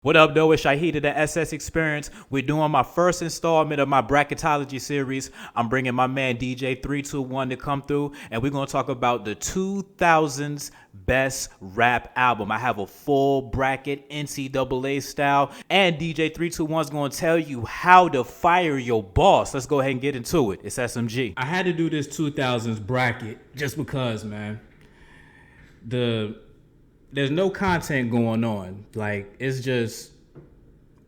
What up, though? It's Shahid of the SS Experience. We're doing my first installment of my Bracketology Series. I'm bringing my man DJ 321 to come through, and we're going to talk about the 2000's best rap album. I have a full bracket, NCAA style, and DJ 321 is going to tell you how to fire your boss. Let's go ahead and get into it. It's SMG. I had to do this 2000s bracket just because, man. There's no content going on. Like, it's just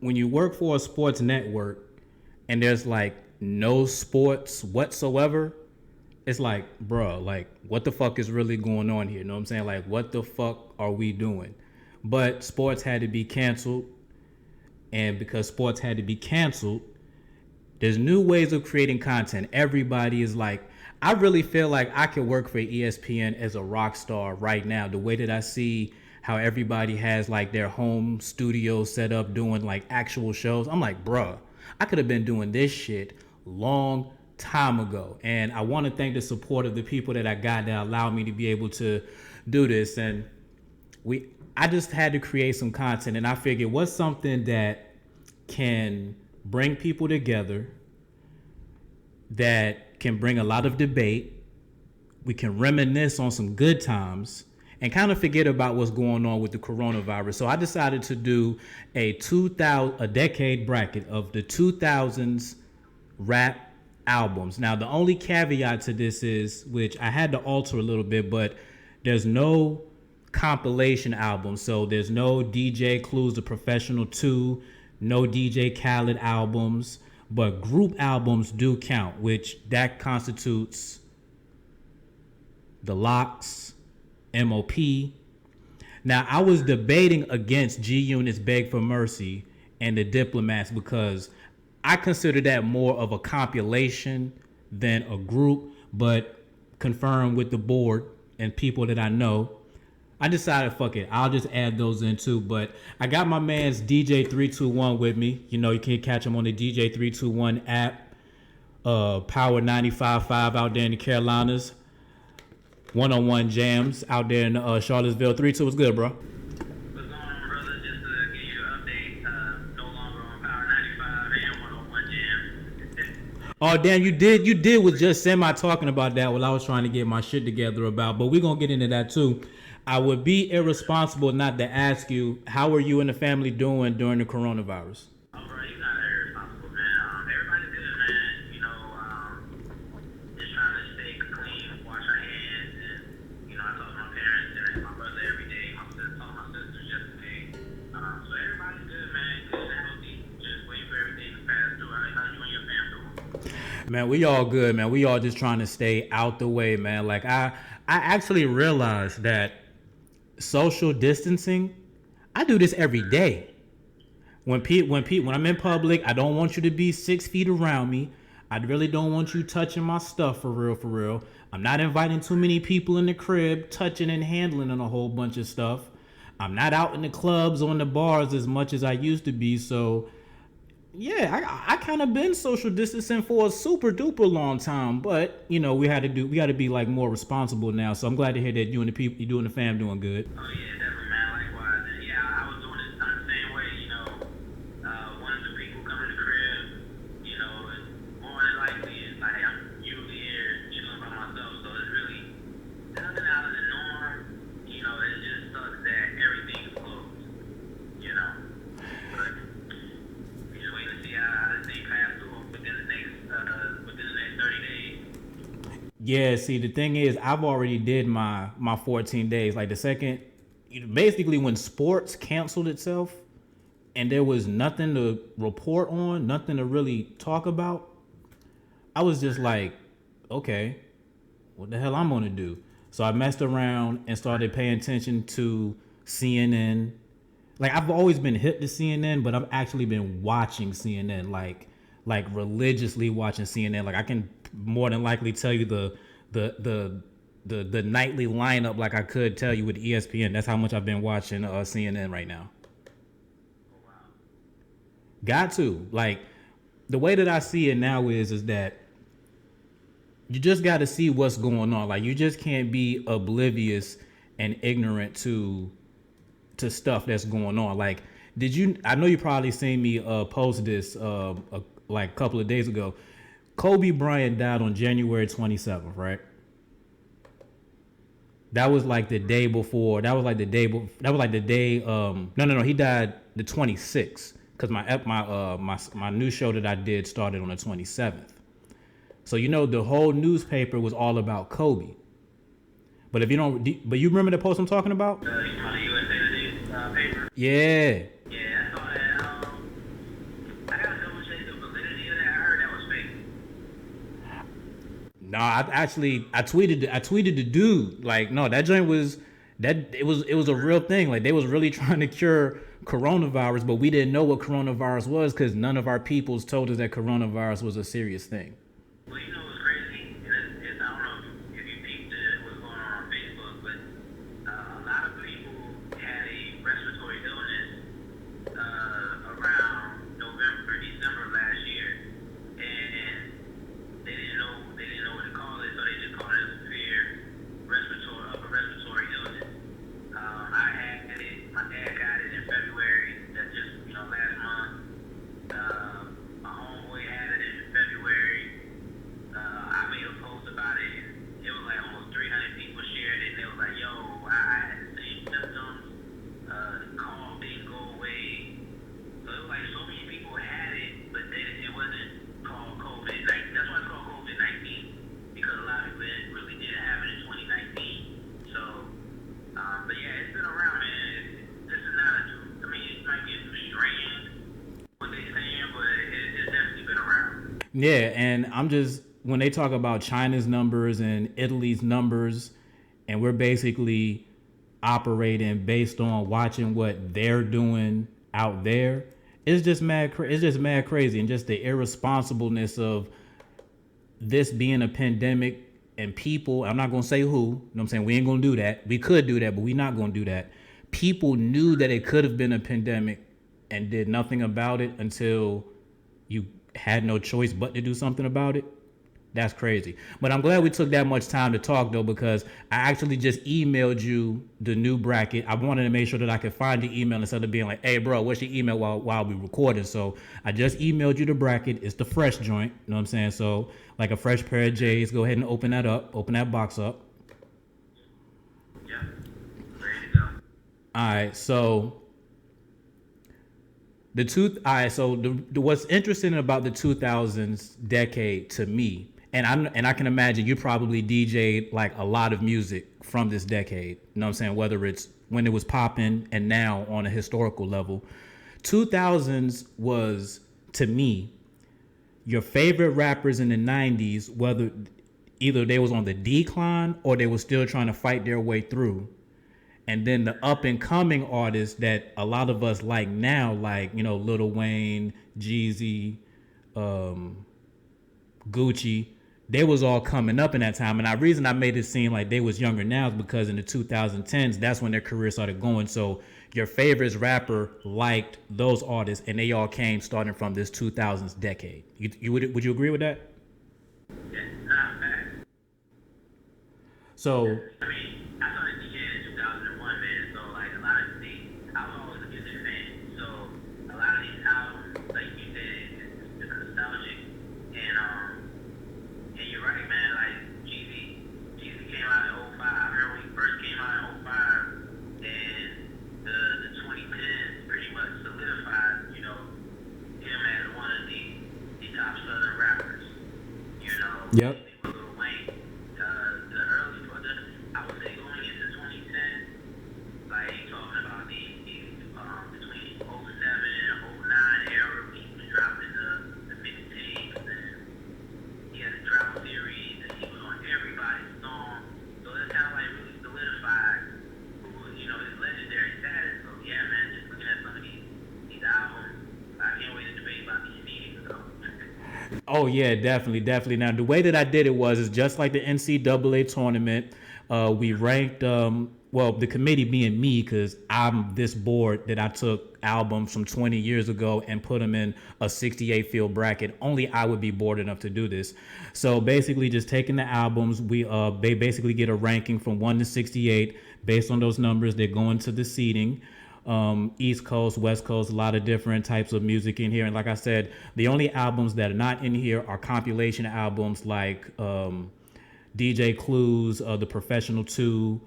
when you work for a sports network and there's like no sports whatsoever, it's like, bruh, like, what the fuck is really going on here? You know what I'm saying? Like, what the fuck are we doing? But sports had to be canceled. And because sports had to be canceled, there's new ways of creating content. Everybody is like, I really feel like I could work for ESPN as a rock star right now. The way that I see how everybody has like their home studio set up doing like actual shows. I'm like, bruh, I could have been doing this shit long time ago. And I want to thank the support of the people that I got that allowed me to be able to do this. And I just had to create some content, and I figured what's something that can bring people together, that can bring a lot of debate. We can reminisce on some good times and kind of forget about what's going on with the coronavirus. So I decided to do a decade bracket of the 2000s rap albums. Now, the only caveat to this is, which I had to alter a little bit, but there's no compilation album. So there's no DJ Clues The Professional 2, no DJ Khaled albums, but group albums do count, which that constitutes The Lox, MOP. Now, I was debating against G Unit's Beg for Mercy and The Diplomats because I consider that more of a compilation than a group, but confirmed with the board and people that I know, I decided, fuck it, I'll just add those in too. But I got my man's DJ 321 with me. You know, you can catch him on the DJ 321 app, Power 95.5 out there in the Carolinas, one-on-one jams out there in Charlottesville. 3-2 was good, bro. What's going on, brother? Just to give you an update, no longer on Power 95 and 101 Jam. Oh, damn, you did was just semi talking about that while I was trying to get my shit together about, but we're going to get into that too. I would be irresponsible not to ask you, how are you and the family doing during the coronavirus? Oh, bro, you're not irresponsible, man. Everybody's good, man. You know, just trying to stay clean, wash our hands, and, you know, I talk to my parents and my brother every day. My sister told my sisters yesterday. So everybody's good, man. Good and healthy. Just waiting for everything to pass through. How you and your fam doing? Man, we all good, man. We all just trying to stay out the way, man. Like, I actually realized that social distancing, I do this every day. When I'm in public, I don't want you to be 6 feet around me. I really don't want you touching my stuff for real. I'm not inviting too many people in the crib, touching and handling on a whole bunch of stuff. I'm not out in the clubs or in the bars as much as I used to be. So yeah, I kind of been social distancing for a super duper long time, but you know, we got to be like more responsible now. So I'm glad to hear that you and the fam doing good. Oh, yeah, definitely, man. Likewise. And yeah, I was doing it the same way, you know. One of the people coming to the crib, you know, and more than likely is like, I'm usually here chilling by myself. So it's really nothing out of the norm. You know, it just sucks that everything's closed, you know. But we just wait to see how this thing passes through within the next 30 days. Yeah, see, the thing is, I've already did my 14 days. Like the second, basically when sports canceled itself and there was nothing to report on, nothing to really talk about, I was just like, okay, what the hell I'm gonna do? So I messed around and started paying attention to CNN. Like, I've always been hip to CNN, but I've actually been watching CNN, like religiously watching CNN. Like, I can more than likely tell you the nightly lineup like I could tell you with ESPN. That's how much I've been watching CNN right now. Got to. Like, the way that I see it now is that you just got to see what's going on. Like, you just can't be oblivious and ignorant to stuff that's going on. Like, Did you? I know you probably seen me post this like a couple of days ago. Kobe Bryant died on January 27th, right? That was like the day before. That was like the day. That was like the day. No. He died the 26th because my new show that I did started on the 27th. So the whole newspaper was all about Kobe. But if you don't, but you remember the post I'm talking about? You know, the USA Today paper. Yeah. Yeah, I saw that. I gotta double check the validity of that. I heard that was fake. No, I tweeted the dude, like, no, that joint was it was a real thing. Like, they was really trying to cure coronavirus, but we didn't know what coronavirus was because none of our peoples told us that coronavirus was a serious thing. Well, you know what's crazy? It's I don't know if you peeped what's going on Facebook, but a lot of people had a respiratory illness around November, December last year, and they didn't know what to call it, so they just called it a severe upper respiratory illness. I had it. My dad got it in February. That's just last month. My homeboy had it in February. I made a post about it. It was like almost 300 people shared it. They was like, "Yo, I had the same symptoms. The cough didn't go away." So it was like so many people had it, but it wasn't called COVID. Like, that's why it's called COVID-19, because a lot of people really didn't have it in 2019. So, but yeah, it's been around, man. This is not a new. I mean, it might be a new strain, what they saying, but it's definitely been around. Yeah, and I'm just, when they talk about China's numbers and Italy's numbers, and we're basically operating based on watching what they're doing out there, it's just mad crazy, and just the irresponsibleness of this being a pandemic and people. I'm not gonna say who. You know what I'm saying? We ain't gonna do that. We could do that, but we're not gonna do that. People knew that it could have been a pandemic and did nothing about it until you had no choice but to do something about it. That's crazy. But I'm glad we took that much time to talk, though, because I actually just emailed you the new bracket. I wanted to make sure that I could find the email instead of being like, "Hey, bro, what's your email?" while we recording. So I just emailed you the bracket. It's the fresh joint. You know what I'm saying? So like a fresh pair of J's. Go ahead and open that up. Open that box up. Yeah, ready to go. All right. So what's interesting about the 2000s decade to me, and I can imagine you probably DJ'd like a lot of music from this decade. You know what I'm saying? Whether it's when it was popping and now on a historical level. 2000s was, to me, your favorite rappers in the 90s, whether either they was on the decline or they were still trying to fight their way through. And then the up and coming artists that a lot of us like now, like, Lil Wayne, Jeezy, Gucci, they was all coming up in that time. And the reason I made it seem like they was younger now is because in the 2010s, that's when their career started going. So your favorite rapper liked those artists, and they all came starting from this 2000s decade. Would you agree with that? Yeah, not bad. So, I mean, I started DJing in 2001, man. So like a lot of these, I was always a music fan. So a lot of these albums, like you said, it's nostalgic. And you're right, man. Like Jeezy came out in 05. I remember when he first came out in 05, and the 2010s pretty much solidified, him as one of the top Southern rappers. Yep. Lil Wayne, the early, I would say going into 2010, like talking about the between 07 and 09 era, he was dropping the mixtapes, and he had a travel series, and he was on everybody's song. So that's kind of like really solidified his legendary status. So yeah, man, just looking at some of these albums, I can't wait to debate about these meetings though. Oh yeah, definitely. Now the way that I did it is just like the NCAA tournament. We ranked, the committee being me, because I'm this bored that I took albums from 20 years ago and put them in a 68 field bracket. Only I would be bored enough to do this. So basically, just taking the albums, they basically get a ranking from 1 to 68 based on those numbers. They go into the seeding. East Coast, West Coast, a lot of different types of music in here. And like I said, the only albums that are not in here are compilation albums like DJ Clues, The Professional 2,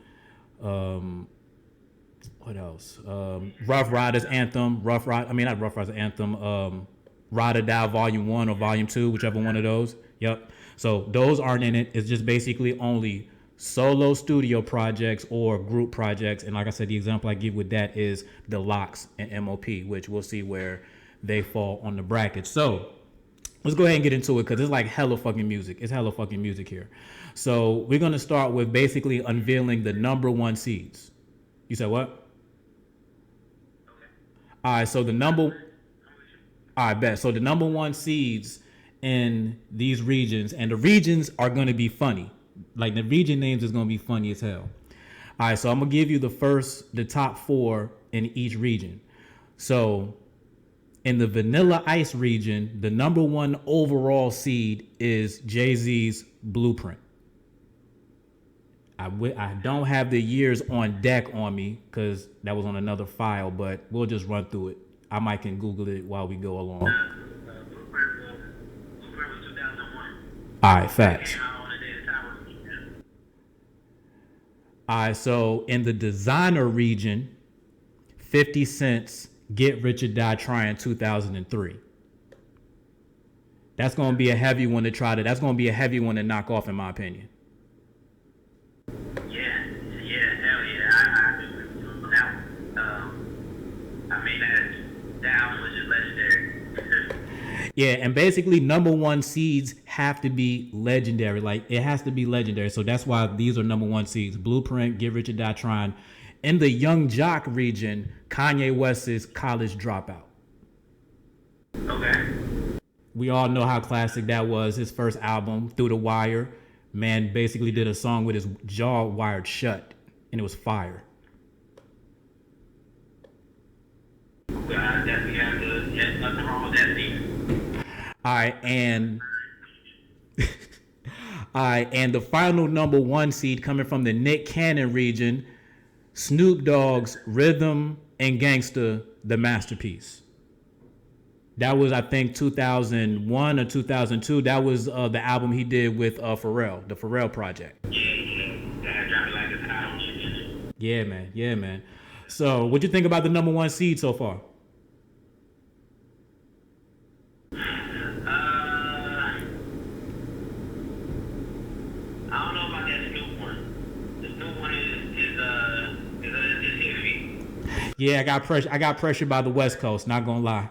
what else? Rough Riders Anthem, not Rough Riders Anthem, Ride or Die Volume 1 or Volume 2, whichever one of those. Yep. So those aren't in it. It's just basically only solo studio projects or group projects. And like I said, the example I give with that is the Locks and MOP, which we'll see where they fall on the bracket. So let's go ahead and get into it because it's like hella fucking music. It's hella fucking music here. So we're going to start with basically unveiling the number one seeds. You said what? All right, so all right, bet. So the number one seeds in these regions, and the regions are going to be funny. Like the region names is going to be funny as hell. All right, so I'm going to give you the top 4 in each region. So in the Vanilla Ice region, the number 1 overall seed is Jay-Z's Blueprint. I don't have the years on deck on me because that was on another file, but we'll just run through it. I might can Google it while we go along. Blueprint was 2001. All right, facts. All right, so in the designer region, 50 Cent's Get Rich or Die Trying 2003. That's going to be a heavy one to that's going to be a heavy one to knock off in my opinion. That album was just legendary. Yeah, and basically number 1 seeds have to be legendary. Like it has to be legendary. So that's why these are number 1 seeds. Blueprint, Get Rich or Die Trying. In the Young Jock region, Kanye West's College Dropout. Okay. We all know how classic that was. His first album, Through the Wire. Man basically did a song with his jaw wired shut, and it was fire. Definitely have to. There's nothing wrong with that thing. All right, and the final number 1 seed coming from the Nick Cannon region, Snoop Dogg's Rhythm and Gangsta, The Masterpiece. That was, I think, 2001 or 2002. That was the album he did with Pharrell, the Pharrell Project. Yeah, man. So, what'd you think about the number 1 seed so far? I don't know about that Snoop one. The Snoop one is iffy. Yeah, I got pressured by the West Coast. Not gonna lie.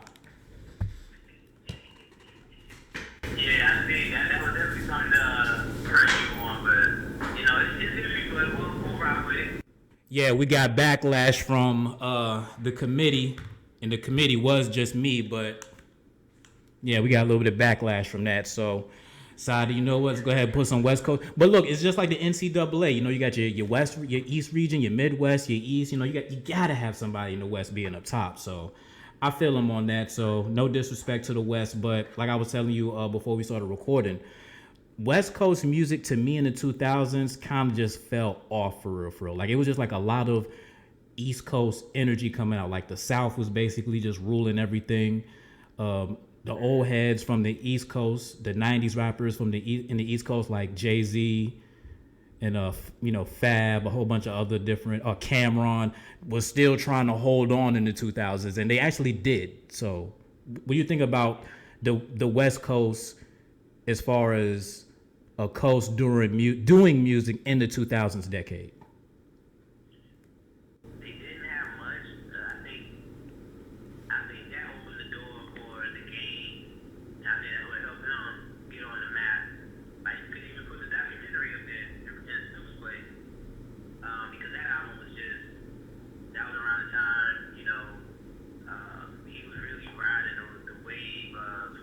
Yeah, I think that was definitely something to pressure you on, but it's iffy, but we'll rock with it. Yeah, we got backlash from the committee, and the committee was just me, but yeah, we got a little bit of backlash from that. So, Sadi, you know what? Let's go ahead and put some West Coast. But look, it's just like the NCAA. You got your West, your East region, your Midwest, your East. You gotta have somebody in the West being up top. So, I feel them on that. So, no disrespect to the West, but like I was telling you before we started recording, West Coast music to me in the 2000s kind of just fell off for real. Like it was just like a lot of East Coast energy coming out. Like the South was basically just ruling everything. The old heads from the East Coast, the 90s rappers from in the East Coast like Jay-Z and Fab, a whole bunch of other different Cameron was still trying to hold on in the 2000s, and they actually did. So what do you think about the West Coast as far as a coast doing music in the 2000s decade? They didn't have much. I think that opened the door for the game. I think that would help them get on the map. Like you could even put the documentary up there in Snoop's place, because that album was that was around the time he was really riding the wave of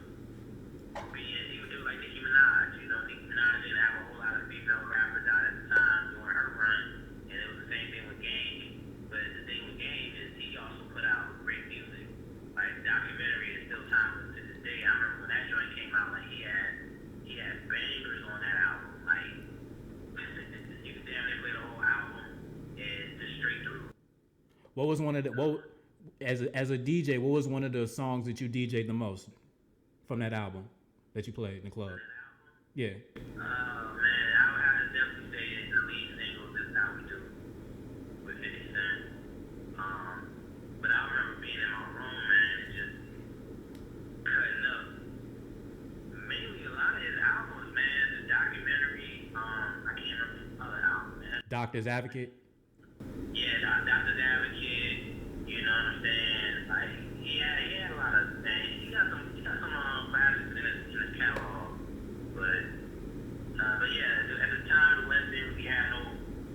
being. It was like Nicki Minaj. Nicki Minaj didn't have a whole lot of female rappers out at the time during her run, and it was the same thing with Game. But the thing with Game is he also put out great music. Like the documentary is still timeless to this day. I remember when that joint came out, like he had bangers on that album. Like you could damn near play the whole album and just straight through. What was one of the as a DJ, what was one of the songs that you DJ'd the most from that album that you played in the club? Yeah. Man, I would have to definitely say the lead single, This Is How We Do, with 50 Cent. But I remember being in my room, man, and just cutting up. Mainly a lot of his albums, man. The documentary, I can't remember the other album, man. Doctor's Advocate. Yeah, Doctor's Advocate, you know what I'm saying? Like, he had a lot of things. He got some classics in his catalog. But yeah, at the time, the West End, we had no,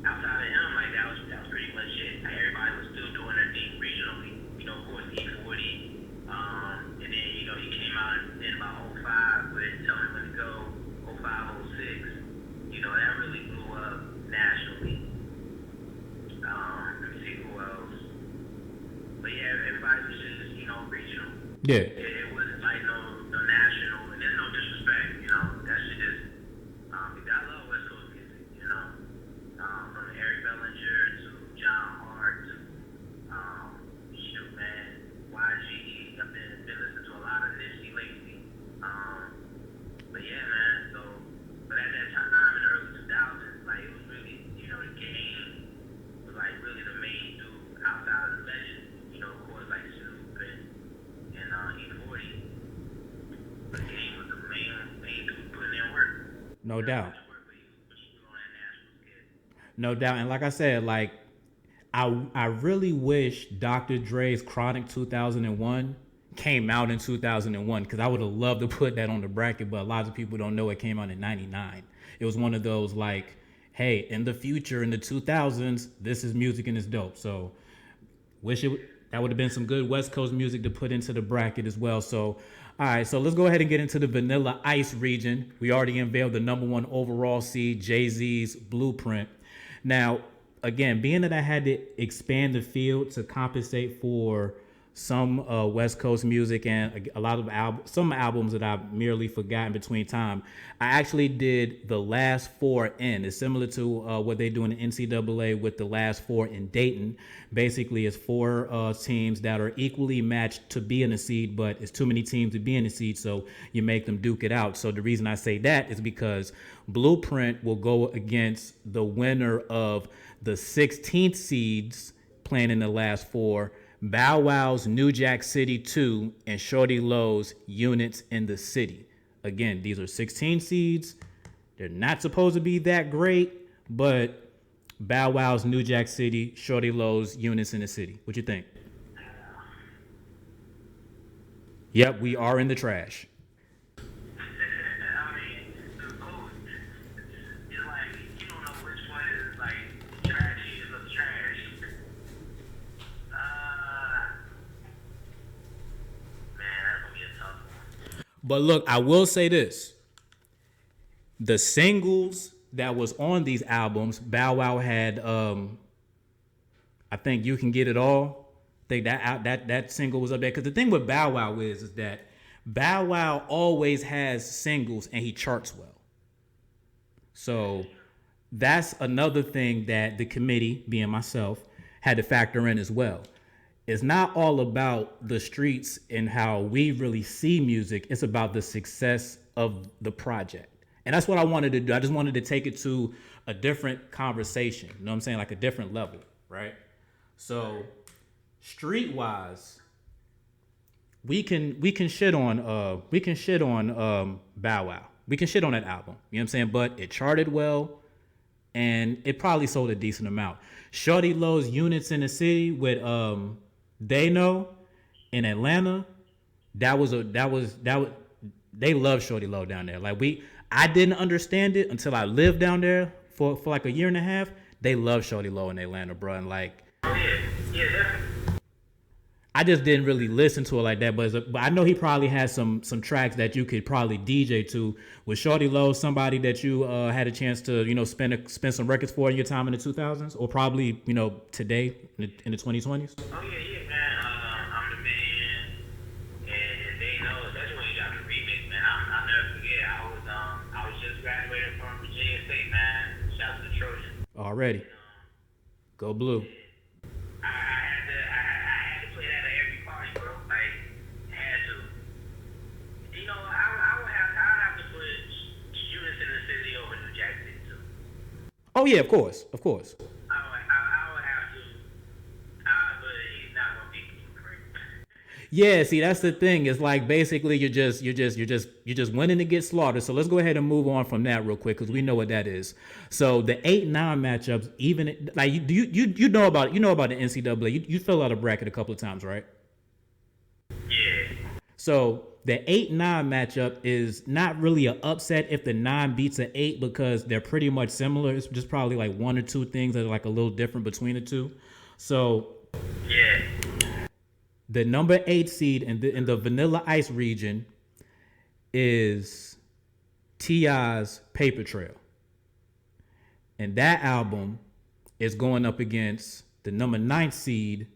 outside of him, like, that was pretty much it. Like, everybody was still doing their thing regionally. You know, of course, E40. And then, you know, he came out in about 05 with Tell Me When to Go, 05, 06. You know, that really blew up nationally. Let me see who else. But yeah, everybody was just, you know, regional. Yeah. It wasn't like no national, and there's no disrespect, you know. That shit just, because I love West Coast music, you know. From Eric Bellinger to John Hart to, shoot, man, YG. I've been listening to a lot of Nipsey lately. But yeah, man, so, but at that time in the early 2000s, like, it was really, you know, the game was like really the main dude outside of the legend, you know, of course, like Snoop and E40. But the game was the main dude putting in work. No doubt. No doubt. And like I said, like, I really wish Dr. Dre's Chronic 2001 came out in 2001, because I would have loved to put that on the bracket, but a lot of people don't know it came out in 99. It was one of those, like, hey, in the future, in the 2000s, this is music and it's dope. So that would have been some good West Coast music to put into the bracket as well. So, all right, so let's go ahead and get into the Vanilla Ice region. We already unveiled the #1 overall seed, Jay-Z's Blueprint. Now, again, being that I had to expand the field to compensate for some West Coast music and a lot of some albums that I merely forgot in between time, I actually did the last four in. It's similar to what they do in the NCAA with the last four in Dayton. Basically, it's four teams that are equally matched to be in a seed, but it's too many teams to be in a seed, so you make them duke it out. So the reason I say that is because Blueprint will go against the winner of the 16th seeds playing in the last four, Bow Wow's New Jack City 2, and Shorty Lowe's Units in the City. Again, these are 16 seeds. They're not supposed to be that great, but Bow Wow's New Jack City, Shorty Lowe's Units in the City. What you think? Yep, we are in the trash. But look, I will say this. The singles that was on these albums, Bow Wow had, I think You Can Get It All. I think that single was up there. Because the thing with Bow Wow is that Bow Wow always has singles and he charts well. So that's another thing that the committee, being myself, had to factor in as well. It's not all about the streets and how we really see music. It's about the success of the project. And that's what I wanted to do. I just wanted to take it to a different conversation. You know what I'm saying? Like a different level, right? So street-wise, we can shit on Bow Wow. We can shit on that album. You know what I'm saying? But it charted well and it probably sold a decent amount. Shorty Lowe's Units in the City with They Know in Atlanta, they love Shorty Lowe down there. Like I didn't understand it until I lived down there for like a year and a half. They love Shorty Lowe in Atlanta, bro. And like, I just didn't really listen to it like that. But I know he probably has some tracks that you could probably DJ to. Was Shorty Lowe somebody that you had a chance to, you know, spend some records for in your time in the 2000s, or probably, you know, today in the 2020s? Oh yeah. I'm the man, and they know, especially when you got the remix, man. I'll never forget. I was just graduated from Virginia State, man. Shout out to the Trojans. Already. Go Blue. I had to play that at yeah, of course. I would have to, but he's not gonna beat me for it. Yeah, see, that's the thing. It's like basically you're just winning to get slaughtered. So let's go ahead and move on from that real quick because we know what that is. So the 8-9 matchups, even like you know about the NCAA. You fill out a bracket a couple of times, right? Yeah. So the 8-9 matchup is not really an upset if the 9 beats an 8 because they're pretty much similar. It's just probably like one or two things that are like a little different between the two. So Yeah. the number 8 seed in the Vanilla Ice region is T.I.'s Paper Trail. And that album is going up against the number 9 seed,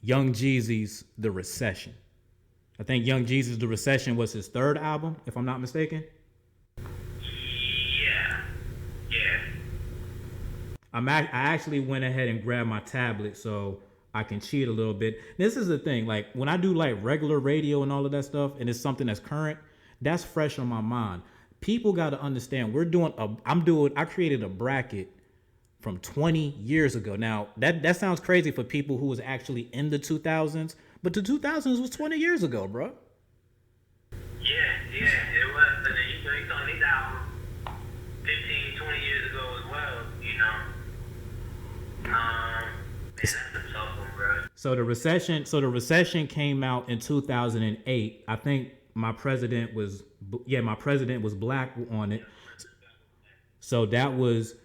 Young Jeezy's The Recession. I think Young Jeezy's The Recession was his third album, if I'm not mistaken. Yeah. Yeah. I actually went ahead and grabbed my tablet so I can cheat a little bit. This is the thing, like when I do like regular radio and all of that stuff, and it's something that's current, that's fresh on my mind. People got to understand I created a bracket from 20 years ago. Now that sounds crazy for people who was actually in the 2000s, but the 2000s was 20 years ago, bro. Yeah, it was. And then you saw these albums 15, 20 years ago as well, you know. Man, that's a tough one, bro. So the recession came out in 2008. I think my president was black on it. So that was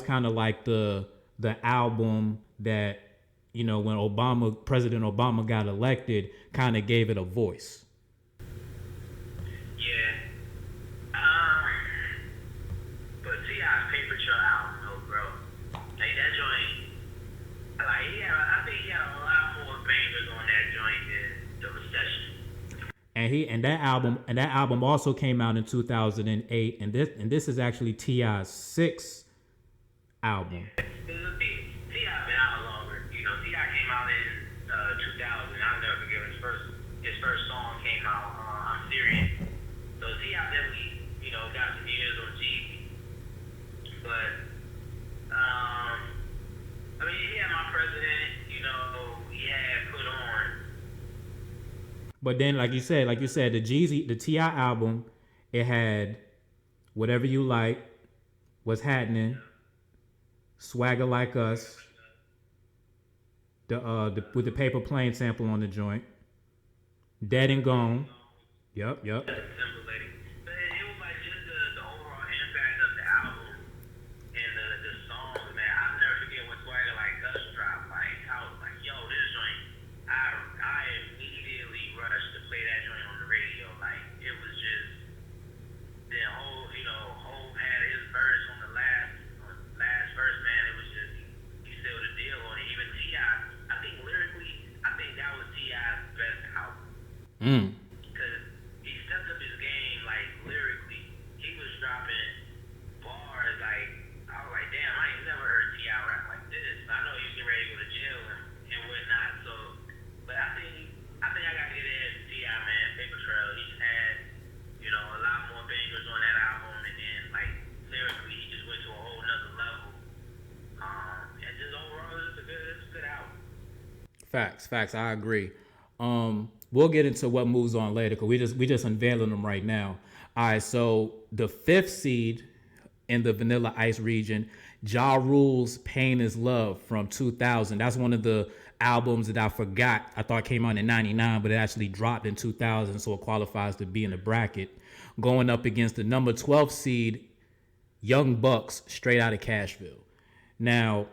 kind of like the album that, you know, when President Obama got elected, kind of gave it a voice. Yeah. But T.I.'s Paper Trail album, though, bro. Like, that joint, like, I think he had a lot more bangers on that joint than The Recession. And that album also came out in 2008, and this is actually T.I.'s 6th album. T.I. been out longer. You know, T.I. came out in 2000. I'll never forget his first song came out. I'm Serious. So T.I. definitely, you know, got some years on Jeezy. But I mean, he had My President. You know, he had Put On. But then, like you said, the T.I. album, it had Whatever You Like, What's Happening, Swagger Like Us, with the Paper Plane sample on the joint, Dead and Gone. Yep. Simple lady. But it was like just the overall impact of the album and the songs, man. I'll never forget when Swagger Like Us dropped. Like, I was like, yo, this joint, I immediately rushed to play that joint on the radio. Like, it was just the whole, you know, Hov had his verse on the last verse, man. It was just, he sealed the deal on it. Even T.I., I think lyrically, I think that was T.I.'s best album. Because he stepped up his game, like, lyrically. He was dropping bars, like, I was like, damn, I ain't never heard T.I. rap like this. I know he was getting ready to go to jail and whatnot, so, but I think I gotta get ahead of T.I., man. Paper Trail, he just had, you know, a lot more bangers on that album, and then, like, lyrically, he just went to a whole nother level. And just overall, it's a good album. Facts. I agree. We'll get into what moves on later because we just unveiling them right now. All right, so the 5th seed in the Vanilla Ice region, Ja Rule's Pain is Love from 2000. That's one of the albums that I forgot. I thought came out in 99, but it actually dropped in 2000, so it qualifies to be in the bracket. Going up against the number 12 seed, Young Bucks, Straight Outta Cashville. Now,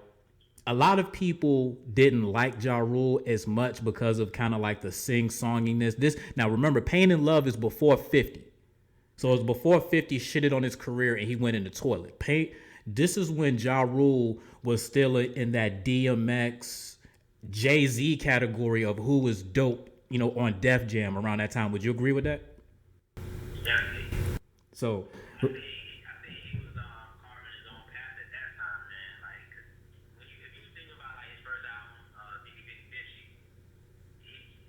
a lot of people didn't like Ja Rule as much because of kind of like the sing-songiness. Now remember, Pain and Love is before 50. So it was before 50 shitted on his career and he went in the toilet. This is when Ja Rule was still in that DMX, Jay-Z category of who was dope, you know, on Def Jam around that time. Would you agree with that? Definitely. So I think he was carving his own path at that time, man. Like, if you think about like his first album, Biggie Big Bitchy,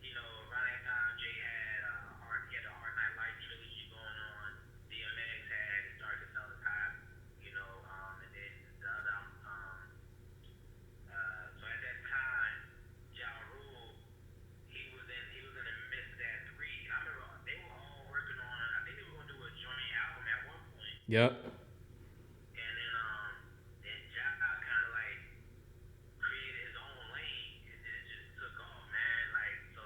you know, around that time, Jay had the Hard Night Life trilogy going on. DMX had His Darkest Hour High, you know, and then the other album Yep. And then Ja kind of like created his own lane, and then it just took off, man. Like so,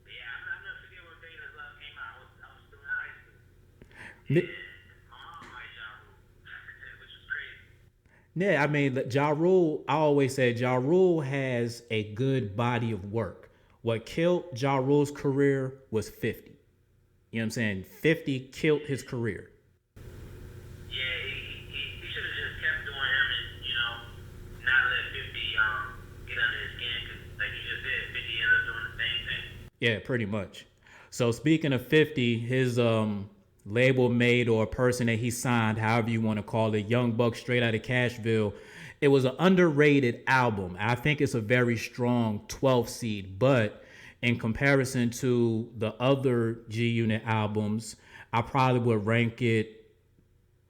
yeah. I'll never forget when Fade Is Love came out. I was still in high school, Mi- and my mom liked Ja Rule, which was crazy. Yeah, I mean, Ja Rule, I always said Ja Rule has a good body of work. What killed Ja Rule's career was 50. You know what I'm saying? 50 killed his career. Yeah, he should have just kept doing him and not let 50 get under his skin because like you just said, 50 ended up doing the same thing. Yeah, pretty much. So speaking of 50, his label mate or person that he signed, however you want to call it, Young Buck straight out of Cashville, it was an underrated album. I think it's a very strong 12 seed, but in comparison to the other G Unit albums, I probably would rank it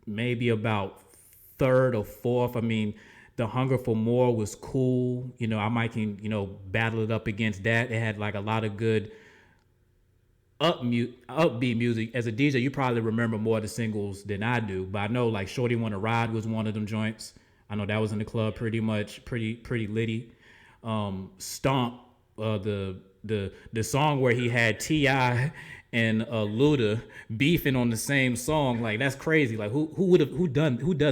maybe about third or fourth. I mean, The Hunger for More was cool. You know, I might can, battle it up against that. It had like a lot of good upbeat music. As a DJ, you probably remember more of the singles than I do. But I know like Shorty Wanna Ride was one of them joints. I know that was in the club pretty much, pretty litty. Stomp, the song where he had T.I. and Luda beefing on the same song, like that's crazy. Like who does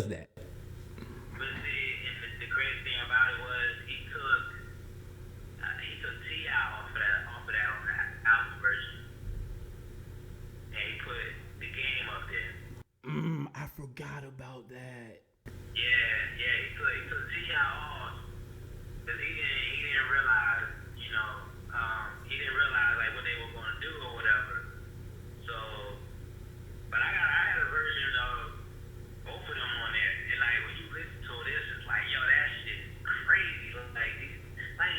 that? But see, and the crazy thing about it was he took T out off of that on the album version, and he put the game up there. I forgot about that. Yeah, he took T off because he didn't realize, he didn't realize like what they were going to do or whatever. So, but I had a version of both of them on there, and like when you listen to this, it's like, yo, that shit is crazy. Like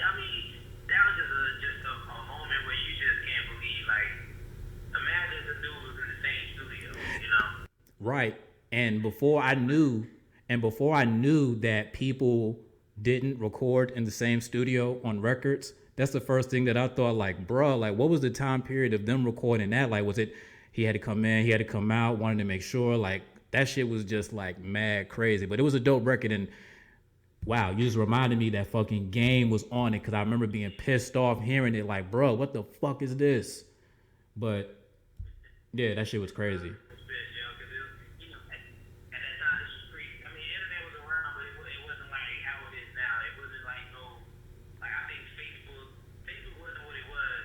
I mean, that was just a moment where you just can't believe. Like, imagine the dude was in the same studio, Right. Before I knew that people didn't record in the same studio on records, that's the first thing that I thought, like, bro, like what was the time period of them recording that? Like, was it he had to come in, he had to come out, wanted to make sure, like that shit was just like mad crazy. But it was a dope record, and wow, you just reminded me that fucking Game was on it because I remember being pissed off hearing it, like, bro, what the fuck is this? But yeah, that shit was crazy. At that time, this was pretty. I mean, internet was around, but it wasn't like how it is now. It wasn't like like I think Facebook wasn't what it was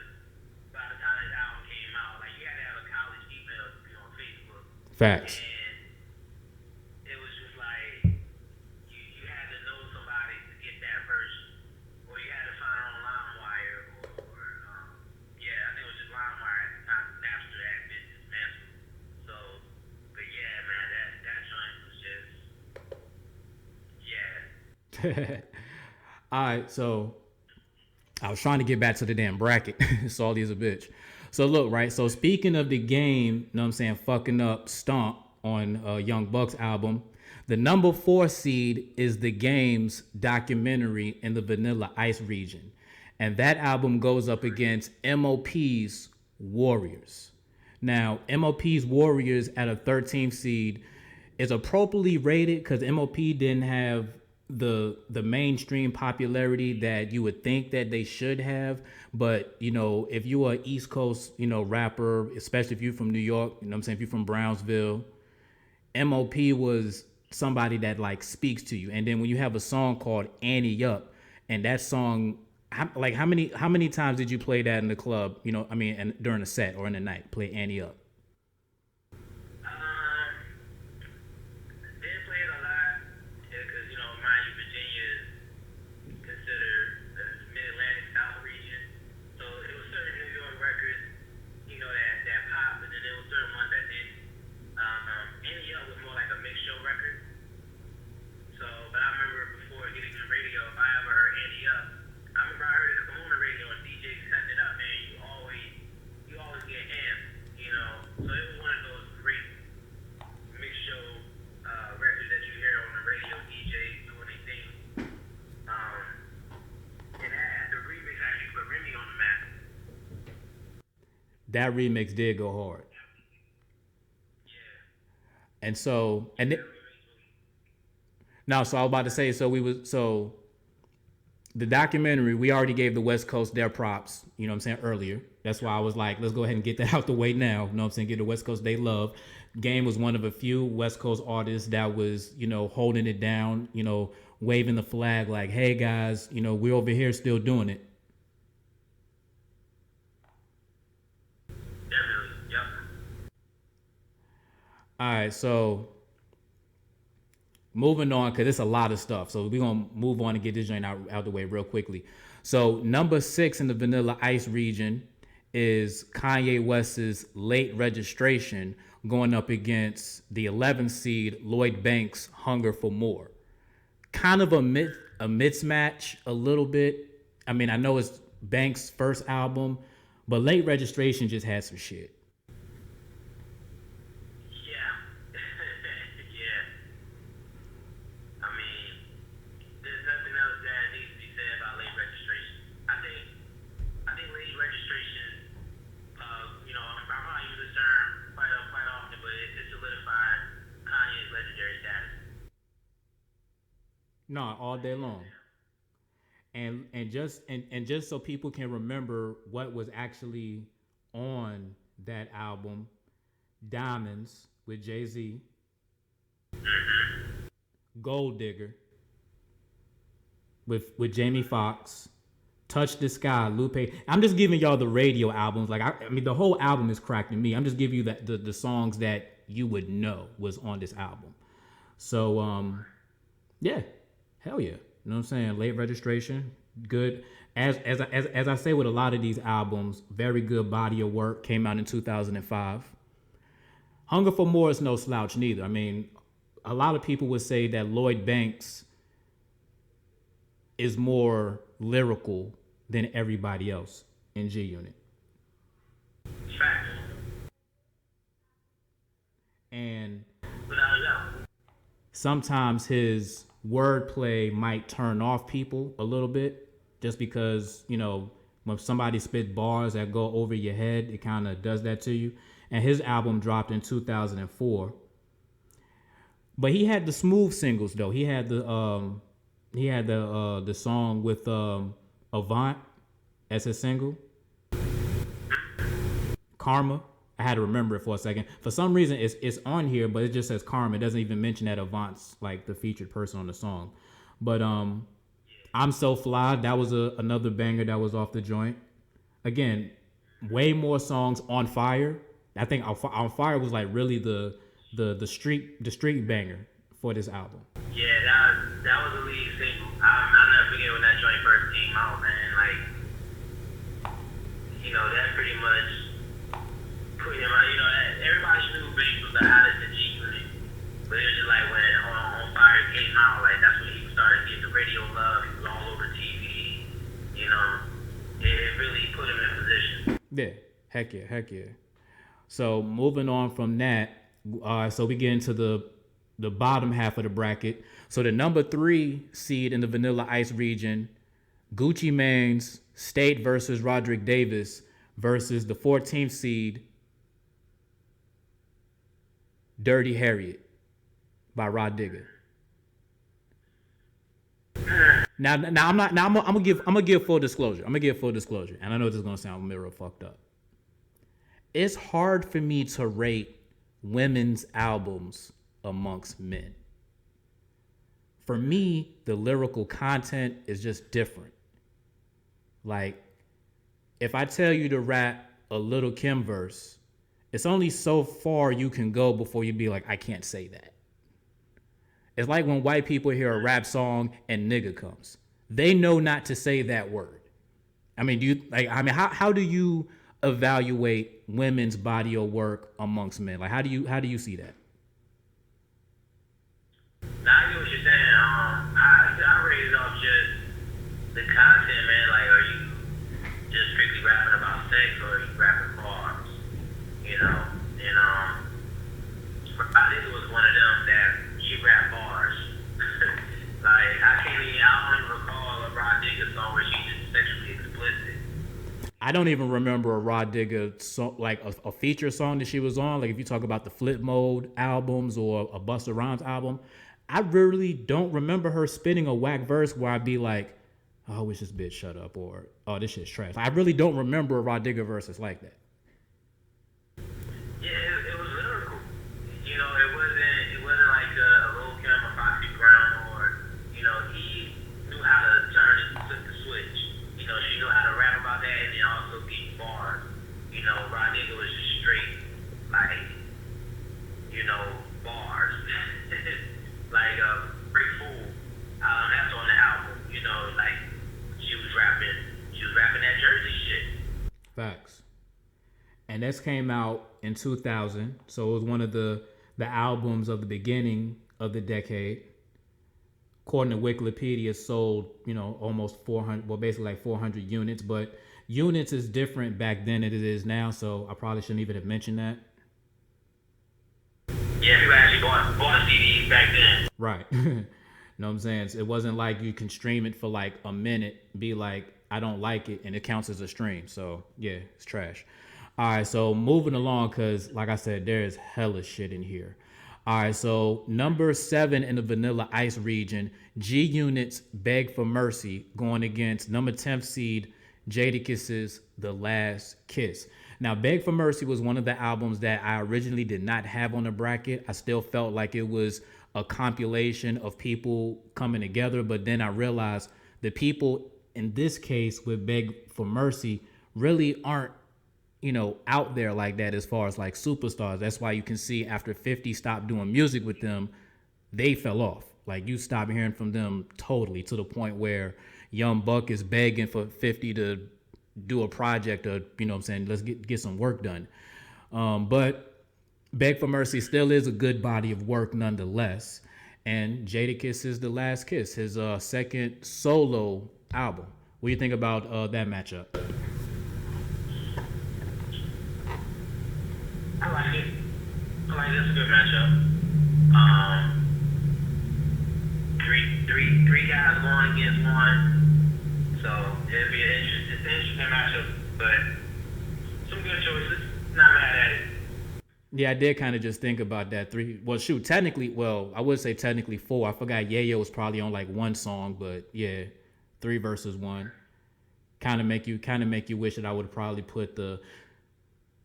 by the time this album came out. Like you had to have a college email to be on Facebook, Facts. and it was just like you had to know somebody to get that version, or you had to find it on LimeWire, or yeah, I think it was just LimeWire at the time. Napster had been dismantled. So, but yeah, man, that joint was just yeah. All right, so I was trying to get back to the damn bracket. Salty as a bitch. So look, right. So speaking of the Game, you know what I'm saying, fucking up Stomp on Young Buck's album, the number 4 seed is the Game's documentary in the Vanilla Ice region. And that album goes up against MOP's Warriors. Now, MOP's Warriors at a 13th seed is appropriately rated because MOP didn't have the mainstream popularity that you would think that they should have. But if you are an East Coast rapper, especially if you're from New York, you know what I'm saying, if you're from Brownsville, MOP was somebody that like speaks to you. And then when you have a song called Annie Up, and that song, how many times did you play that in the club, and during a set or in the night, play Annie Up? Didn't play it a lot because mind you, Virginia is considered the Mid-Atlantic South region. So it was certain New York records, that pop, but then there was certain ones that didn't. Any Up was more like a mixed show record. So, but I remember before getting the radio, if I ever heard Annie Up, I remember I heard it come on the radio and DJ setting it up, man. You always get amped, So it was one of those great mixed show records that you hear on the radio, DJs doing their thing. And the remix actually put Remy on the map. That remix did go hard. And so, no, so I was about to say, so the documentary, we already gave the West Coast their props, you know what I'm saying, earlier. That's why I was like, let's go ahead and get that out the way now. You know what I'm saying? Get the West Coast they love. Game was one of a few West Coast artists that was, holding it down, waving the flag like, hey guys, we're over here still doing it. Definitely, yep. All right, so moving on, because it's a lot of stuff. So we're going to move on and get this joint out the way real quickly. So number 6 in the Vanilla Ice region is Kanye West's Late Registration going up against the 11th seed Lloyd Banks' Hunger for More. Kind of a mismatch a little bit. I mean, I know it's Banks' first album, but Late Registration just had some shit. Yeah. Yeah. I mean, there's nothing else that needs to be said about late registration. I think late registration, I'm probably use this term quite often, but it solidified Kanye's legendary status. No, all day long. And just so people can remember what was actually on that album, Diamonds with Jay-Z, Gold Digger with Jamie Foxx, Touch the Sky, Lupe. I'm just giving y'all the radio albums. Like I mean, the whole album is cracking me. I'm just giving you the songs that you would know was on this album. So yeah, hell yeah. You know what I'm saying? Late Registration, good. As I say with a lot of these albums, very good body of work. Came out in 2005. Hunger for More is no slouch neither. I mean, a lot of people would say that Lloyd Banks is more lyrical than everybody else in G Unit. Facts. And Without a doubt. sometimes his wordplay might turn off people a little bit, just because, when somebody spits bars that go over your head, it kind of does that to you. And his album dropped in 2004. But he had the smooth singles though. He had the song with Avant as a single. Karma. I had to remember it for a second. For some reason, it's on here, but it just says Karma. It doesn't even mention that Avant's like the featured person on the song. But I'm So Fly. That was another banger that was off the joint. Again, way more songs. On Fire. I think On Fire was like really the street banger for this album. Yeah, that was the lead single. I'll never forget when that joint first came out, man. Like, that pretty much put him on. Everybody knew Banks was the hottest in G Unit, but it was just like when On Fire came out, like that's when he started getting the radio love. He was all over TV. It really put him in position. Yeah, heck yeah. So moving on from that, so we get into the bottom half of the bracket. So the number 3 seed in the Vanilla Ice region, Gucci Mane's State versus Roderick Davis versus the 14th seed, Dirty Harriet by Rod Digger. Now I'm gonna give full disclosure. And I know this is gonna sound real fucked up. It's hard for me to rate women's albums amongst men. For me, the lyrical content is just different. Like, if I tell you to rap a Lil' Kim verse, it's only so far you can go before you be like, I can't say that. It's like when white people hear a rap song and nigga comes. They know not to say that word. I mean, how do you evaluate women's body of work amongst men? Like, how do you see that? Now I get what you're saying. I rated off just the content, man. Like, are you just strictly rapping about sex, or are you rapping bars? And I think it was one of them that she rap bars. Like, I don't even recall a Rod Digger song where she just sexually explicit. I I don't even remember a Rah Digga song, like a feature song that she was on. Like if you talk about the Flip Mode albums or a Busta Rhymes album, I really don't remember her spitting a whack verse where I'd be like, oh, I wish this bitch shut up, or oh, this shit's trash. I really don't remember a Rah Digga verses like that. Yeah, it was lyrical. You know, it wasn't like a Lil Kim or Foxy Brown, or you know, he knew how to turn it, flip the switch. You know, she knew how to rap about that and then also beat bars. You know, Rah Digga was just straight, like, you know, bars. Like Break Fool, that's on the album. You know, like she was rapping that Jersey shit. Facts. And this came out in 2000, so it was one of the albums of the beginning of the decade. According to Wikipedia, sold, you know, almost 400, well, basically like 400 units, but units is different back then than it is now, so I probably shouldn't even have mentioned that. Yeah, people actually bought CDs back then. Right. Know what I'm saying? It wasn't like you can stream it for like a minute, be like, I don't like it, and it counts as a stream. So yeah, it's trash. All right, so moving along, because like I said, there is hella shit in here. All right, so number 7 in the Vanilla Ice region, G Unit's Beg for Mercy, going against number 10th seed Jadakiss' The Last Kiss. Now, Beg for Mercy was one of the albums that I originally did not have on the bracket. I still felt like it was a compilation of people coming together, but then I realized the people in this case with Beg for Mercy really aren't, you know, out there like that as far as like superstars. That's why you can see after 50 stopped doing music with them, they fell off. Like you stop hearing from them totally, to the point where Young Buck is begging for 50 to do a project, or, you know what I'm saying, let's get some work done. But Beg for Mercy still is a good body of work nonetheless. And Jadakiss is The Last Kiss, his second solo album. What do you think about that matchup? I like it. I like this. A good matchup. Three guys going against one. So it'll be an interesting matchup. But some good choices. Not mad at it. Yeah, I did kind of just think about that. I would say technically 4. I forgot Yayo was probably on like one song, but yeah, 3 versus 1. Kind of make you wish that I would probably put the.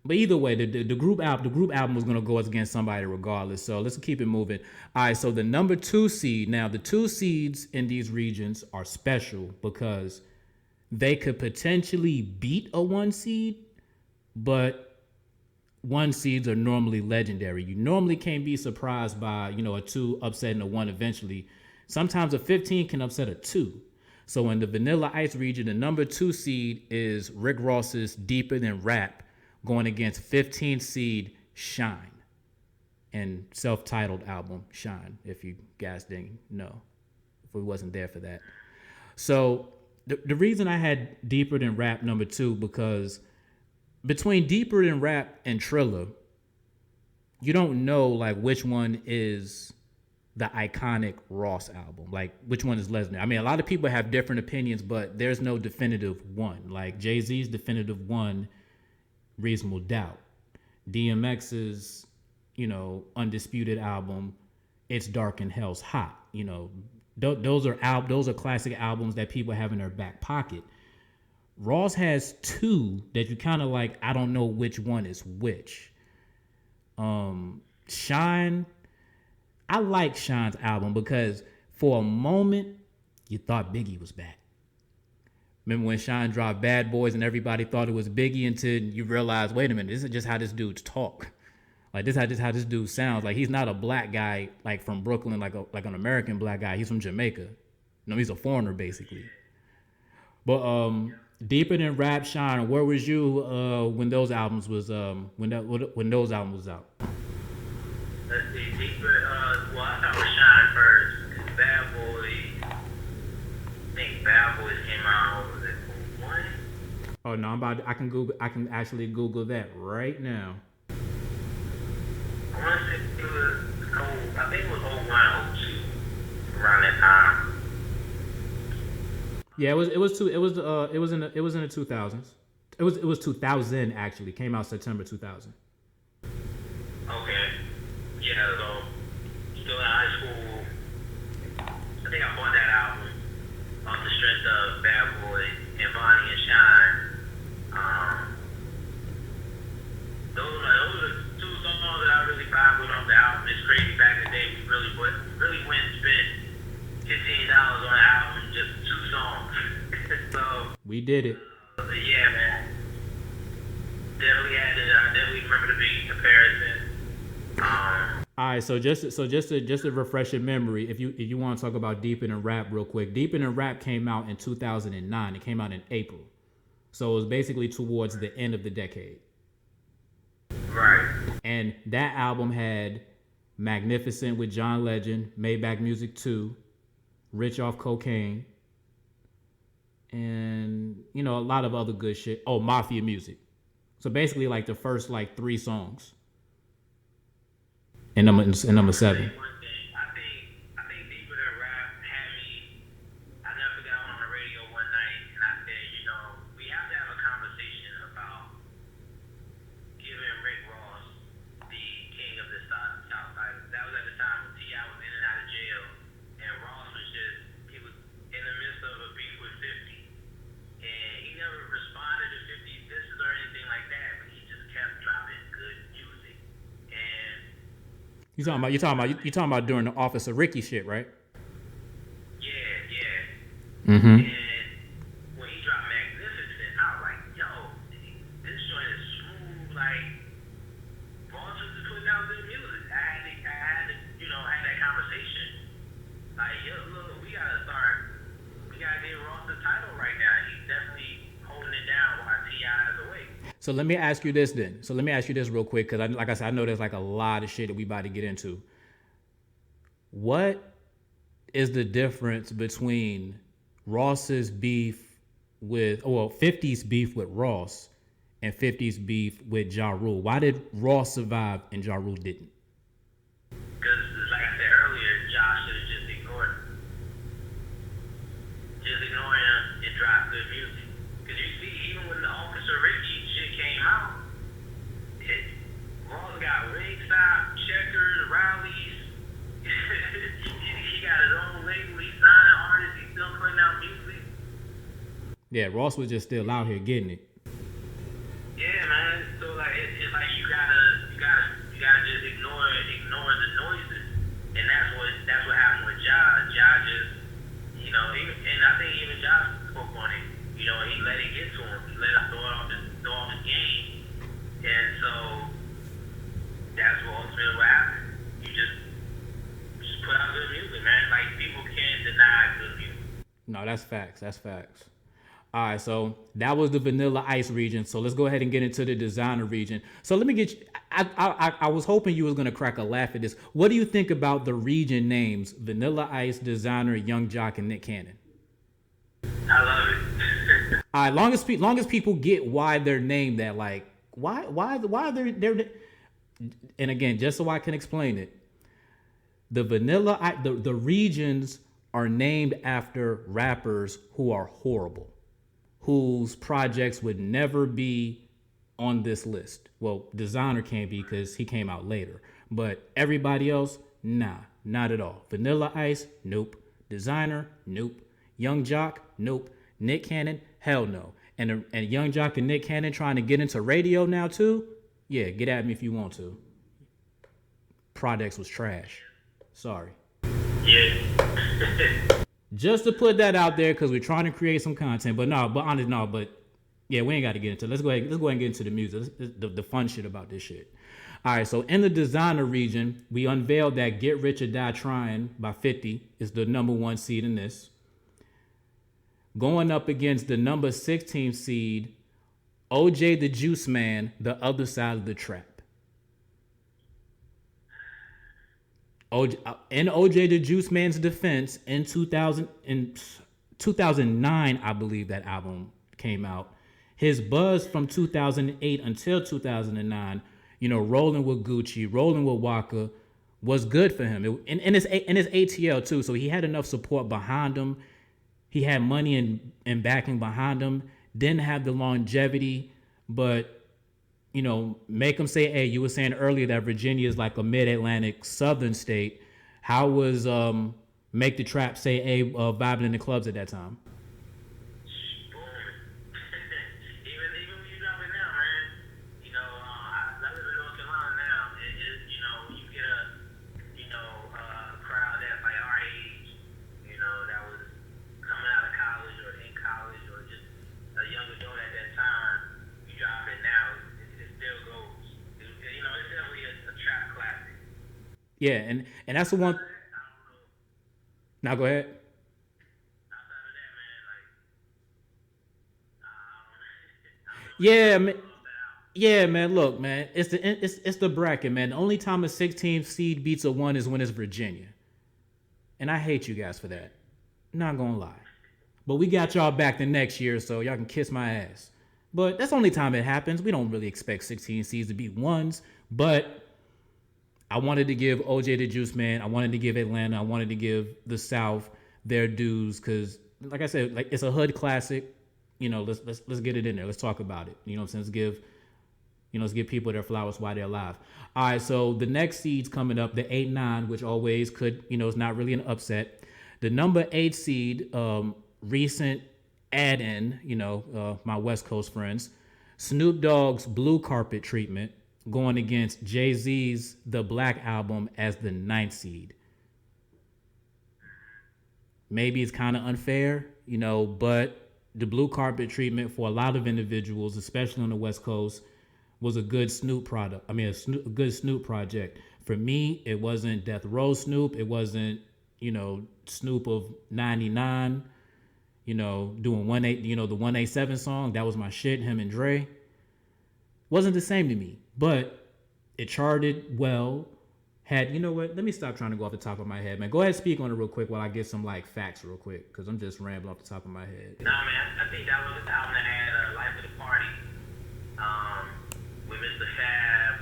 But either way, the group album was gonna go against somebody regardless. So let's keep it moving. All right, so the number 2 seed. Now the 2 seeds in these regions are special because they could potentially beat a 1 seed, but 1 seeds are normally legendary. You normally can't be surprised by, you know, a 2 upsetting a 1 eventually. Sometimes a 15 can upset a 2. So in the Vanilla Ice region, the number 2 seed is Rick Ross's Deeper Than Rap, going against 15 seed Shine, and self-titled album Shine, if you guys didn't know, if we wasn't there for that. So the reason I had Deeper Than Rap number 2, because between Deeper Than Rap and Triller, you don't know like which one is the iconic Ross album, like which one is legendary. I mean, a lot of people have different opinions, but there's no definitive one. Like Jay-Z's definitive one, Reasonable Doubt. DMX's, you know, undisputed album, It's Dark and Hell's Hot. You know, those are classic albums that people have in their back pocket. Ross has 2 that you kind of like, I don't know which one is which. Shine, I like Shine's album because for a moment you thought Biggie was back. Remember when Shine dropped Bad Boys and everybody thought it was Biggie, until you realize, wait a minute, this is just how this dude's talk. Like this is how this dude sounds. Like he's not a black guy like from Brooklyn, like an American black guy. He's from Jamaica. No, he's a foreigner basically. But Deeper Than Rap, Shine, where was you when those albums was when those albums was out? Let's see, Deeper. Well, I thought it was Shine first, because Bad Boys. I think Bad Boys came out. Was it 1? Oh no, I can actually Google that right now. I want to say it was I think it was 01, 02, around that time. Yeah, it was in the 2000s. It was 2000 actually. Came out September 2000. Okay. Yeah, so still in high school. I think I bought that album off the strength of Bad Boy and Bonnie and Shine. Those are two songs that I really vibe with on the album. It's crazy. Back in the day, we really went and spent $15 on an album, just two songs. So We did it. yeah, man. I definitely remember the big comparison. All right, so just to refresh your memory, if you want to talk about Deepen and Rap real quick, Deepen and Rap came out in 2009. It came out in April, so it was basically towards the end of the decade. Right. And that album had Magnificent with John Legend, Maybach Music 2, Rich Off Cocaine, and a lot of other good shit. Oh, Mafia Music. So basically, like the first like 3 songs. And number 7. One thing, I think Deeper Than Rap had me. I never forgot on the radio one night, and I said, we have to have a conversation about giving Rick Ross the king of the South Side. That was at the time when T.I. was in and out of jail, and Ross he was in the midst of a beef with 50, and he never responded to 50's disses or anything like that, but he just kept dropping good music, and You talking about during the Officer Ricky shit, right? yeah. Mm-hmm. And when he dropped Magnificent, I was like, yo, this joint is smooth. Like, Ross was just putting out good music. I had to, have that conversation. Like, yo, look, we gotta give Ross the title right now. He's definitely holding it down while T.I. is away. So let me ask you this then. So let me ask you this real quick, because like I said, I know there's like a lot of shit that we about to get into. What is the difference between Ross's beef with, 50's beef with Ross and 50's beef with Ja Rule? Why did Ross survive and Ja Rule didn't? Because, like I said earlier, Josh should have just ignored him. Just ignoring him and drop good music. Because you see, even when the Officer Ricky shit came out, Ross got Wingstop, Checkers, Rowley's. He got his own label. He's signing artists. He's still putting out music. Yeah, Ross was just still out here getting it. Yeah, man. So like, it's like you gotta just ignore the noises, and that's what happened with Ja. Ja just, and I think even Ja spoke on it. He let it get to him. He let him throw off his game, and so that's what ultimately what happened. You just put out good music, man. Like, people can't deny good music. No, that's facts. That's facts. All right, so that was the Vanilla Ice region. So let's go ahead and get into the designer region. So let me get you. I was hoping you was gonna crack a laugh at this. What do you think about the region names Vanilla Ice, Designer, Young Jock, and Nick Cannon? I love it. All right, long as people get why they're named that, like why they're. And again, just so I can explain it, the regions are named after rappers who are horrible, whose projects would never be on this list. Well, Designer can't be because he came out later, but everybody else, nah, not at all. Vanilla Ice, nope. Designer, nope. Young Jock, nope. Nick Cannon, hell no. And Young Jock and Nick Cannon trying to get into radio now too? Yeah, get at me if you want to. Products was trash. Sorry. Yeah. Just to put that out there, because we're trying to create some content. But yeah, we ain't got to get into it. Let's go ahead and get into the music. The fun shit about this shit. All right, so in the designer region, we unveiled that Get Rich or Die Trying by 50 is the number 1 seed in this. Going up against the number 16 seed, OJ the Juice Man, The Other Side of the Trap. In OJ the Juice Man's defense, in 2009, I believe that album came out. His buzz from 2008 until 2009, rolling with Gucci, rolling with Waka, was good for him. In his ATL too, so he had enough support behind him. He had money and backing behind him didn't have the longevity, but make them say, hey, you were saying earlier that Virginia is like a mid-Atlantic southern state. How was Make the Trap say, hey, vibing in the clubs at that time? Even when you drop it now, man, I live in North Carolina now. You get a crowd that's like our age, that was coming out of college or in college or just a young adult at that time. You drop it now, it still goes. It's definitely a trap classic. Yeah, and that's the one. I don't know. Now go ahead. Outside of that, man, like, I don't know. Yeah, man. Yeah, man. Look, man. It's the bracket, man. The only time a 16 seed beats a 1 is when it's Virginia, and I hate you guys for that. Not gonna lie, but we got y'all back the next year, so y'all can kiss my ass. But that's the only time it happens. We don't really expect 16 seeds to beat 1s, but I wanted to give OJ the Juice Man. I wanted to give Atlanta. I wanted to give the South their dues because, like I said, like it's a hood classic. Let's get it in there. Let's talk about it. You know what I'm saying? Let's give people their flowers while they're alive. All right, so the next seed's coming up, the 8-9, which always could, it's not really an upset. The number 8 seed, recent add-in, my West Coast friends, Snoop Dogg's Blue Carpet Treatment, going against Jay-Z's The Black Album as the 9th seed. Maybe it's kind of unfair, but the Blue Carpet Treatment for a lot of individuals, especially on the West Coast, was a good Snoop product. I mean, a good Snoop project. For me, it wasn't Death Row Snoop. It wasn't, Snoop of 99, doing the 187 song. That was my shit, him and Dre. Wasn't the same to me, but it charted well. Let me stop trying to go off the top of my head, man. Go ahead and speak on it real quick while I get some facts real quick, because I'm just rambling off the top of my head. Nah, man, I think that was the album that had Life of the Party with Mr. Fab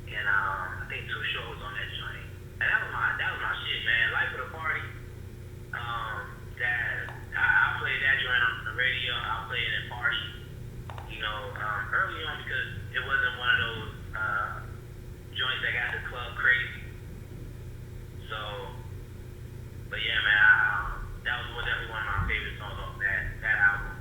and I think 2 shows on that joint. And that was my shit, man. Life of the Party. That I played that joint on the radio. I played it at parties. Early on because it wasn't one of those joints that got the club crazy. So, but yeah, man, that was definitely one of my favorite songs off that album.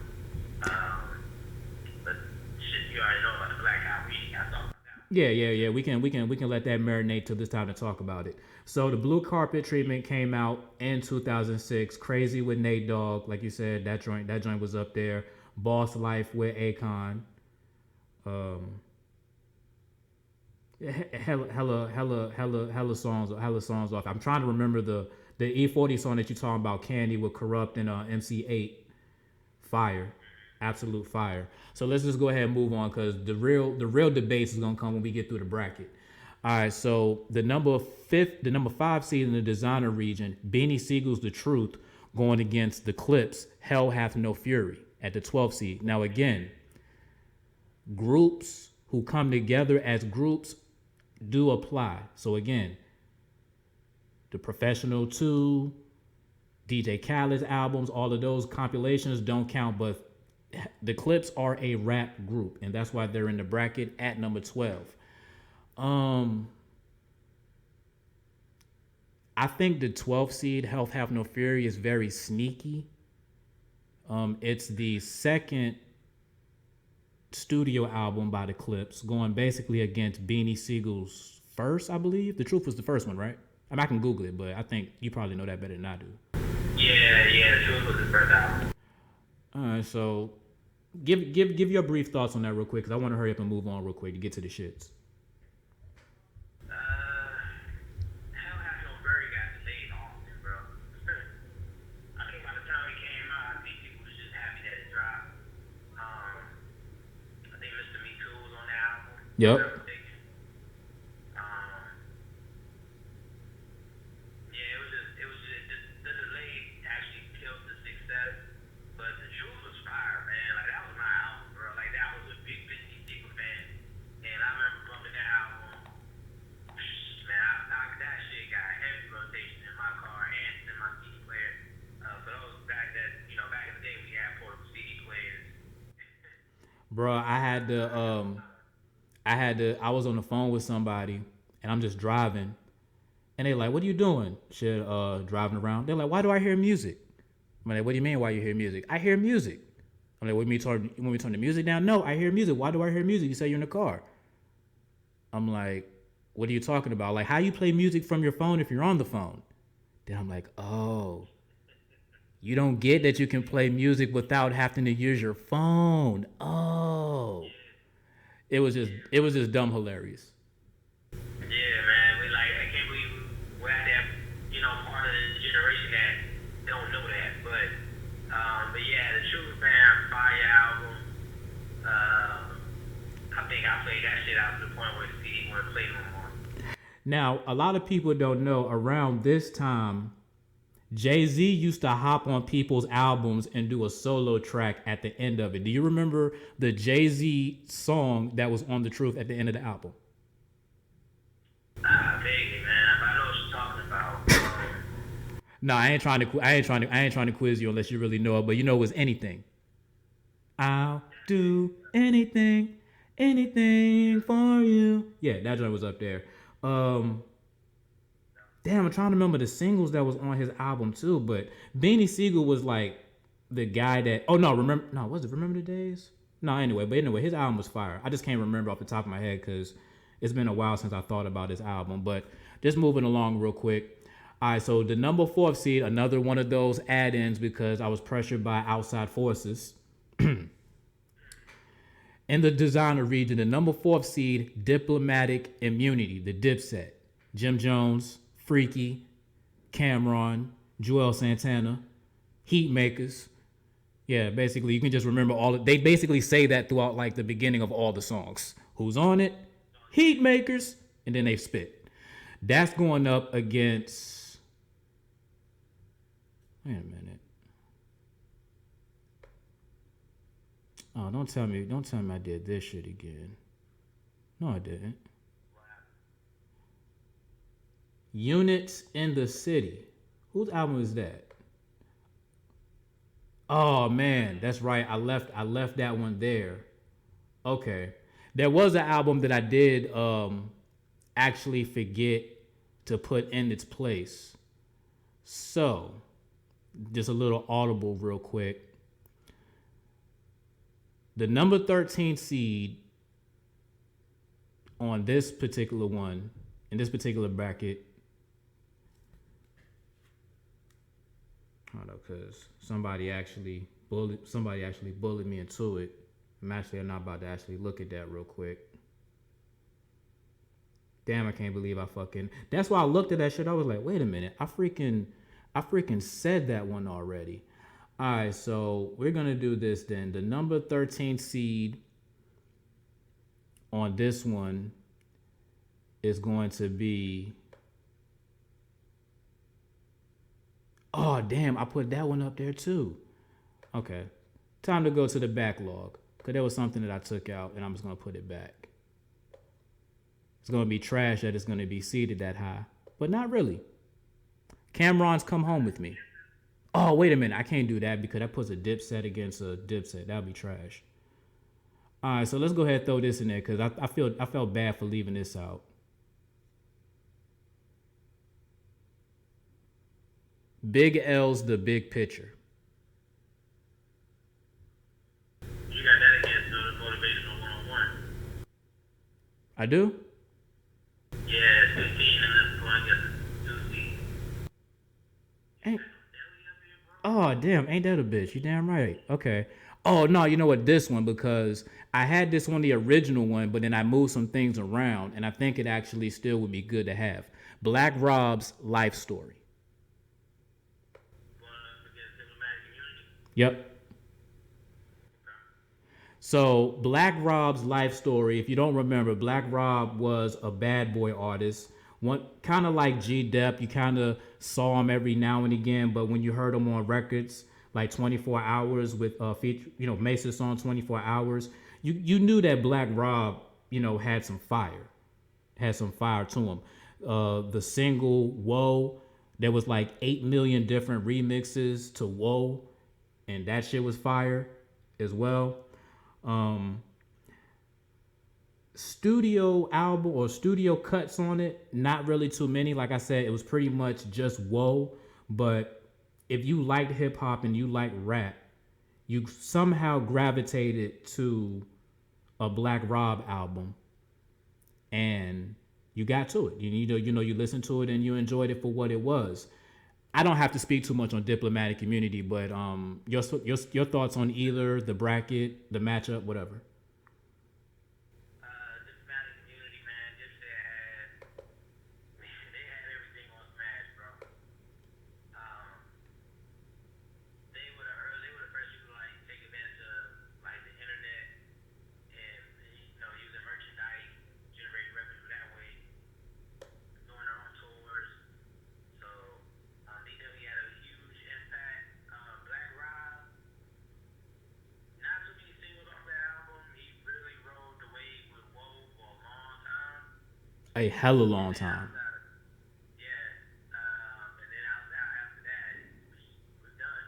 But shit, you already know about the Black Album. We ain't gotta talk about that. Yeah. We can let that marinate till this time to talk about it. So the Blue Carpet Treatment came out in 2006. Crazy with Nate Dogg, like you said, that joint was up there. Boss Life with Akon. Hella songs off. I'm trying to remember the E40 song that you're talking about, Candy with Corrupt and MC8. Fire. Absolute fire. So let's just go ahead and move on because the real debates is gonna come when we get through the bracket. All right, so the number 5 seed in the designer region, Beanie Siegel's The Truth, going against the Clips, Hell Hath No Fury at the 12th seed. Now again, groups who come together as groups do apply. So again, the Professional 2, DJ Khaled's albums, all of those compilations don't count, but the Clips are a rap group, and that's why they're in the bracket at number 12. I think the 12th seed, Health Have No Fury, is very sneaky. It's the second studio album by the Clips, going basically against Beanie Siegel's first, I believe. The Truth was the first one, right? I can Google it, but I think you probably know that better than I do. Yeah, The Truth was the first album. All right, so give your brief thoughts on that real quick, because I want to hurry up and move on real quick to get to the shits. Hell Hath No Fury got delayed often, bro. I think by the time it came out, I think people was just happy that it dropped. I think Mr. Me Too was on the album. Yep. It was just the delay actually killed the success. But The Truth was fire, man. Like that was my album, bro. Like that was a big Beanie Siegel fan, and I remember bumping that album. Man, that shit got heavy rotation in my car and in my CD player. For those back in the day, we had portable CD players, I was on the phone with somebody and I'm just driving and they're like, what are you doing? Shit, driving around. They're like, why do I hear music? I'm like, what do you mean why you hear music? I hear music. I'm like, when we turn the music down? No, I hear music. Why do I hear music? You say you're in the car. I'm like, what are you talking about? Like, how you play music from your phone if you're on the phone? Then I'm like, oh, you don't get that you can play music without having to use your phone. Oh, it was just dumb hilarious. Yeah, man. I can't believe we're at that, part of the generation that don't know that. But yeah, the Truth Man Fire album. I think I played that shit out to the point where the CD wouldn't play no more. Now, a lot of people don't know around this time, Jay-Z used to hop on people's albums and do a solo track at the end of it. Do you remember the Jay-Z song that was on The Truth at the end of the album? Vaguely, man. But I know what you're talking about. No, I ain't trying to quiz you unless you really know it, but you know it was anything. I'll do anything for you. Yeah, that joint was up there. Damn, I'm trying to remember the singles that was on his album too, but Beanie Siegel was like the guy that was it Remember the Days? No, anyway, his album was fire. I just can't remember off the top of my head because it's been a while since I thought about his album, but just moving along real quick. All right, so the number 4th seed, another one of those add-ins because I was pressured by outside forces. In the designer region, the number 4th seed, Diplomatic Immunity, the Dipset. Jim Jones, Freaky, Cameron, Joel Santana, Heatmakers. Yeah, basically, you can just remember they basically say that throughout like the beginning of all the songs. Who's on it? Heatmakers. And then they spit. That's going up against... Wait a minute. Oh, don't tell me I did this shit again. No, I didn't. Units in the City. Whose album is that? Oh man, that's right. I left that one there. Okay. There was an album that I did actually forget to put in its place. So, just a little audible real quick. The number 13 seed on this particular one, in this particular bracket, hold up, because somebody actually bullied me into it. I'm not about to actually look at that real quick. Damn, I can't believe that's why I looked at that shit. I was like, wait a minute, I freaking said that one already. All right, so we're going to do this then. The number 13 seed on this one is going to be... Oh, damn, I put that one up there too. Okay, time to go to the backlog because there was something that I took out and I'm just going to put it back. It's going to be trash that it's going to be seeded that high, but not really. Cameron's Come Home With Me. Oh, wait a minute. I can't do that because that puts a Dipset against a Dipset. That would be trash. All right, so let's go ahead and throw this in there because I felt bad for leaving this out. Big L's The Big Picture. You got that against the Motivational 101. I do? Yeah, it's 15 and it's going against 2 seed. Ain't... Oh, damn. Ain't that a bitch? You damn right. Okay. Oh, no, you know what? This one, because I had this one, the original one, but then I moved some things around, and I think it actually still would be good to have. Black Rob's Life Story. Yep. So Black Rob's Life Story, if you don't remember, Black Rob was a bad boy artist. One kind of like G-Dep, you kind of saw him every now and again, but when you heard him on records like 24 Hours with Mace's song 24 Hours, you knew that Black Rob, had some fire to him. The single Whoa, there was like 8 million different remixes to Whoa, and that shit was fire as well. studio album or studio cuts on it, not really too many. Like I said, it was pretty much just Whoa. But if you liked hip hop and you like rap, you somehow gravitated to a Black Rob album, and you got to it. You listened to it and you enjoyed it for what it was. I don't have to speak too much on Diplomatic Immunity, but your thoughts on either the bracket, the matchup, whatever. Diplomatic Immunity, man. They had everything on Smash, bro. They were the first people to like take advantage of like the internet and using merchandise, generating revenue that way, doing their own tours. So they definitely had a huge impact. Black Rob, not too many singles off the album. He really rode the wave with Whoa for a long time. A hella long time. Yeah, and then after that, it was done.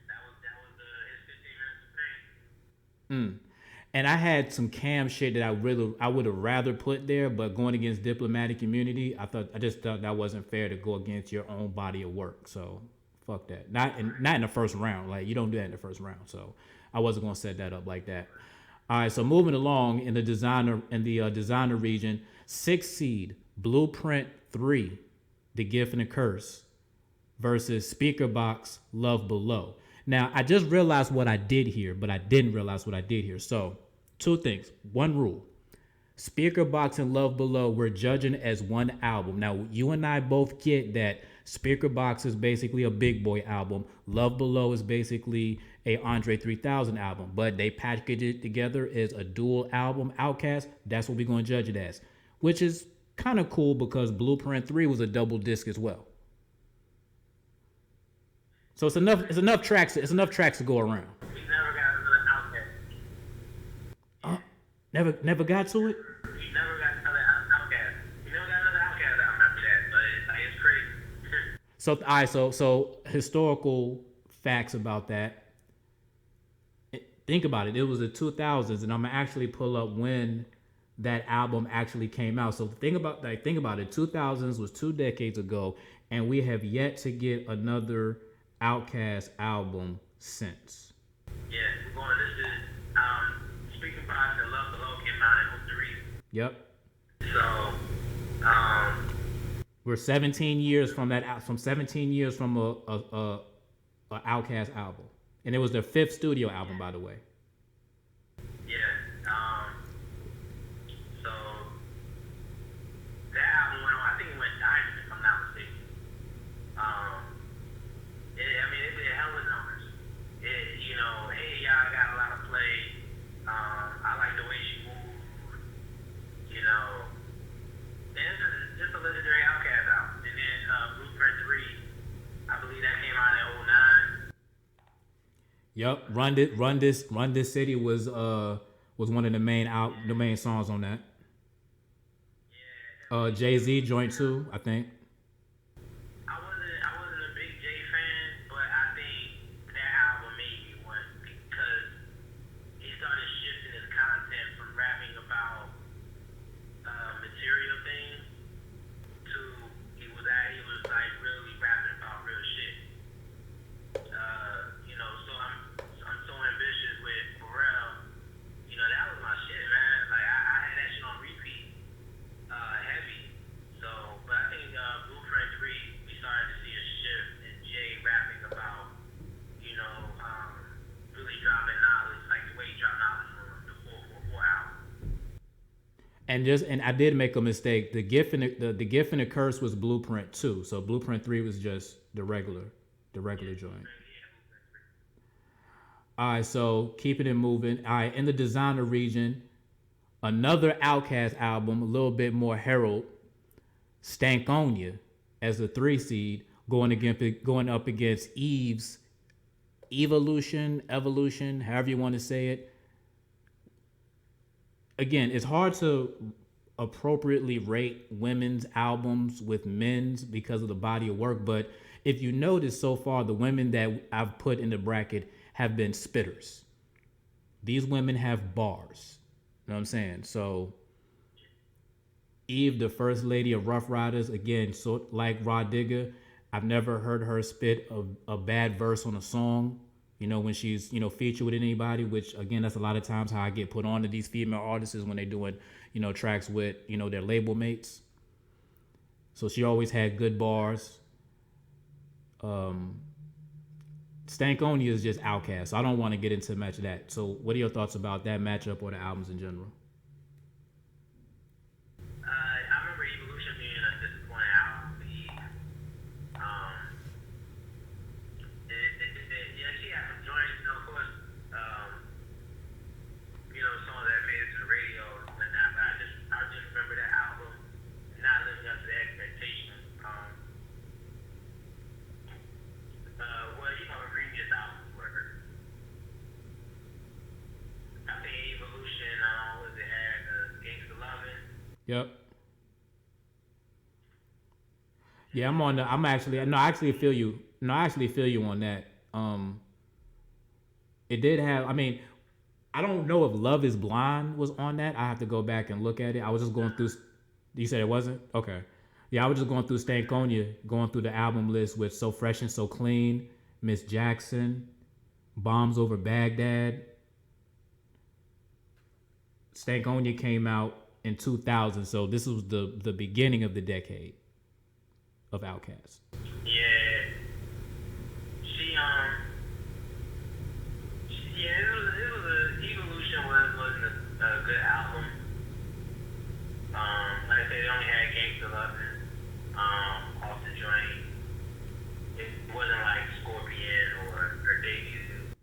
That was his 15 minutes of fame. And I had some Cam shit that I would have rather put there, but going against Diplomatic Immunity, I just thought that wasn't fair to go against your own body of work. So fuck that. Not in the first round. Like, you don't do that in the first round. So I wasn't gonna set that up like that. All right, so moving along in the designer region, 6th seed Blueprint 3, The Gift and the Curse versus Speaker Box, Love Below. Now, I just realized what I did here, but I didn't realize what I did here. So, two things. One rule. Speaker Box and Love Below, we're judging as one album. Now, you and I both get that Speaker Box is basically a Big Boy album. Love Below is basically a Andre 3000 album. But they package it together as a dual album, Outkast. That's what we're going to judge it as. Which is kind of cool because Blueprint 3 was a double disc as well. So it's enough tracks to go around. We never got another Outkast. Never got to it? We never got another Outkast. We never got another Outkast album after that, but it's crazy. So all right, so historical facts about that. Think about it. It was the 2000s, and I'm gonna actually pull up when that album actually came out. So think about it. 2000s was 2 decades ago, and we have yet to get another Outkast album since. Yeah, we're going. This is Speaking Box and Love Below came out in 03. Yep. So, we're 17 years from that. From 17 years from a Outkast album, and it was their 5th studio album, by the way. Yeah. So that album went on. I think it went diamond, if I'm not mistaken. It did hell of numbers. Hey, y'all got a lot of play. I like the way she moved. And it's just a legendary Outkast album. And then Blueprint 3, I believe that came out in 09. Yep, Run This City was one of the main songs on that. Yeah. Jay-Z joint too, I think. I wasn't a big Jay fan, but I think that album made me one because he started shifting his content from rapping about material things to he was like really rapping about real shit. So I'm so ambitious with Pharrell. That was my shit, man. Like I had that shit on repeat, heavy. So, but I think Blueprint 3, we started to see a shift in Jay rapping about, really dropping knowledge, like the way he dropped knowledge from the 444 album. And I did make a mistake. The Gift and the Curse was Blueprint 2. So Blueprint 3 was just the regular joint. All right, so keeping it moving. All right, in the designer region, another Outkast album, a little bit more herald, Stankonia as a 3 seed, going up against Eve's Evolution, however you want to say it. Again, it's hard to appropriately rate women's albums with men's because of the body of work, but if you notice so far, the women that I've put in the bracket have been spitters. These women have bars. You know what I'm saying? So Eve, the first lady of Rough Riders, again, so like Rod Digger, I've never heard her spit a bad verse on a song, when she's, featured with anybody, which again, that's a lot of times how I get put on to these female artists is when they're doing, tracks with, their label mates. So she always had good bars. Stankonia is just Outkast, so I don't want to get into much of that. So what are your thoughts about that matchup or the albums in general? I remember Evolution being a disappointing album. Yeah, she had some joints, of course, songs that made it to the radio and whatnot, but I just remember that album not living up to the expectations. Her previous albums were, I think Evolution, was it had Gangsta Lovin'? Yep. Yeah, I actually feel you. No, I actually feel you on that. It did have, I don't know if Love is Blind was on that. I have to go back and look at it. I was just going through, you said it wasn't? Okay. Yeah, I was just going through Stankonia, going through the album list with So Fresh and So Clean, Miss Jackson, Bombs Over Baghdad. Stankonia came out in 2000, so this was the beginning of the decade of Outkast. Yeah. Evolution wasn't a good album. Like I said, it only had Gangsta Lovin', off the joint. It wasn't like Scorpion or her debut.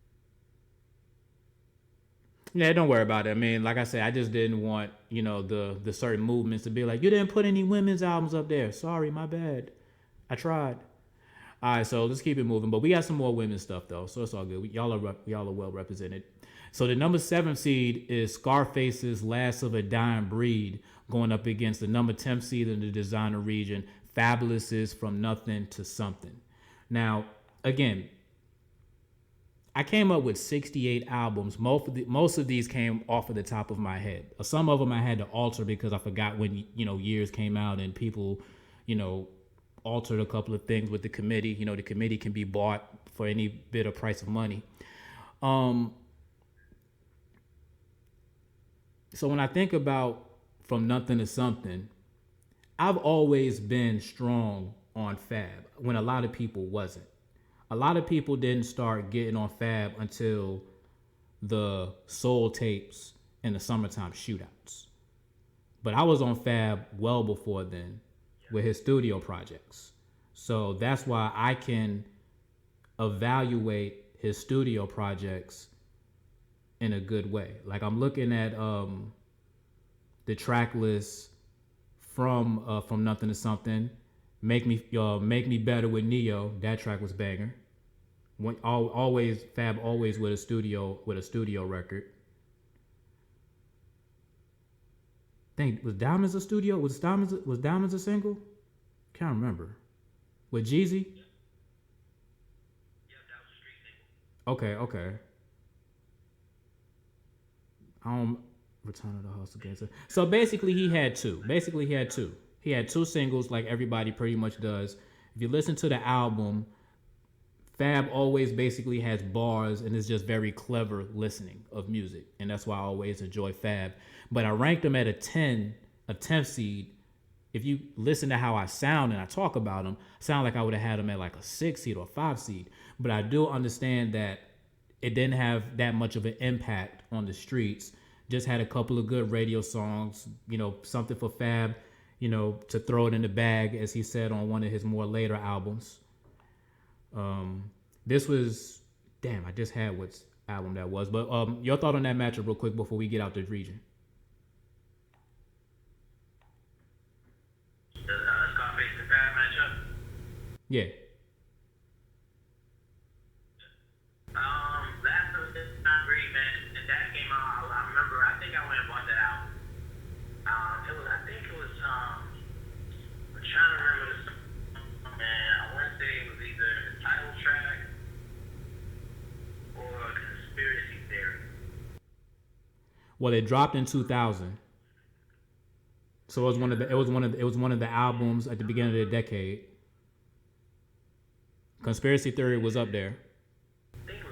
Yeah, don't worry about it. Like I said, I just didn't want, the certain movements to be like, you didn't put any women's albums up there. Sorry, my bad. I tried. All right, so let's keep it moving. But we got some more women's stuff though, so it's all good. Y'all are well represented. So the number 7 seed is Scarface's Last of a Dying Breed, going up against the number 10 seed in the designer region, Fabulous's From Nothing to Something. Now, again, I came up with 68 albums. Most of these came off of the top of my head. Some of them I had to alter because I forgot when years came out and people, altered a couple of things with the committee. The committee can be bought for any bit of price of money. So when I think about From Nothing to Something, I've always been strong on Fab when a lot of people wasn't. A lot of people didn't start getting on Fab until the Soul tapes and the Summertime Shootouts. But I was on Fab well before then with his studio projects. So that's why I can evaluate his studio projects in a good way. Like I'm looking at the track list from Nothing to Something. Make Me Better with Neo. That track was banger. Fab always with a studio record. Was Diamonds a studio? Was Diamonds a single? Can't remember. With Jeezy? Yep, that was a street single. Okay. Return of the Hustle Gangster. So basically he had two. He had two singles like everybody pretty much does. If you listen to the album, Fab always basically has bars and is just very clever listening of music. And that's why I always enjoy Fab. But I ranked him at a 10th seed. If you listen to how I sound and I talk about him, I sound like I would have had him at like a 6 seed or a 5 seed. But I do understand that it didn't have that much of an impact on the streets. Just had a couple of good radio songs, something for Fab, to throw it in the bag, as he said on one of his more later albums. This was, I just had what album that was. But your thought on that matchup real quick before we get out the region. The Scarface and Fab matchup? Yeah. Last of the Dying Breed, man, and that came out, I remember, I think I went and bought that album. I'm trying to remember the song, man. I want to say it was either the title track or Conspiracy Theory. Well, it dropped in 2000. So So it was one of the albums at the beginning of the decade. Conspiracy Theory was up there. I think it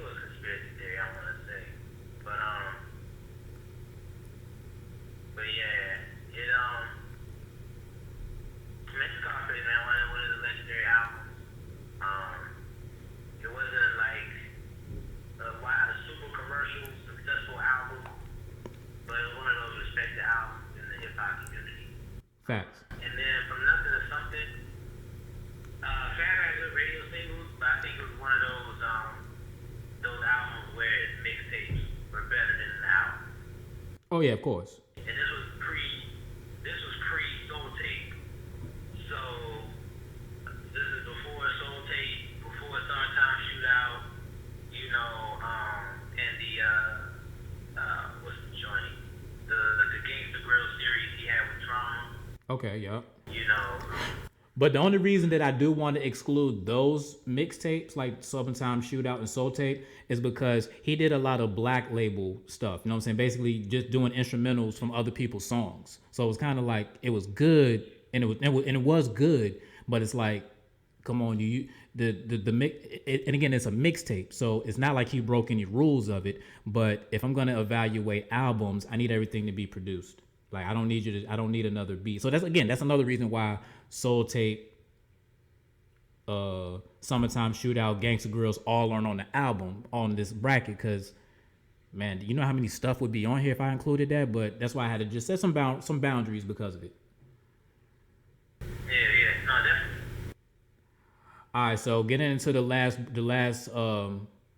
was Conspiracy Theory, I want to say. But yeah, man, Scarface, man, one of the legendary albums. It wasn't like a super commercial, successful album, but it was one of those respected albums in the hip hop community. Facts. And then from nothing to something, Fab had good radio singles, but I think it was one of those albums where mixtapes were better than an album. Oh yeah, of course. And this was pre Soul Tape. So this is before Soul Tape, before Summertime Shootout, and the what's the joint? The Gangsta Grill series he had with Drama. Okay, yeah. But the only reason that I do want to exclude those mixtapes like Summertime Shootout and Soul Tape is because he did a lot of black label stuff. You know what I'm saying? Basically just doing instrumentals from other people's songs. So it was kind of like it was good and it was good, but it's like, come on, the mix, and again it's a mixtape, so it's not like he broke any rules of it. But if I'm gonna evaluate albums, I need everything to be produced. Like I don't need another beat. So that's another reason why Soul Tape, Summertime Shootout, Gangsta Grills all aren't on the album on this bracket. Cause man, you know how many stuff would be on here if I included that? But that's why I had to just set some boundaries because of it. Yeah, no, definitely. All right, so getting into the last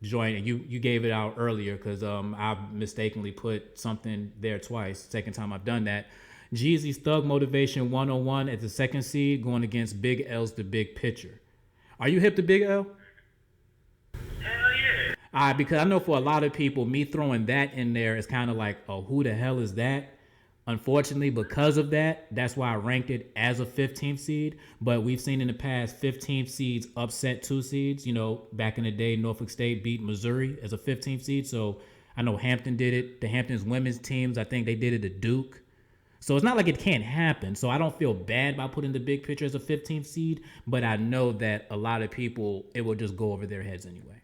joint, and you gave it out earlier because I mistakenly put something there twice. Second time I've done that. Jeezy's Thug Motivation 101 at the second seed, going against Big L's The Big Picture. Are you hip to Big L? Hell yeah. All right, because I know for a lot of people, me throwing that in there is kind of like, oh, who the hell is that? Unfortunately, because of that, that's why I ranked it as a 15th seed. But we've seen in the past 15th seeds upset 2 seeds. Back in the day, Norfolk State beat Missouri as a 15th seed. So I know Hampton did it. The Hampton's women's teams, I think they did it at Duke. So it's not like it can't happen. So I don't feel bad about putting The Big Picture as a 15th seed. But I know that a lot of people, it will just go over their heads anyway.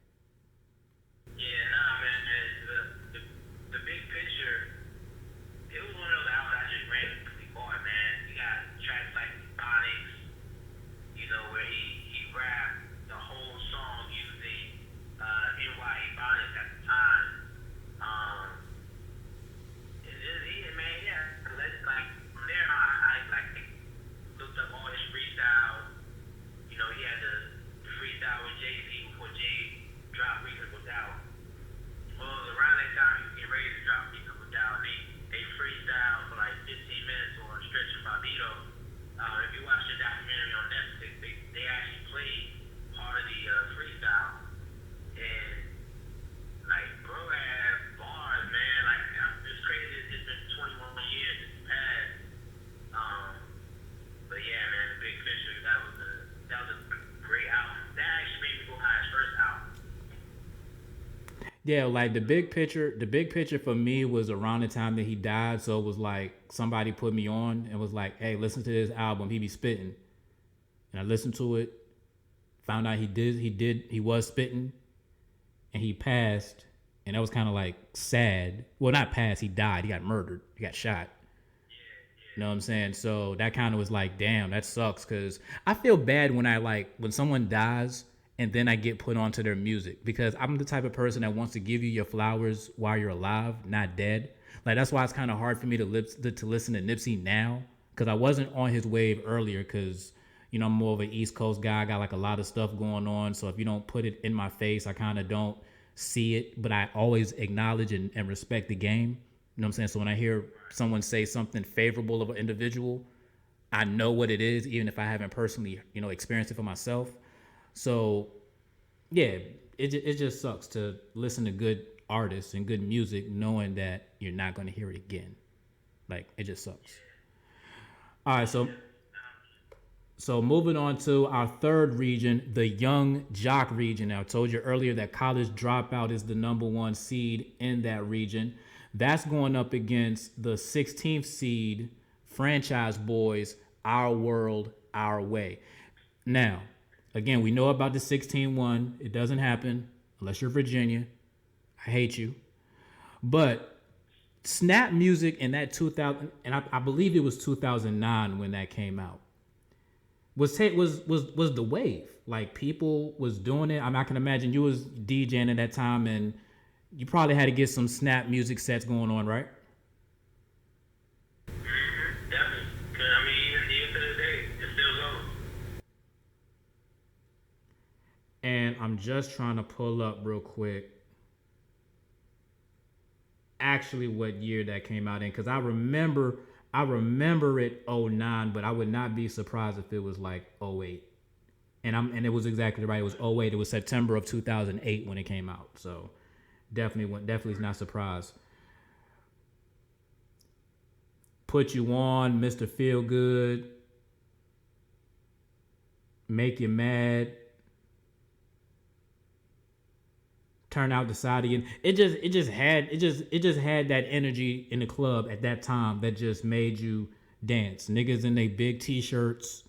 Yeah, like the big picture for me was around the time that he died. So it was like somebody put me on and was like, hey, listen to this album. He be spitting. And I listened to it, found out he was spitting, and he passed. And that was kind of like sad. Well, not passed, he died. He got murdered. He got shot. You know what I'm saying? So that kind of was like, damn, that sucks. Cause I feel bad when someone dies and then I get put onto their music, because I'm the type of person that wants to give you your flowers while you're alive, not dead. Like, that's why it's kind of hard for me to listen to Nipsey now, because I wasn't on his wave earlier, because, I'm more of an East Coast guy. I got like a lot of stuff going on. So if you don't put it in my face, I kind of don't see it, but I always acknowledge and respect the game. You know what I'm saying? So when I hear someone say something favorable of an individual, I know what it is, even if I haven't personally, experienced it for myself. So, yeah, it just sucks to listen to good artists and good music knowing that you're not going to hear it again. Like, it just sucks. All right, so moving on to our third region, the young jock region. Now, I told you earlier that college dropout is the number 1 seed in that region. That's going up against the 16th seed franchise boys, Our World, Our Way. Now, again, we know about the 16-1. It doesn't happen unless you're Virginia. I hate you. But snap music in that 2000, and I believe it was 2009 when that came out, was the wave. Like, people was doing it. I mean, I can imagine you was DJing at that time, and you probably had to get some snap music sets going on, right? Definitely. 'Cause, I mean, even to this day, it's still going. And I'm just trying to pull up real quick actually what year that came out in, because I remember it 09, but I would not be surprised if it was like 08. And it was exactly right. It was 08. It was September of 2008 when it came out. So definitely is not surprised. Put You On, Mr. Feel Good, Make You Mad, Turn Out the Side Again. It just had that energy in the club at that time that just made you dance. Niggas in their big t-shirts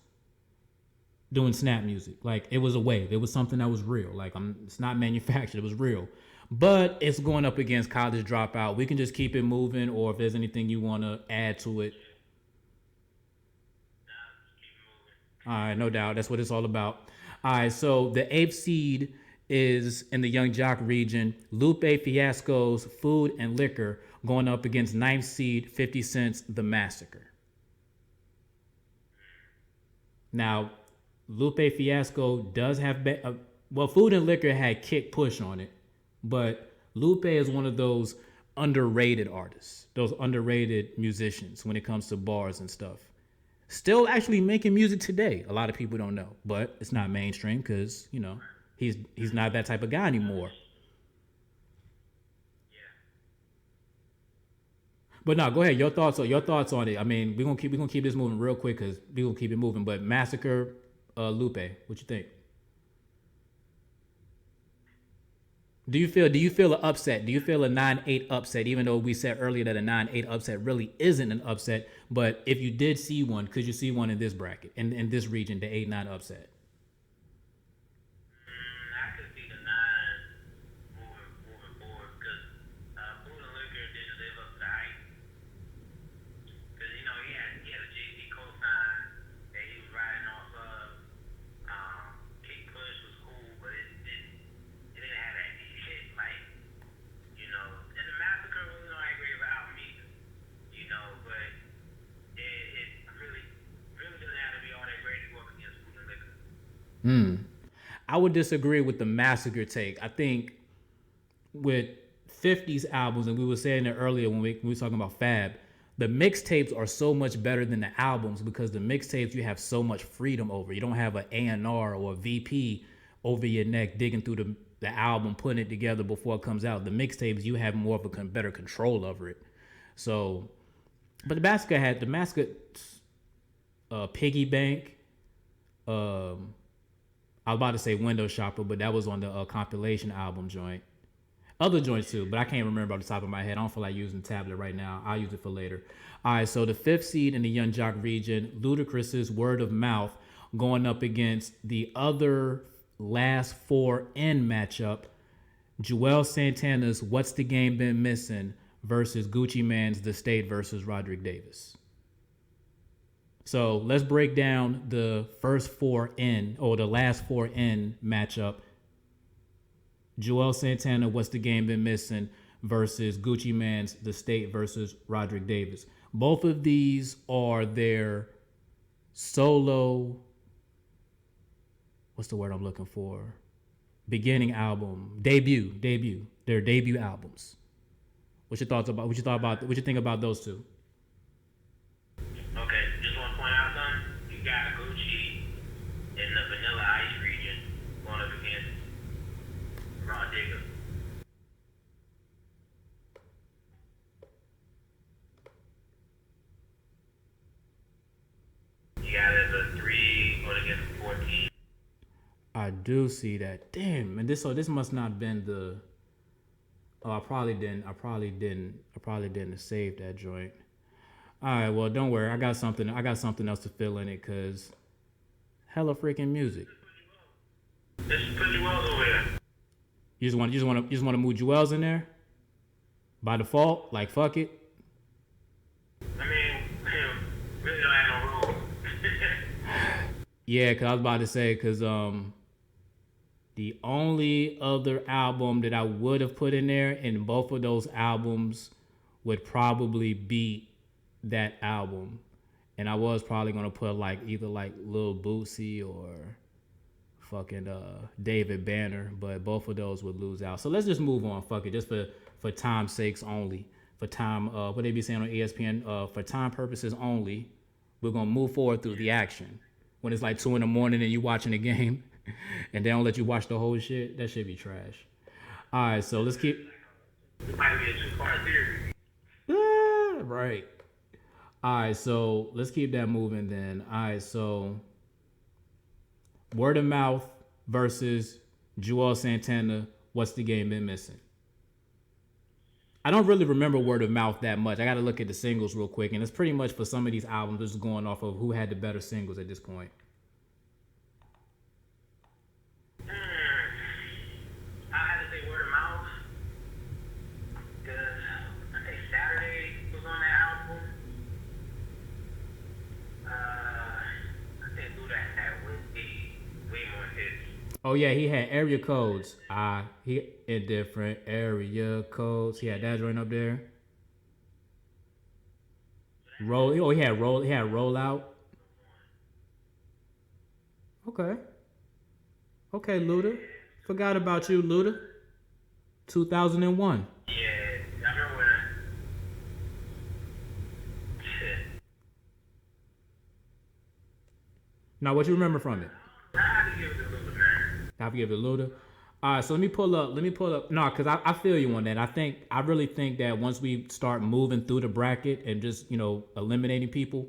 doing snap music. Like, it was a wave. It was something that was real. Like, it's not manufactured. It was real. But it's going up against College Dropout. We can just keep it moving, or if there's anything you want to add to it. All right, no doubt. That's what it's all about. All right, so the 8th seed is in the Young Jock region. Lupe Fiasco's Food and Liquor going up against 9th seed 50 Cent's The Massacre. Now, Lupe Fiasco does have Food and Liquor had Kick Push on it, but Lupe is one of those underrated artists, those underrated musicians when it comes to bars and stuff. Still actually making music today. A lot of people don't know, but it's not mainstream because, you know, he's not that type of guy anymore. But no, go ahead. Your thoughts on it. I mean, we're gonna keep this moving real quick because we're gonna keep it moving. But Massacre, Lupe, what you think? Do you feel an upset? Do you feel a 9-8 upset? Even though we said earlier that a 9-8 upset really isn't an upset, but if you did see one, could you see one in this bracket, in this region, the 8-9 upset? I could see the 9 moving forward because Food and Liquor didn't live up to the hype. Because, you know, he had a Jay-Z cosign that he was riding off of. Kick Push was cool, but it didn't have that hit, like, you know. And the Massacre wasn't like great of an album either, you know, but it really doesn't have to be all that great to go up against Food and Liquor. I would disagree with the Massacre take. I think with 50's albums, and we were saying it earlier when we were talking about Fab, the mixtapes are so much better than the albums because the mixtapes you have so much freedom over. You don't have an A&R or a VP over your neck digging through the album, putting it together before it comes out. The mixtapes, you have more of a better control over it. So, but the Massacre Piggy Bank, I was about to say Window Shopper, but that was on the compilation album joint. Other joints too, but I can't remember off the top of my head. I don't feel like using the tablet right now. I'll use it for later. All right, so the 5th seed in the Young Jock region, Ludacris's Word of Mouth going up against the other last 4 in matchup, Joel Santana's What's the Game Been Missing versus Gucci Mane's The State versus Roderick Davis. So let's break down the first 4 in, or the last 4 in matchup. Joel Santana, What's the Game Been Missing versus Gucci Mane's The State versus Roderick Davis. Both of these are their solo, what's the word I'm looking for? Beginning album, debut. Their debut albums. What you think about those two? Okay, just want to point out something. You got Gucci in the Vanilla Ice region going up against Raw Digger. You got it as a 3 going against 14. I do see that. Damn, and this must not have been the Oh, I probably didn't save that joint. All right, well, don't worry. I got something else to fill in it, cause hella freaking music. Let's put you all over there. You just want to move Jewels in there by default. Like fuck it. I mean, really don't have no rules. Yeah, cause I was about to say, cause the only other album that I would have put in there, and both of those albums would probably beat that album, and I was probably gonna put like either like Lil Boosie or fucking David Banner, but both of those would lose out. So let's just move on. Fuck it, just for time's sakes only. For time, what they be saying on ESPN, for time purposes only, we're gonna move forward through the action. When it's like 2 a.m. and you watching the game, and they don't let you watch the whole shit, that should be trash. All right, so let's keep. It might be a two-part series. Right. All right, so let's keep that moving then. All right, so word of mouth versus Joel Santana. What's the game been missing? I don't really remember word of mouth that much. I got to look at the singles real quick, and it's pretty much for some of these albums just going off of who had the better singles at this point. I had to say word of mouth because I think Saturday was on that album. I think Luda had way more hits. Oh yeah, he had area codes. He in different area codes. He had that joint up there. Roll. Oh, he had roll. He had roll out. Okay. Okay, Luda. Forgot about you, Luda. 2001. Yeah, I remember when. Now, what you remember from it? I had to give it to Luda, man. I have to give it to Luda. All right, so let me pull up. No, because I feel you on that. I really think that once we start moving through the bracket and just, eliminating people,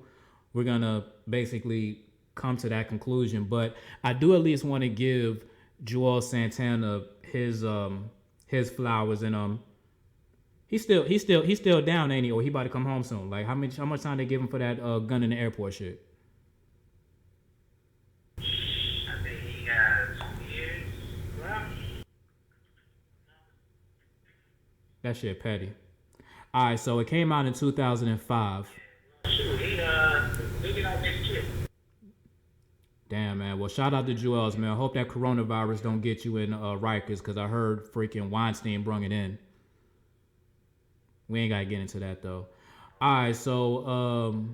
we're going to basically come to that conclusion. But I do at least want to give Joel Santana his flowers, and he's still down, ain't he? Or he about to come home soon. Like how much time they give him for that gun in the airport shit? I think he got 2 years left. That shit petty. All right, so it came out in 2005. Shoot, he get out next year. Damn, man. Well, shout out to Joel's, man. I hope that coronavirus don't get you in Rikers, because I heard freaking Weinstein brung it in. We ain't got to get into that, though. All right, so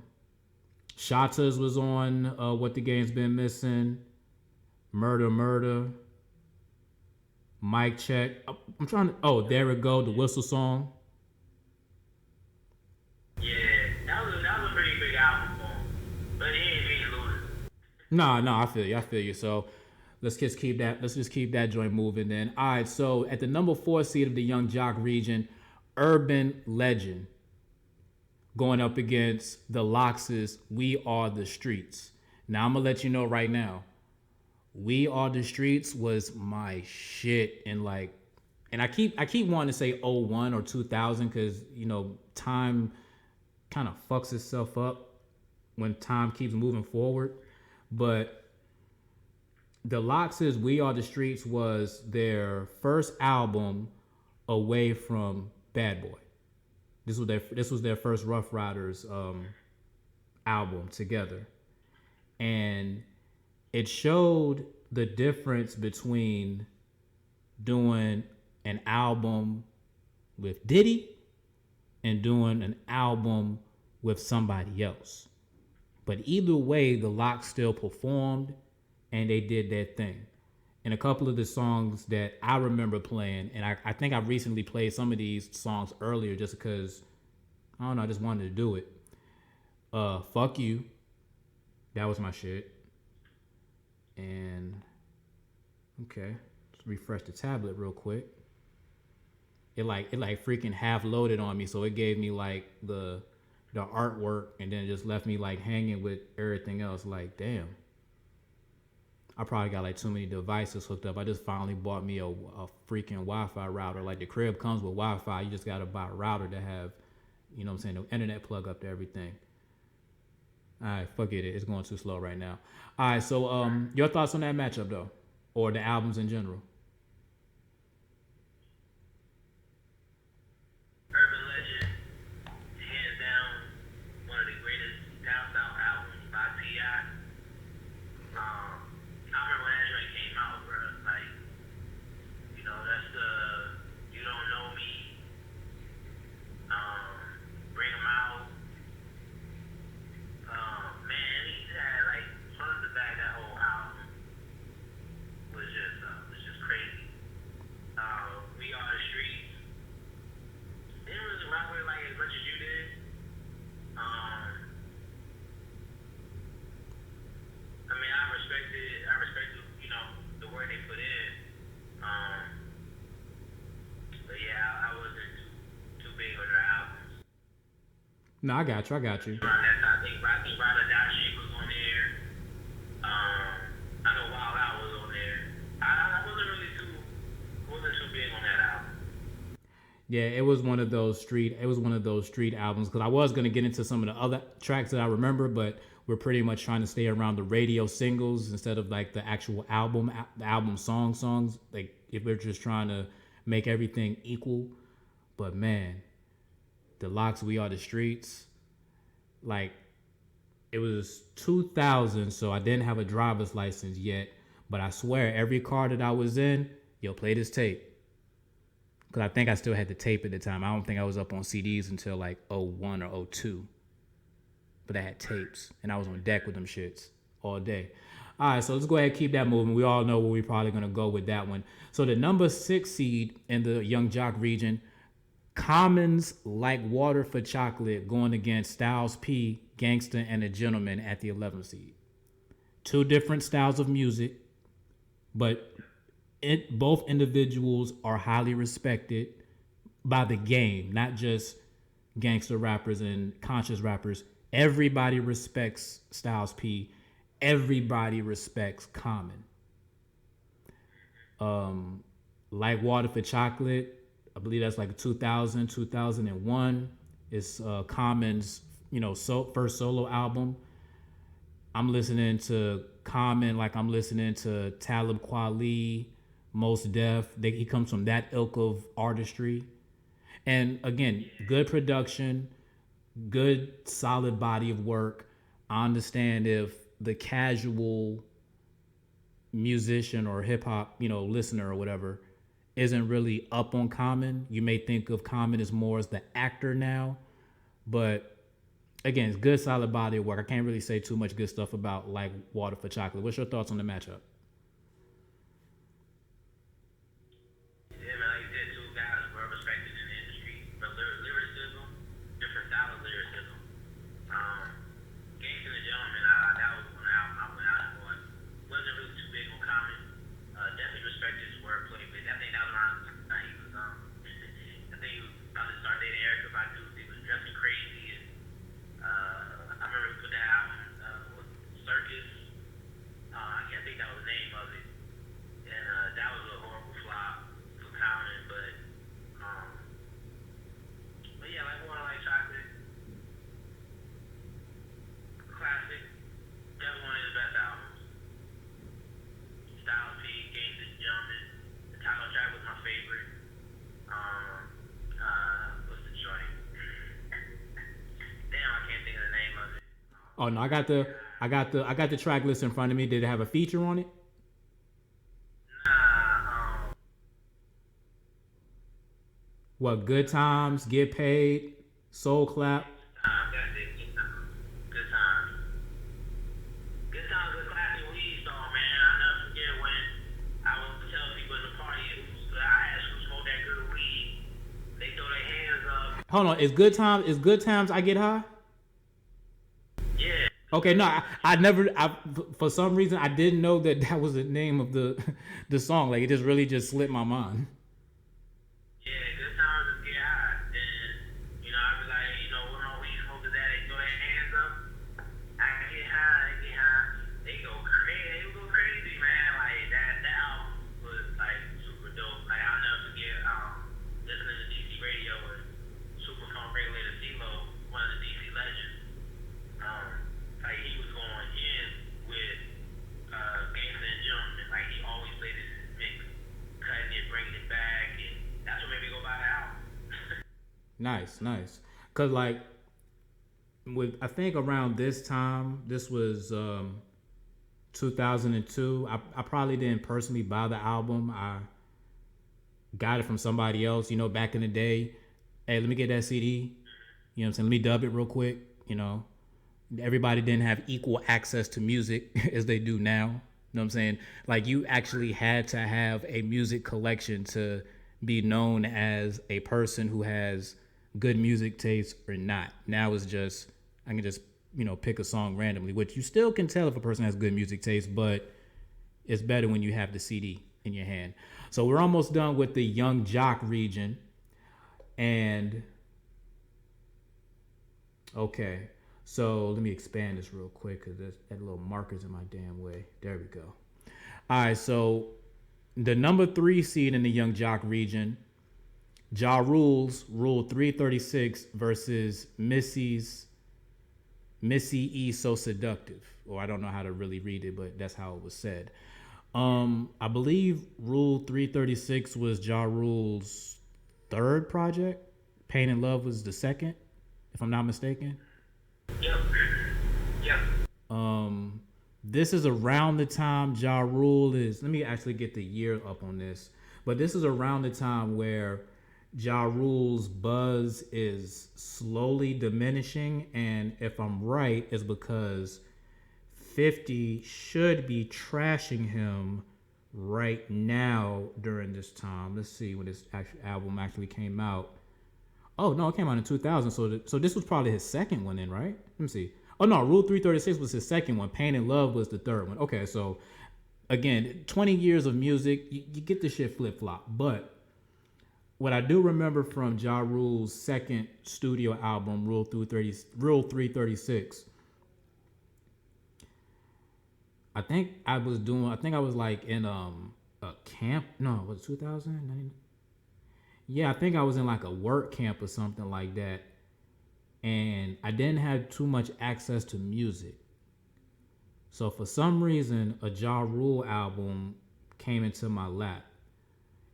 Shatas was on What the Game's Been Missing. Murder. Mic check. I'm trying to... Oh, there it go. The whistle song. Yeah, that was a pretty big album for him. But he ain't being Luda. No, I feel you. So let's just keep that joint moving then. All right, so at the number 4 seed of the Young Jock region, Urban Legend going up against the Lox's We Are the Streets. Now I'm gonna let you know right now, We Are the Streets was my shit, and I keep wanting to say '01 or 2000 because time kind of fucks itself up when time keeps moving forward. But the Lox's We Are the Streets was their first album away from Bad Boy. This was their first Rough Riders album together, and it showed the difference between doing an album with Diddy and doing an album with somebody else. But either way, the Lox still performed and they did their thing. And a couple of the songs that I remember playing, and I think I recently played some of these songs earlier just because, I don't know, I just wanted to do it. Fuck You. That was my shit. And, okay, let's refresh the tablet real quick. It freaking half loaded on me, so it gave me like the artwork, and then it just left me like hanging with everything else. Like, damn. I probably got like too many devices hooked up. I just finally bought me a freaking Wi-Fi router. Like the crib comes with Wi-Fi. You just gotta buy a router to have, you know what I'm saying, the internet plug up to everything. All right, fuck it. It's going too slow right now. All right, so your thoughts on that matchup though, or the albums in general? Urban Legend, hands down, one of the greatest down south albums by T.I. I remember when that joint came out, bro. Like, you know, that's the You Don't Know Me, Bring 'Em Out. Man, he had like front to back, that whole album was just crazy. We Are the Streets. Didn't really rock with it like as much as you did. I mean, I respected, you know, the work they put in. But yeah, I wasn't too big on their albums. No, I got you. Around that time, I think Ride or Die Shit was on there. I know Wild Out was on there. I wasn't too big on that album. Yeah, it was one of those street. It was one of those street albums because I was gonna get into some of the other tracks that I remember, but we're pretty much trying to stay around the radio singles instead of like the actual album, the album songs. Like if we're just trying to make everything equal. But man, the Locks, We Are the Streets, like it was 2000, so I didn't have a driver's license yet. But I swear, every car that I was in, yo, play this tape. Because I think I still had the tape at the time. I don't think I was up on CDs until like 01 or 02. But I had tapes, and I was on deck with them shits all day. All right, so let's go ahead and keep that moving. We all know where we're probably going to go with that one. So the number 6 seed in the Young Jock region, Common's Like Water for Chocolate going against Styles P, Gangsta, and a Gentleman at the 11th seed. Two different styles of music, but both individuals are highly respected by the game, not just gangster rappers and conscious rappers. Everybody respects Styles P. Everybody respects Common. Like Water for Chocolate, I believe that's like 2000, 2001. It's Common's, first solo album. I'm listening to Common like I'm listening to Talib Kweli, Mos Def. He comes from that ilk of artistry. And again, good production, good solid body of work. I understand if the casual musician or hip hop, listener or whatever isn't really up on Common. You may think of Common as more as the actor now, but again, it's good solid body of work. I can't really say too much good stuff about Like Water for Chocolate. What's your thoughts on the matchup? Yeah, man, like you said, two guys were respected in the industry for lyricism, different style of lyricism. Gangsta and the Gentleman, that was one album I went out and bought. Wasn't really too big on Common. Definitely respected his wordplay, but I think that was around the time he was, I think he was about to start dating Erykah Badu. He was dressing crazy, and I remember he put that album, Circus. I think that was the name of it. And that was a horrible flop for Common, but yeah, Like Water, Like Chocolate, classic, definitely one of his best albums. Styles P, Gangsta, Gentleman, the title track was my favorite. What's the joint? Damn, I can't think of the name of it. Oh no, I got the track list in front of me. Did it have a feature on it? Nah, What, Good Times, Get Paid, Soul Clap? that's it. Good Times. Good Times was a classic weed song, man. I'll never forget when I was telling people in the party, I asked who smoked that good weed. They throw their hands up. Hold on, is Good Times I Get High? Yeah. Okay, no, for some reason I didn't know that was the name of the song. Like it just really just slipped my mind. Yeah, Good Times is get high. And, I be like, where my weed smokers at? They throw their hands up. I get high. They go crazy, man. Nice. Cause like I think around this time, this was 2002. I probably didn't personally buy the album. I got it from somebody else, back in the day. Hey, let me get that CD. You know what I'm saying? Let me dub it real quick. Everybody didn't have equal access to music as they do now. You know what I'm saying? Like, you actually had to have a music collection to be known as a person who has good music taste or not. Now it's just, I can just, pick a song randomly, which you still can tell if a person has good music taste, but it's better when you have the CD in your hand. So we're almost done with the Young Jock region. And okay, so let me expand this real quick because that little marker's in my damn way. There we go. All right, so the number 3 seed in the Young Jock region, Ja Rule's Rule 336 versus Missy E So Seductive. Or I don't know how to really read it, but that's how it was said. I believe Rule 336 was Ja Rule's third project. Pain and Love was the second, if I'm not mistaken. Yep. This is around the time Ja Rule is. Let me actually get the year up on this. But this is around the time where Ja Rule's buzz is slowly diminishing, and if I'm right, it's because 50 should be trashing him right now during this time. Let's see when this album actually came out. Oh no, it came out in 2000. So this was probably his second one then, right? Let me see. Oh no, Rule 336 was his second one. Pain and Love was the third one. Okay, so again, 20 years of music, you get the shit flip flop. But what I do remember from Ja Rule's second studio album, Rule 336, I think I was like in a camp. No, was it 2000? Yeah, I think I was in like a work camp or something like that. And I didn't have too much access to music. So for some reason, a Ja Rule album came into my lap.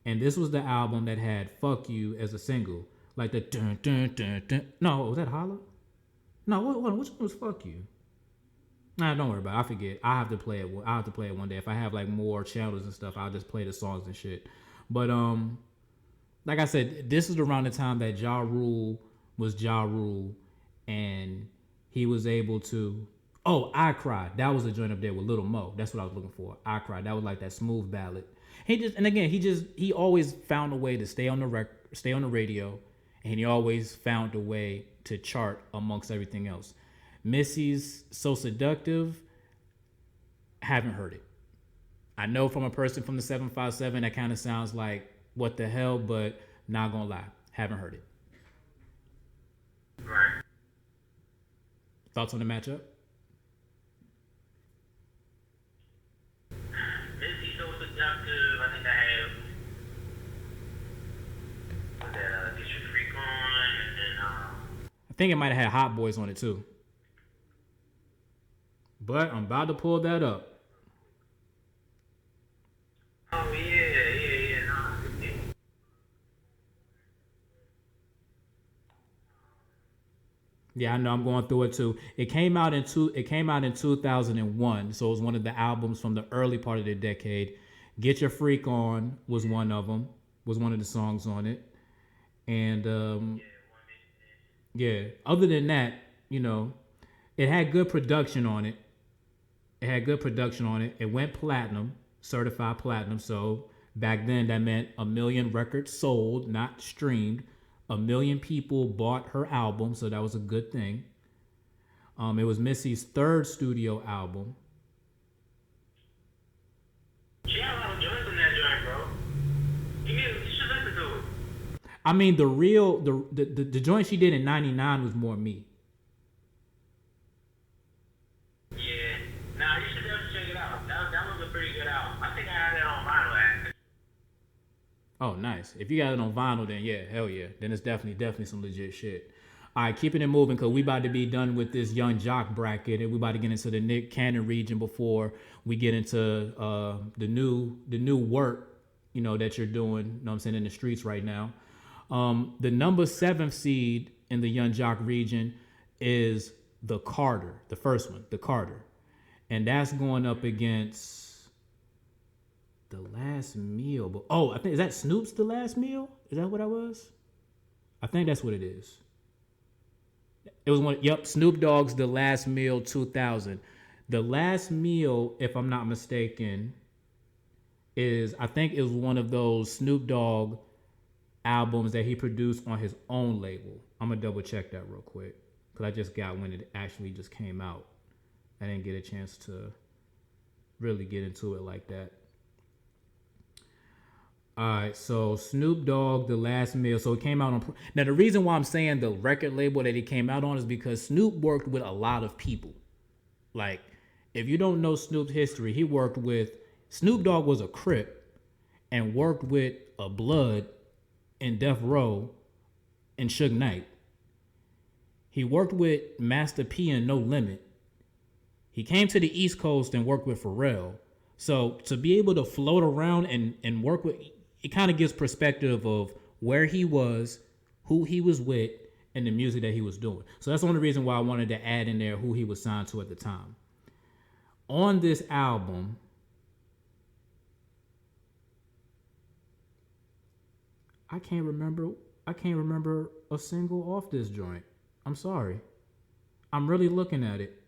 And this was the album that had Fuck You as a single. Like the dun dun dun dun. No, was that Holla? No, which one was Fuck You? Nah, don't worry about it. I forget. I have to play it one day. If I have like more channels and stuff, I'll just play the songs and shit. But like I said, this is around the time that Ja Rule was Ja Rule, and he was able to. Oh, I Cried. That was the joint up there with Lil Mo. That's what I was looking for. I Cried. That was like that smooth ballad. He always found a way to stay on the radio, and he always found a way to chart amongst everything else. Missy's So Seductive, haven't heard it. I know from a person from the 757 that kind of sounds like what the hell, but not gonna lie, haven't heard it. Right. Thoughts on the matchup? Missy So Seductive, I think I have that Get Your Freak On, and then I think it might have had Hot Boys on it too. But I'm about to pull that up. oh yeah, no. Yeah, I know. I'm going through it too. It came out in 2001, so it was one of the albums from the early part of the decade. Get Your Freak On was one of them. Was one of the songs on it, and yeah. Other than that, it had good production on it. It went platinum, certified platinum. So back then, that meant 1 million records sold, not streamed. 1 million people bought her album, so that was a good thing. It was Missy's third studio album. She had a lot of joints in that joint, bro. You should listen to it. I mean, the joint she did in '99 was more me. Yeah. Nah, you should definitely check it out. That was a pretty good album. I think I had that on vinyl, actually. Oh, nice. If you got it on vinyl, then yeah, hell yeah. Then it's definitely some legit shit. All right, keeping it moving because we about to be done with this Young Jock bracket, and we about to get into the Nick Cannon region before we get into the new work, that you're doing, in the streets right now. The number 7 seed in the Young Jock region is the Carter, the first one, the Carter. And that's going up against The Last Meal. But I think, is that Snoop's The Last Meal? Is that what I was? I think that's what it is. It was one, yep, Snoop Dogg's The Last Meal 2000. The Last Meal, if I'm not mistaken, I think it was one of those Snoop Dogg albums that he produced on his own label. I'm gonna double check that real quick because I just got when it actually just came out. I didn't get a chance to really get into it like that. All right, so Snoop Dogg, The Last Meal. So it came out on. Now the reason why I'm saying the record label that it came out on is because Snoop worked with a lot of people. Like, if you don't know Snoop's history, he worked with Snoop Dogg was a Crip and worked with a Blood in Death Row and Suge Knight. He worked with Master P and No Limit. He came to the East Coast and worked with Pharrell. So to be able to float around and work with, it kind of gives perspective of where he was, who he was with, and the music that he was doing. So that's the only reason why I wanted to add in there who he was signed to at the time. On this album, I can't remember a single off this joint. I'm sorry. I'm really looking at it.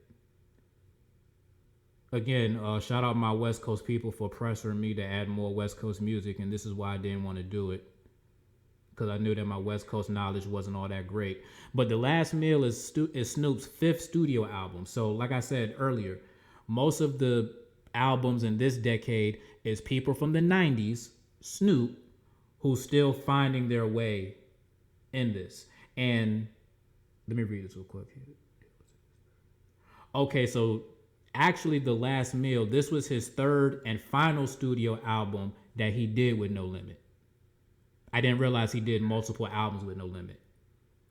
Again, shout out my West Coast people for pressuring me to add more West Coast music, and this is why I didn't want to do it, because I knew that my West Coast knowledge wasn't all that great. But The Last Meal is Snoop's 5th studio album. So like I said earlier, most of the albums in this decade is people from the 90s, Snoop, who's still finding their way in this. And let me read this real quick here. Okay, so actually The Last Meal, this was his 3rd and final studio album that he did with No Limit. I didn't realize he did multiple albums with No Limit.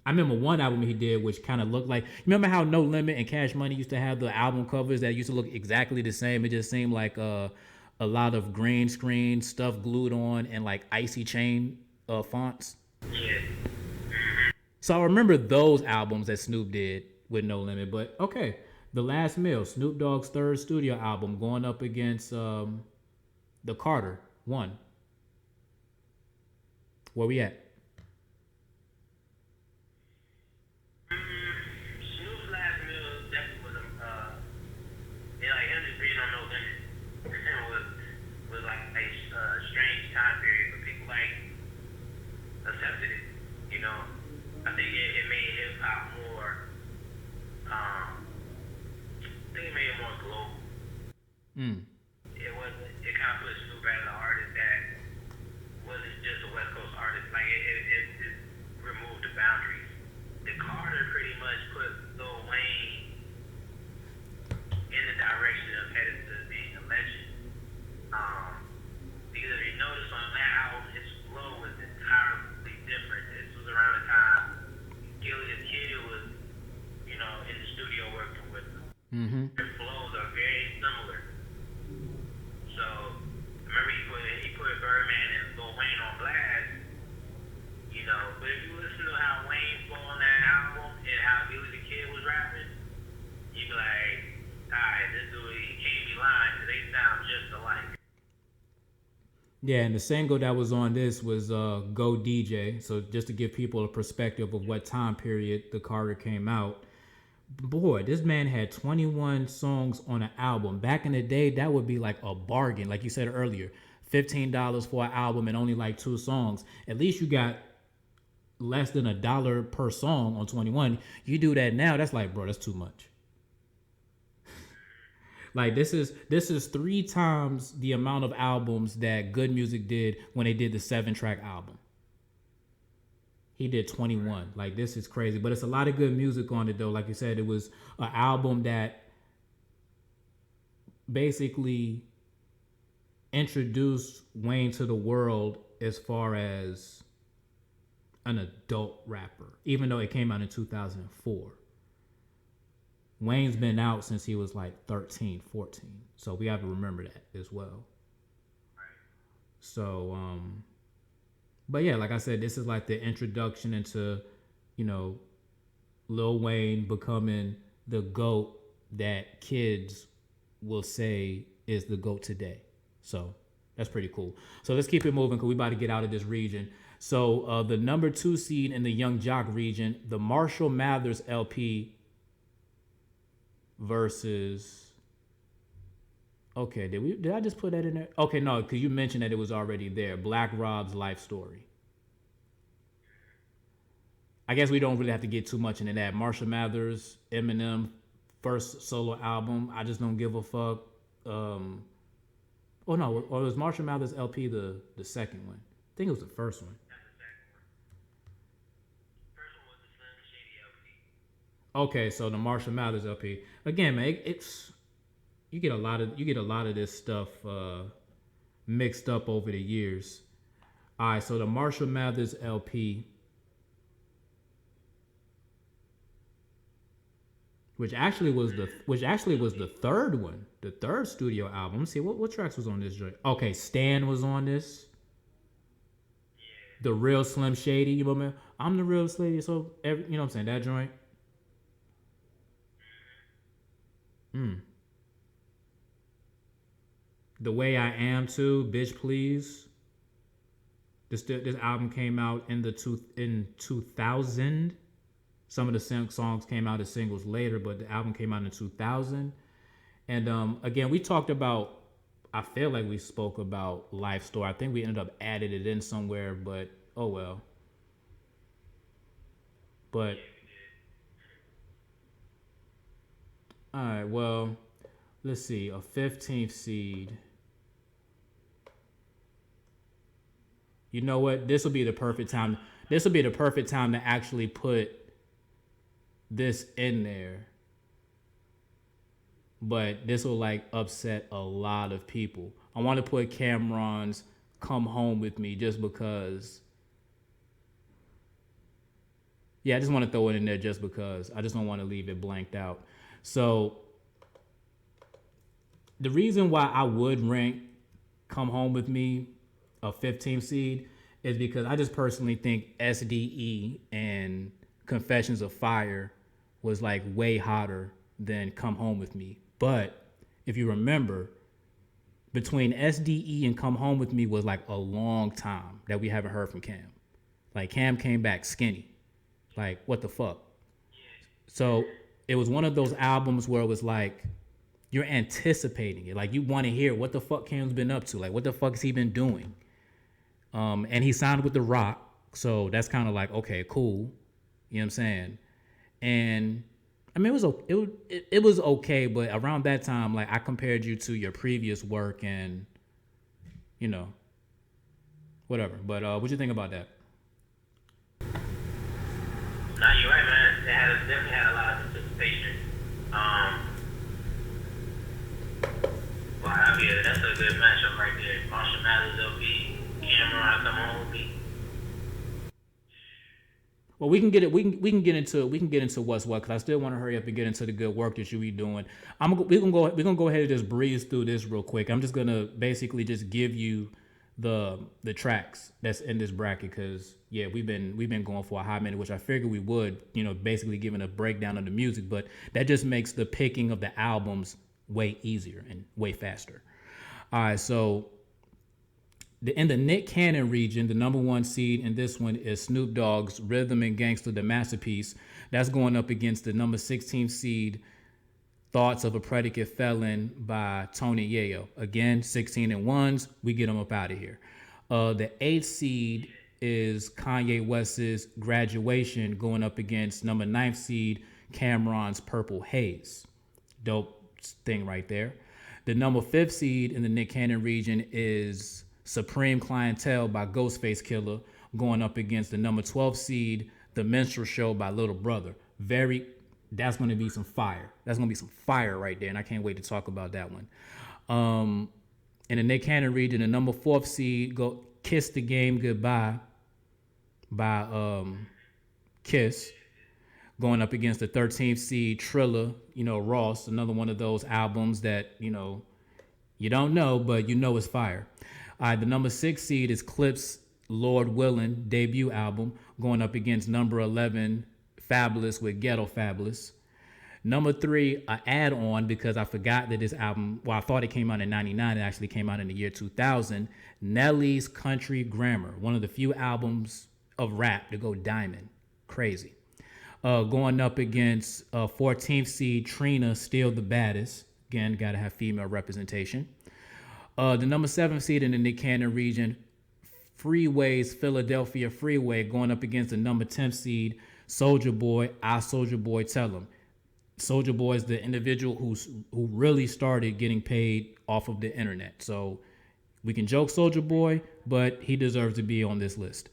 I remember one album he did which kind of looked like, remember how No Limit and Cash Money used to have the album covers that used to look exactly the same? It just seemed like a lot of green screen stuff glued on and like icy chain fonts. Yeah. So I remember those albums that Snoop did with No Limit. But okay, The Last Meal, Snoop Dogg's 3rd studio album, going up against the Carter 1. Where we at? Snoop's Last Meal definitely was like him just being on No Limit was like a strange time period, but people like accepted it. You know, I think it made hip hop more. I think it made it more global. It wasn't. It kind of put Snoop as an artist that wasn't just a West Coast artist. Like it removed the boundaries. The Carter pretty much put Lil Wayne in the direction of headed to being a legend. Because if you notice on that album, his flow was entirely different. This was around the time Gilly the Kid was, in the studio working with him. Mm-hmm. Their flows are very similar. So, remember he put Birdman and Lil Wayne on blast, but if you listen to how Wayne flowed on that album and how Gilly the Kid was rapping, you'd be like, alright, this dude, he can't be lying because they sound just alike. Yeah, and the single that was on this was Go DJ. So just to give people a perspective of what time period the Carter came out. Boy, this man had 21 songs on an album. Back in the day, that would be like a bargain. Like you said earlier, $15 for an album and only like 2 songs. At least you got less than $1 per song on 21. You do that now, that's like, bro, that's too much. Like this is 3 times the amount of albums that Good Music did when they did the 7-track album. He did 21. Like, this is crazy, but it's a lot of good music on it though. Like you said, it was an album that basically introduced Wayne to the world as far as an adult rapper, even though it came out in 2004. Wayne's been out since he was like 13, 14. So we have to remember that as well. So, But yeah, like I said, this is like the introduction into, you know, Lil Wayne becoming the GOAT that kids will say is the GOAT today. So that's pretty cool. So let's keep it moving because we about to get out of this region. So the number 2 seed in the Young Jock region, the Marshall Mathers LP versus. Okay, did I just put that in there? Okay, no, because you mentioned that it was already there. Black Rob's life story. I guess we don't really have to get too much into that. Marshall Mathers, Eminem, first solo album. I just don't give a fuck. Oh no, or was Marshall Mathers LP the second one? I think it was the first one. That's the second one. First one was the Slim Shady LP. Okay, so the Marshall Mathers LP again, man. It's you get a lot of this stuff mixed up over the years. All right, so the Marshall Mathers LP, which actually was the third one, the third studio album. Let's see what tracks was on this joint. Okay, Stan was on this. Yeah. The Real Slim Shady, you remember? I'm the real Shady, so you know what I'm saying, that joint. The Way I Am too, Bitch Please. This album came out in 2000. Some of the songs came out as singles later, but the album came out in 2000. And again, we talked about. I feel like we spoke about Life Story. I think we ended up adding it in somewhere, but oh well. But all right, well, let's see. A 15th seed. You know what? This will be the perfect time. This will be the perfect time to actually put this in there. But this will like upset a lot of people. I want to put Cameron's Come Home With Me just because. Yeah, I just want to throw it in there just because. I just don't want to leave it blanked out. So the reason why I would rank Come Home With Me a 15th seed is because I just personally think SDE and Confessions of Fire was like way hotter than Come Home With Me. But if you remember, between SDE and Come Home With Me was like a long time that we haven't heard from Cam. Like Cam came back skinny. Like what the fuck? So it was one of those albums where it was like you're anticipating it. Like you want to hear what the fuck Cam's been up to. Like what the fuck has he been doing? And he signed with The Rock. So that's kind of like, okay, cool. You know what I'm saying? And I mean, it was okay, but around that time, like I compared you to your previous work and, you know, whatever. But what you think about that? No, you're right, man. It definitely had a lot of anticipation. Well, that's a good matchup right there. Marshall Mathers LP, Cameron Come Home With Me. Well, we can get into what's what because I still want to hurry up and get into the good work that you be doing. We're gonna go ahead and just breeze through this real quick. I'm just gonna basically just give you the tracks that's in this bracket because yeah, we've been going for a hot minute, which I figured we would, you know, basically giving a breakdown of the music, but that just makes the picking of the albums way easier and way faster. All right, so in the Nick Cannon region, the number 1 seed in this one is Snoop Dogg's Rhythm and Gangsta, the Masterpiece. That's going up against the number 16 seed Thoughts of a Predicate Felon by Tony Yayo. Again, 16 and 1s. We get them up out of here. The 8th seed is Kanye West's Graduation going up against number 9th seed Cameron's Purple Haze. Dope thing right there. The number 5th seed in the Nick Cannon region is Supreme Clientele by Ghostface Killer going up against the number 12 seed, The Minstrel Show by Little Brother. That's going to be some fire. That's going to be some fire right there, and I can't wait to talk about that one. In the Nick Cannon region, the number 4th seed, Kiss the Game Goodbye by Kiss going up against the 13th seed, Triller, you know, Ross, another one of those albums that, you know, you don't know, but you know it's fire. All right, the number 6 seed is Clips Lord Willin' debut album, going up against number 11 Fabulous with Ghetto Fabulous. Number 3, an add-on because I forgot that this album, well, I thought it came out in 99. It actually came out in the year 2000. Nelly's Country Grammar, one of the few albums of rap to go diamond. Crazy. Going up against 14th seed Trina, Still the Baddest. Again, got to have female representation. The number 7 seed in the Nick Cannon region, Freeway's Philadelphia Freeway, going up against the number 10 seed Soulja Boy, I Soulja Boy Tell 'Em. Soulja Boy is the individual who really started getting paid off of the internet. So we can joke Soulja Boy, but he deserves to be on this list.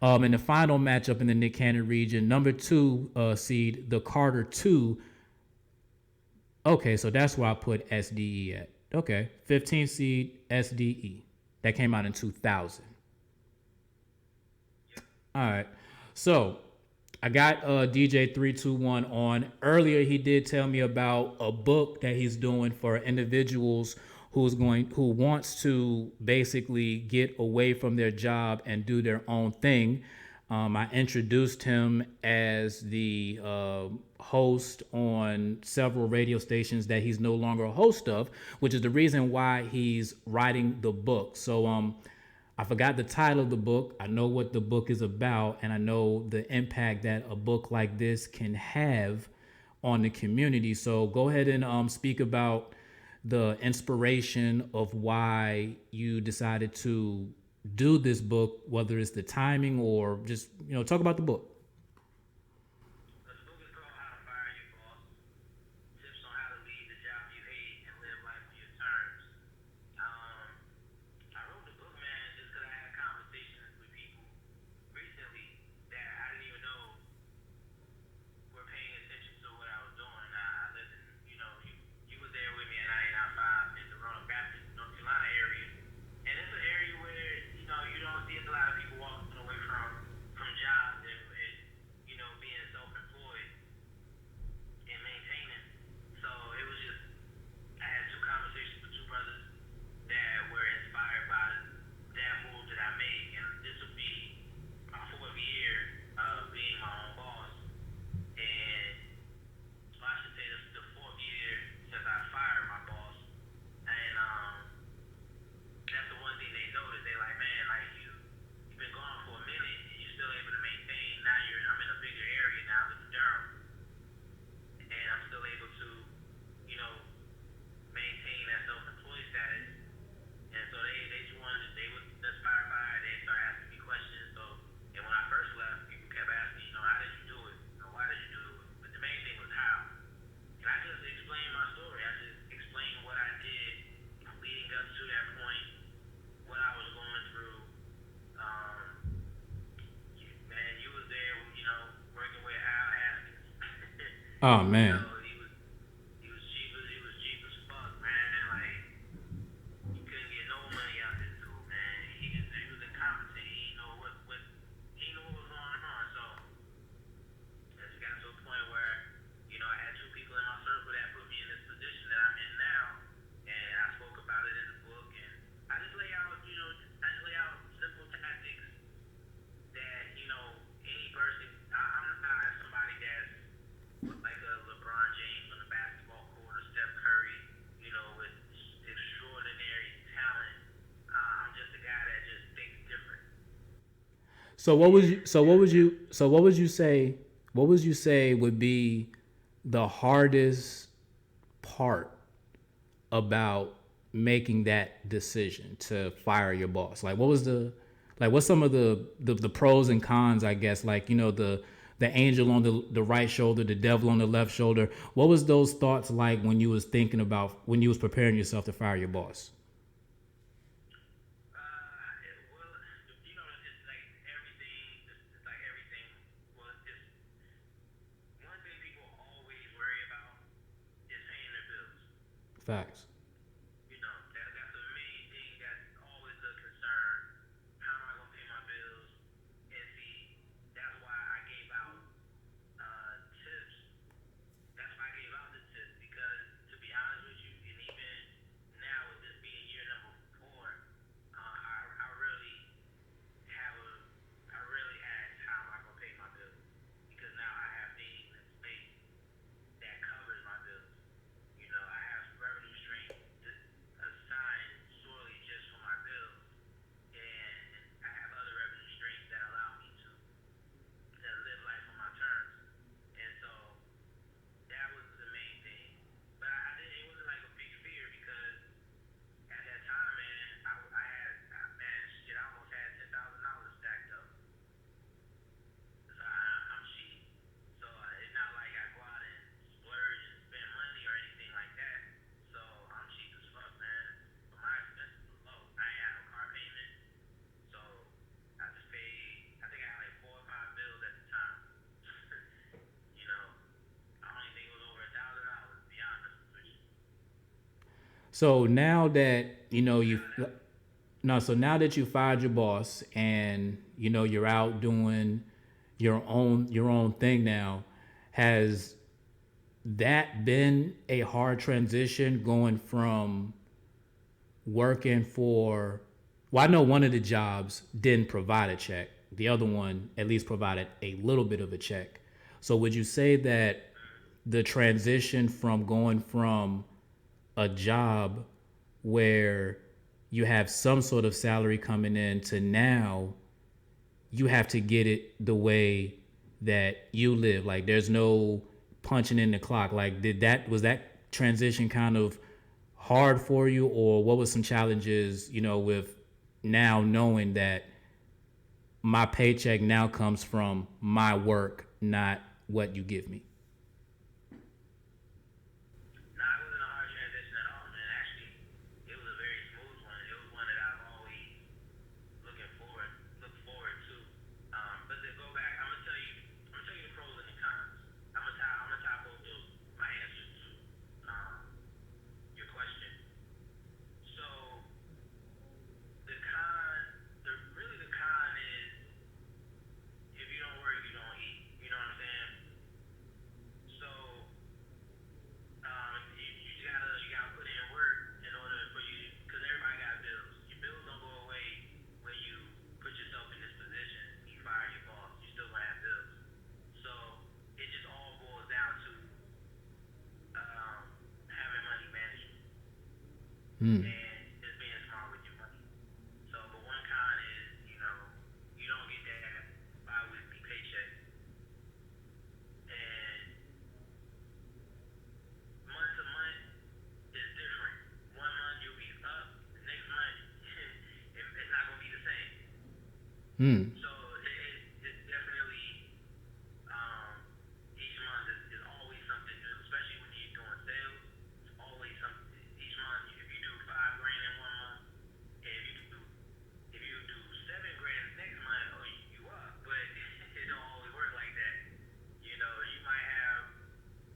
And the final matchup in the Nick Cannon region, number 2 seed, the Carter 2. Okay, so that's where I put SDE at. Okay, 15th seed SDE. That came out in 2000. All right, so I got DJ 321 on. Earlier, he did tell me about a book that he's doing for individuals who wants to basically get away from their job and do their own thing. I introduced him as the host on several radio stations that he's no longer a host of, which is the reason why he's writing the book. So I forgot the title of the book. I know what the book is about, and I know the impact that a book like this can have on the community. So go ahead and speak about the inspiration of why you decided to do this book, whether it's the timing or just, talk about the book. The book is called How to Fire Your Boss. Tips on how to leave the job you hate and live life on your terms. I wrote the book, man, just because I had conversations with people recently that I didn't even know were paying attention to what I was doing. I lived in, you was there with me at 99.5 in the Roanoke Baptist, North Carolina area. And it's an area where, you don't see a lot of people walking away from jobs and being self-employed and maintaining. So it was just, I had 2 conversations with 2 brothers that were inspired by that move that I made. And this would be my 4th year of being my own boss. And I should say this is the 4th year since I fired my boss. And that's the one thing they noticed. They like, man, like you've been gone for a minute and you're still able to maintain. Now I'm in a bigger area now, I live in Durham, and I'm still able to, maintain that self-employed status. And so they were inspired by it. They started asking me questions. So, and when I first left, people kept asking me, how did you do it? Why did you do it? But the main thing was how. And I just explained my story. I just explained what I did leading up to that point, what I was going through. Man, you was there, working with Al Haskins. Oh, man. He was cheap as fuck, man. Like, you couldn't get no money out of this dude, man. He was incompetent. He didn't know what was going on. So it got to a point where, I had 2 people in my circle that put me in this position that I'm in now, and I spoke about it in the book, and I just lay out, simple tactics that, any person, I'm not somebody that's like a LeBron James on the basketball court or Steph Curry, with extraordinary talent. I'm just a guy that just thinks different. So what would you say would be the hardest part about making that decision to fire your boss? Like what's some of the pros and cons, I guess, like, the angel on the right shoulder, the devil on the left shoulder. What was those thoughts like when you was preparing yourself to fire your boss? Facts. That's the main thing that's always a concern. How am I going to pay my bills? And see, that's why I gave out tips. That's why I gave out the tips, because to be honest with you, and even now with this being year number 4, I really have a So now that you know you no, so now that you fired your boss and you know you're out doing your own thing now, has that been a hard transition going from working for, well, I know one of the jobs didn't provide a check. The other one at least provided a little bit of a check. So would you say that the transition from going from a job where you have some sort of salary coming in to now you have to get it the way that you live, like there's no punching in the clock, like was that transition kind of hard for you, or what was some challenges, with now knowing that my paycheck now comes from my work, not what you give me? Nah, it wasn't a hard transition at all, man. Actually, it was a very smooth one. It was one that I've always looked forward to. But to go back, I'm gonna tell you the pros and the cons. I'm gonna tie both of my answers to your question. So the con is if you don't work, you don't eat. You know what I'm saying? So you gotta put in work in order for you, because everybody got bills. Your bills don't go away when you put yourself in this position. You fire your boss, you still gonna have bills. So it just all boils down to having money management and just being smart with your money. So, but one con is, you don't get that bi-weekly paycheck, and month to month is different. One month you'll be up, the next month it's not gonna be the same. So it's definitely each month is always something new, especially when you're doing sales. It's always something. Each month, if you do $5 grand in one month, and if you do $7 grand next month, oh, you up. But it don't always work like that. You might have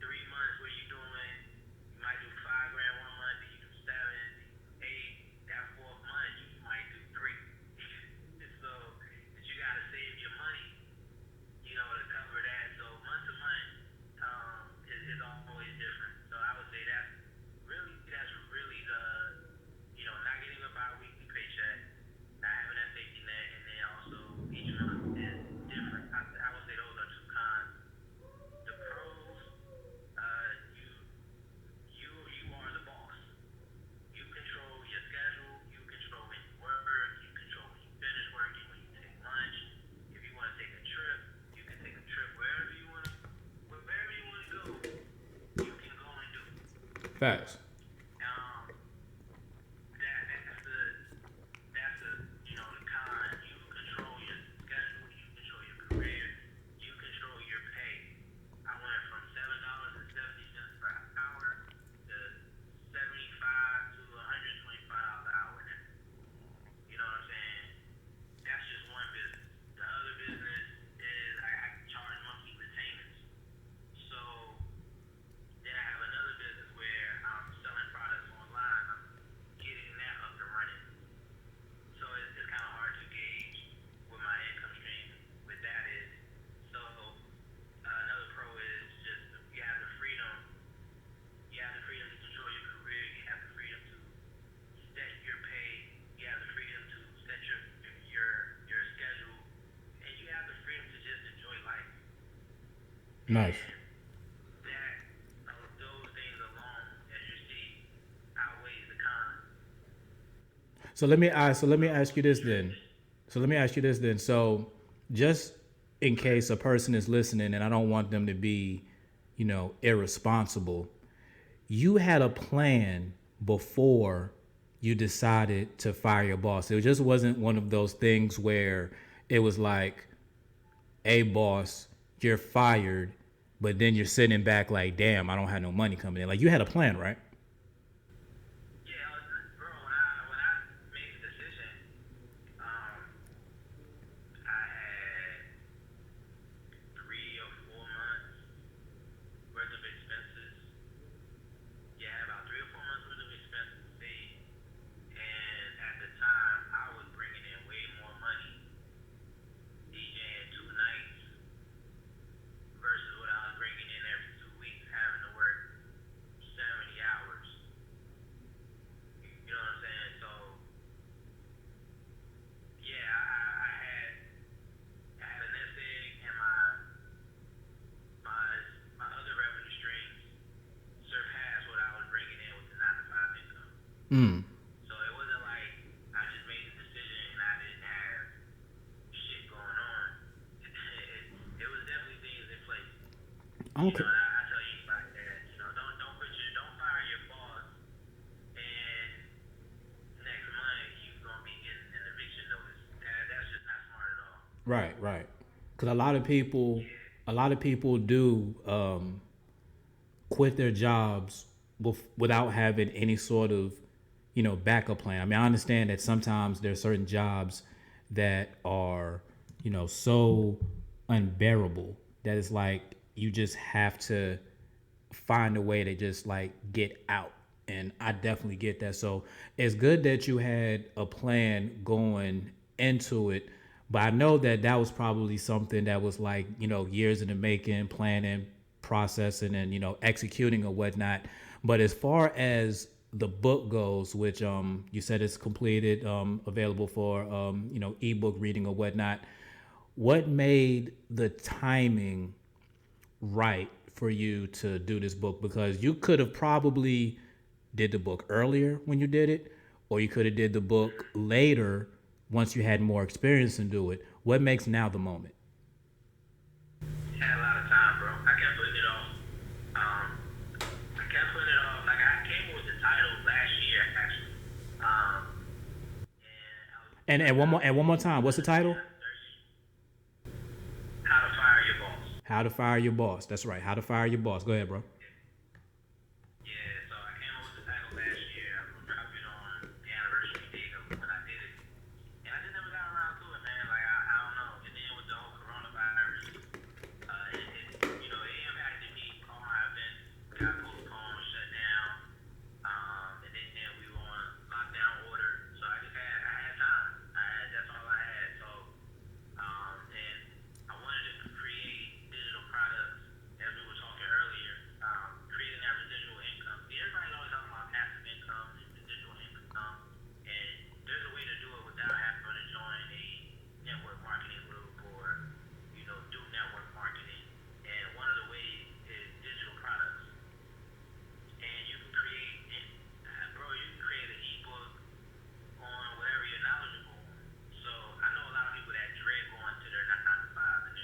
3 months where you might do $5 grand one month, then you do seven, 8. That fourth month, you might do three. So that you gotta save your money, to cover that. So month to month is always different. So I would say that's really the, not getting a bi-weekly paycheck, not having that safety net, and then also each month is different. I would say those are two cons. The pros, you are the boss. You control your schedule. You control when you work. You control when you finish working, when you take lunch. If you want to take a trip, you can take a trip wherever you want to go. You can go and do. Facts. The con. You control your schedule. You control your career. You control your pay. I went from $7.70 per hour to $75 to $125 an hour now. You know what I'm saying? That's just one business. The other business is I charge monthly retainers. So then I have another business where I'm selling products online. I'm getting that up and running. So it's kind of hard to gauge what my income stream with that is. So another pro is just you have the freedom. You have the freedom to control your career. You have the freedom to set your pay. You have the freedom to set your schedule, and you have the freedom to just enjoy life. Nice. Those things alone, as you see, outweighs the cons. So let me ask you this then. So just in case a person is listening and I don't want them to be, irresponsible, you had a plan before you decided to fire your boss. It just wasn't one of those things where it was like, hey boss, you're fired, but then you're sitting back like, damn, I don't have no money coming in. Like, you had a plan, right? Yeah, bro. When I made the decision, I had 3 or 4 months worth of expenses. Yeah, about 3 or 4 months worth of expenses. So it wasn't like I just made the decision and I didn't have shit going on. It was definitely things in place. You Okay. know, and I tell anybody that, you know, don't fire your boss and next month you gonna be getting an eviction notice. That's just not smart at all. Right, right. Because a lot of people do quit their jobs without having any sort of, backup plan. I mean, I understand that sometimes there are certain jobs that are, so unbearable that it's like you just have to find a way to just like get out. And I definitely get that. So it's good that you had a plan going into it. But I know that that was probably something that was like, years in the making, planning, processing, and, executing or whatnot. But as far as the book goes, which you said is completed, available for, ebook reading or whatnot, what made the timing right for you to do this book? Because you could have probably did the book earlier when you did it, or you could have did the book later once you had more experience and do it. What makes now the moment? Had a lot of time, bro. I kept putting it off. I kept putting it off. Like I came up with the title last year, actually. And I was And one more time, what's the title? How to Fire Your Boss. How to Fire Your Boss. That's right. How to Fire Your Boss. Go ahead, bro. Yeah, so I came up with the title last year. I'm dropping on the anniversary date of when I did it. And I just never got around to it, man. Like, I don't know. And then with the whole coronavirus, it impacted me. All my events got postponed, shut down. And then we were on lockdown order. So I had time. That's all I had. So, and I wanted to create digital products, as we were talking earlier, creating that residual income. See, everybody's always talking about passive income and residual income, and there's a way to do it without having to join a network marketing group or, do network marketing. And one of the ways is digital products. And you can create an ebook on whatever you're knowledgeable on. So I know a lot of people that dread going to their 9 to 5 and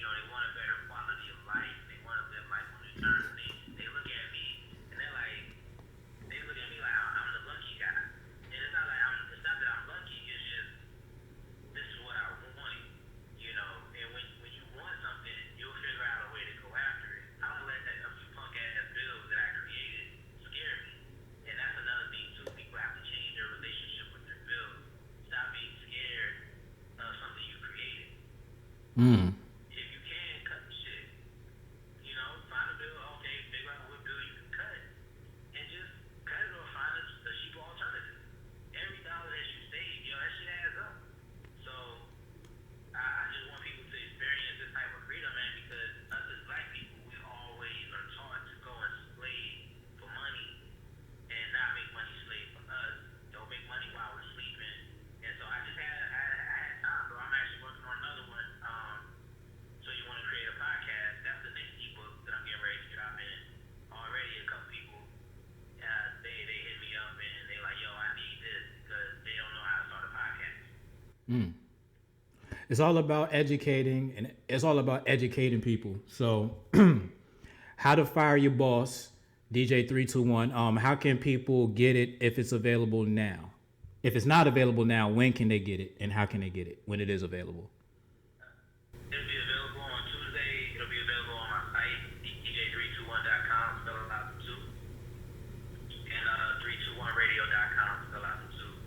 they want a better quality of life. They want to live life on their terms. They look at me and they look at me like I'm the lucky guy. And it's not that I'm lucky. It's just this is what I wanted, And when you want something, you'll figure out a way to go after it. I don't let that punk ass bills that I created scare me. And that's another thing too. People have to change their relationship with their bills. Stop being scared of something you created. If you can cut the shit, find a bill. Okay, figure out what bill you can cut, and just cut it or find a cheaper alternative. Every dollar that you save, that shit adds up. So I just want people to experience this type of freedom, man, because us as black people, we always are taught to go and slave for money and not make money slave for us. Don't make money while we're sleeping. And so I just had time, bro. I'm actually working on another one. So you want to create a podcast? That's the next ebook that I'm getting ready to drop in. Already a couple people, they hit me up and they like, yo, I need this because they don't know how to start a podcast. It's all about educating, and it's all about educating people. So, How to Fire Your Boss, DJ321. How can people get it if it's available now? If it's not available now, when can they get it, and how can they get it when it is available? It'll be available on Tuesday. It'll be available on my site, dj321.com, spell it out the two, and 321radio.com, spell out the two.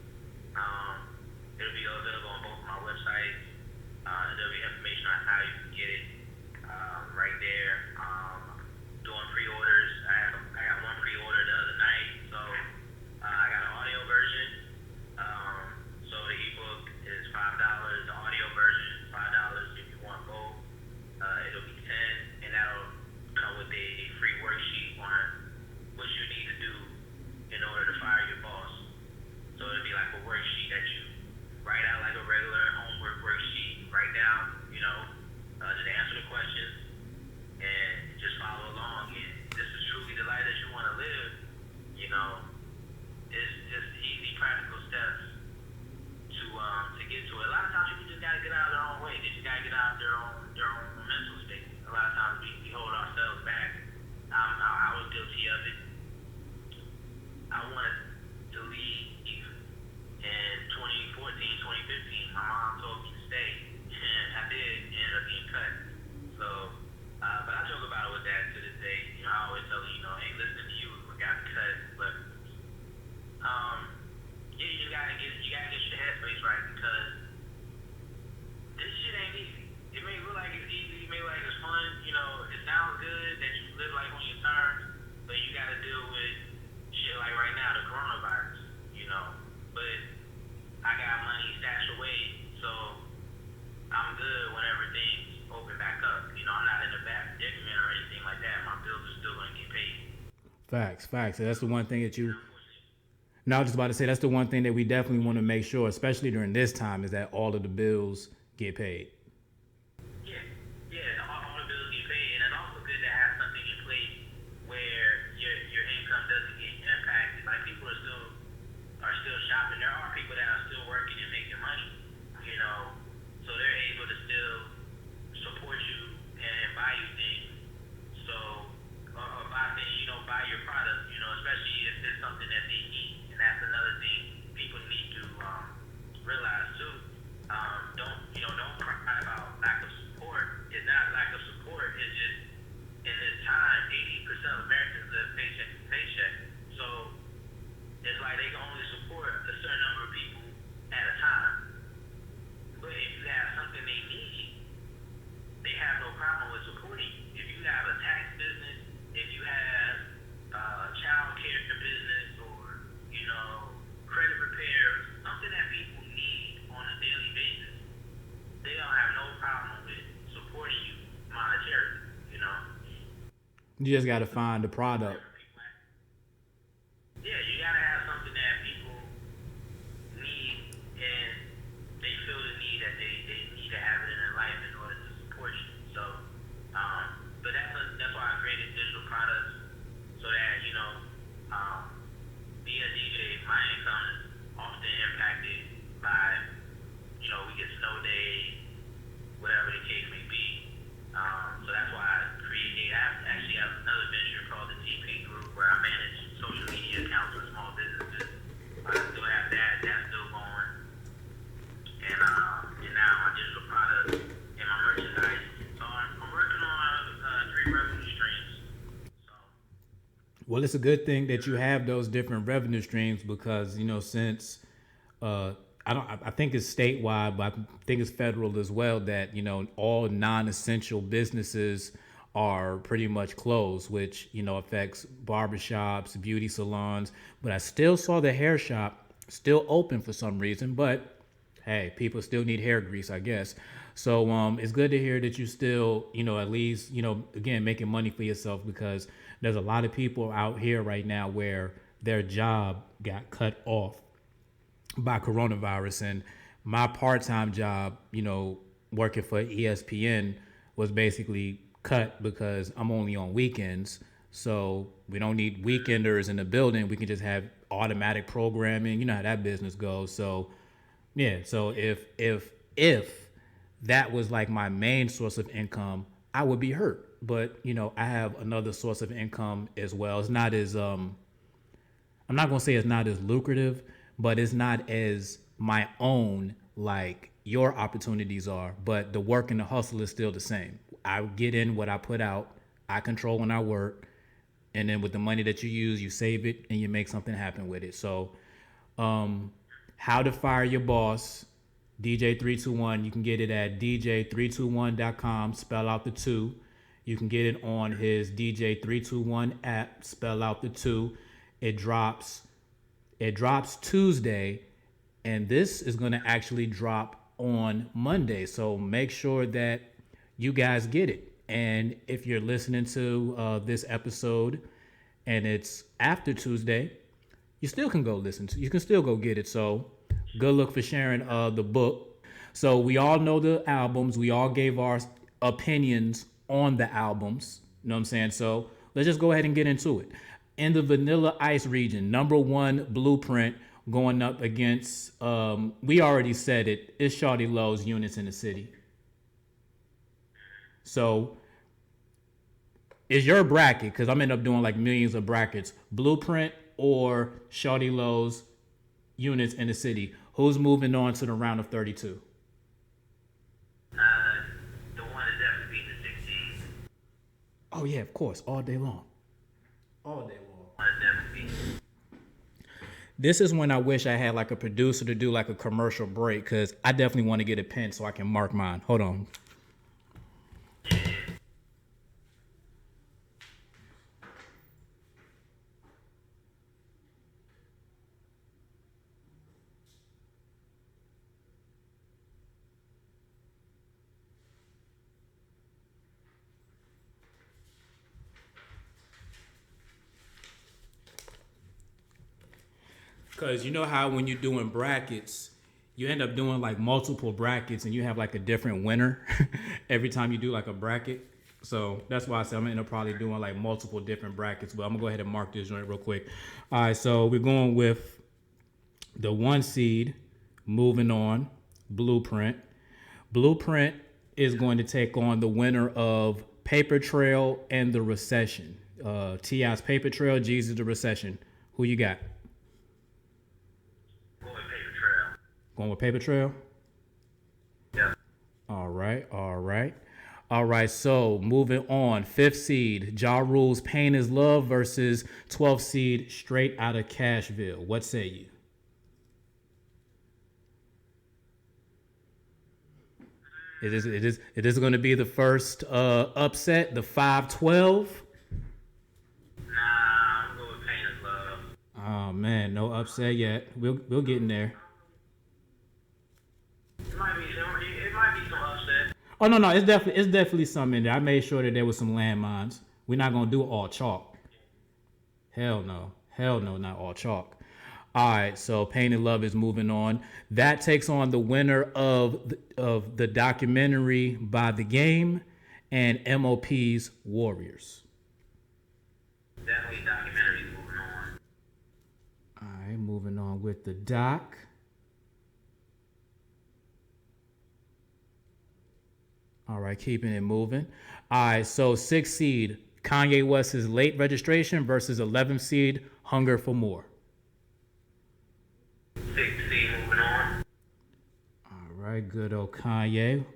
It'll be available on both of my websites. There'll be information on how you can get it right there. Doing pre-orders. I got one pre-order the other night, so I got an audio version. So the ebook is $5. The audio version it's just easy, practical steps to get to it. A lot of times people just gotta get out of their own way. They just gotta get out of their own mental state. A lot of times we hold ourselves back. I was guilty of it. I wanted to leave in 2014, 2015. My mom told me to stay, and I did end up getting cut. So, but I joke about it with that to this day. You know, I always tell her, you know, ain't listening to you, we got cut. But yeah, you gotta get your headspace right, because this shit ain't easy. It may look like it's easy, it may look like it's fun. You know, it sounds good that you live like on your terms, but you gotta deal with shit like right now, the coronavirus. You know, but I got money stashed away, so I'm good whenever things open back up. You know, I'm not in a bad predicament or anything like that. My bills are still gonna get paid. Facts. So that's the one thing that you. No, I was just about to say that's the one thing that we definitely want to make sure, especially during this time, is that all of the bills get paid. Yeah, all the bills get paid, and it's also good to have something in place where your income doesn't get impacted. Like, people are still shopping. There are people that are still working and making money, you know, so they're able to still support you and buy you things. So, or buy things, you know, buy your product, you know, especially if it's something that they need. And that's another thing people need to realize too. Don't cry about lack of support. It's not lack of support. It's just, in this time, 80% of Americans live paycheck to paycheck. So it's like they can only support a certain number of people at a time. But if you have something they need, they have no problem with supporting you. If you have a tax business, if you have a child care business, or, you know, credit repairs, something that people need on a daily basis, they don't have no problem with supporting you monetarily, you know. You just got to find the product. Yeah, you gotta have something that people need, and they feel the need that they need to have it in their life in order to support you. So, but that's why I created digital products, so that, you know, being a DJ, my income is often impacted by, you know, we get snow days, whatever the case may be. So that's why I actually have another venture called the TP Group, where I manage social media accounts for small businesses. I still have that. That's still going. And now my digital products and my merchandise. So I'm working on 3 revenue streams. So. Well, it's a good thing that you have those different revenue streams, because, you know, since I think it's statewide, but I think it's federal as well, that, you know, all non-essential businesses are pretty much closed, which, you know, affects barbershops, beauty salons. But I still saw the hair shop still open for some reason. But hey, people still need hair grease, I guess. So it's good to hear that you still, you know, at least, you know, again, making money for yourself, because there's a lot of people out here right now where their job got cut off by coronavirus. And my part-time job, you know, working for ESPN, was basically cut because I'm only on weekends. So we don't need weekenders in the building. We can just have automatic programming. You know how that business goes. So yeah, so if that was like my main source of income, I would be hurt. But, you know, I have another source of income as well. It's not as I'm not gonna say it's not as lucrative, but it's not as my own like your opportunities are. But the work and the hustle is still the same. I get in what I put out. I control when I work, and then with the money that you use, you save it and you make something happen with it. So, How to Fire Your Boss, DJ321. You can get it at DJ321.com. Spell out the 2. You can get it on his DJ321 app. Spell out the 2. It drops Tuesday, and this is going to actually drop on Monday. So make sure that you guys get it. And if you're listening to this episode and it's after Tuesday, you still can go you can still go get it. So good luck for sharing the book. So we all know the albums. We all gave our opinions on the albums. You know what I'm saying? So let's just go ahead and get into it. in the Vanilla Ice region, number 1 Blueprint going up against, we already said it, it's Shawty Lowe's Units in the City. So is your bracket, because I'm ending up doing like millions of brackets, Blueprint or Shawty Lowe's Units in the City? Who's moving on to the round of 32? The one that definitely beat the 16. Oh yeah, of course, all day long. All day long. One that definitely beat. This is when I wish I had like a producer to do like a commercial break, because I definitely want to get a pen so I can mark mine. Hold on. Because you know how when you're doing brackets, you end up doing like multiple brackets and you have like a different winner every time you do like a bracket. So that's why I said I'm gonna end up probably doing like multiple different brackets. But I'm gonna go ahead and mark this joint real quick. All right, so we're going with the 1 seed, moving on, Blueprint. Blueprint is going to take on the winner of Paper Trail and The Recession. T.I.'s Paper Trail, Jesus The Recession. Who you got? Going with Paper Trail. Going with Paper Trail? Yeah. All right. All right, so moving on. 5th seed, Ja Rule's Pain is Love versus 12th seed, Straight Outta Cashville. What say you? It is going to be the first upset, the 5-12. Nah, I'm going with Pain is Love. Oh man, no upset yet. We'll get in there. It might be some upset. Oh no, it's definitely something in there. I made sure that there was some landmines. We're not gonna do it all chalk. Hell no, not all chalk. All right, so Pain and Love is moving on. That takes on the winner of the documentary By the Game and MOP's Warriors. Definitely documentary moving on. All right, moving on with the doc. All right, keeping it moving. All right, so 6th seed, Kanye West's Late Registration versus 11th seed, Hunger for More. 6th seed moving on. All right, good old Kanye.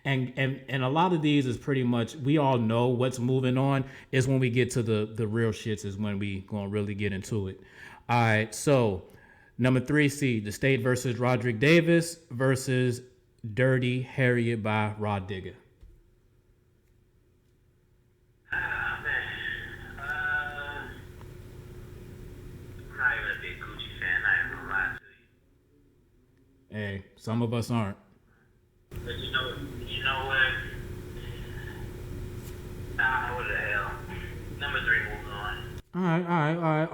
And a lot of these is pretty much, we all know what's moving on. Is when we get to the real shits is when we gonna really get into it. All right, so number 3 seed, The State versus Roderick Davis versus Dirty Harriet by Rod Digger. Ah, man. I'm not even a big Gucci fan, I ain't gonna lie to you. Hey, some of us aren't. But you know what? What the hell? Number 3 moving on. All right.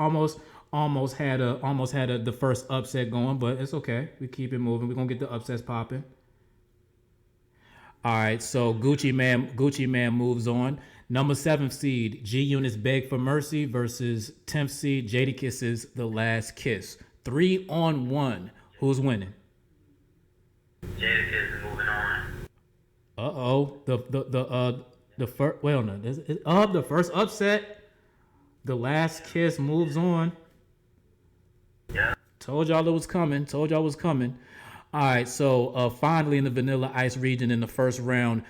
Almost had the first upset going, but it's okay. We keep it moving. We're gonna get the upsets popping. All right, so Gucci Man moves on. Number 7 seed, G Unit's Beg for Mercy versus 10th seed, Jadakiss' The Last Kiss. 3-on-1. Who's winning? Jadakiss is moving on. The first upset. The Last Kiss moves on. Yeah. Told y'all it was coming. All right, so finally in the Vanilla Ice region in the first round,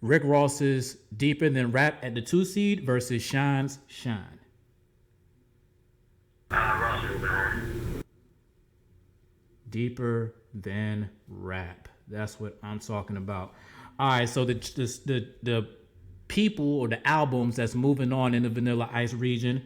Rick Ross's Deeper Than Rap at the 2 seed versus Shine's Shine. Ross moving on. Deeper Than Rap. That's what I'm talking about. All right, so the people or the albums that's moving on in the Vanilla Ice region,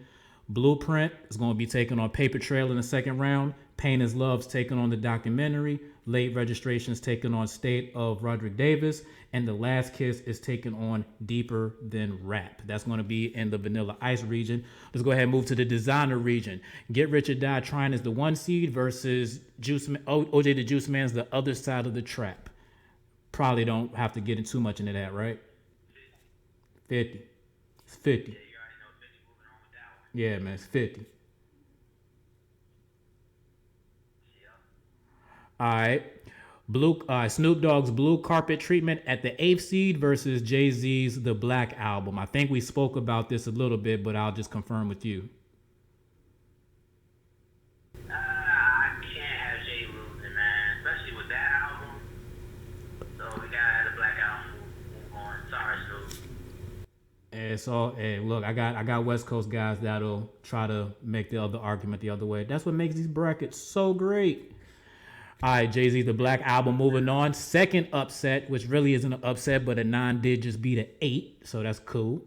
Blueprint is going to be taking on Paper Trail in the second round. Pain is Love's taking on the documentary. Late Registration is taking on State of Roderick Davis. And The Last Kiss is taking on Deeper Than Rap. That's going to be in the Vanilla Ice region. Let's go ahead and move to the Designer region. Get Rich or Die Trying is the 1 seed versus OJ the Juice Man's The Other Side of the Trap. Probably don't have to get in too much into that, right? 50. It's 50. Yeah, you already know 50 moving on with that one. Yeah, man, it's 50. All right. Snoop Dogg's Blue Carpet Treatment at the 8th seed versus Jay-Z's The Black Album. I think we spoke about this a little bit, but I'll just confirm with you. I can't have Jay losing, man, especially with that album. So we gotta the Black Album move on. Sorry, Snoop. And so, hey, look, I got West Coast guys that'll try to make the other argument the other way. That's what makes these brackets so great. All right, Jay-Z, The Black Album, moving on. Second upset, which really isn't an upset, but a 9 did just beat an 8, so that's cool.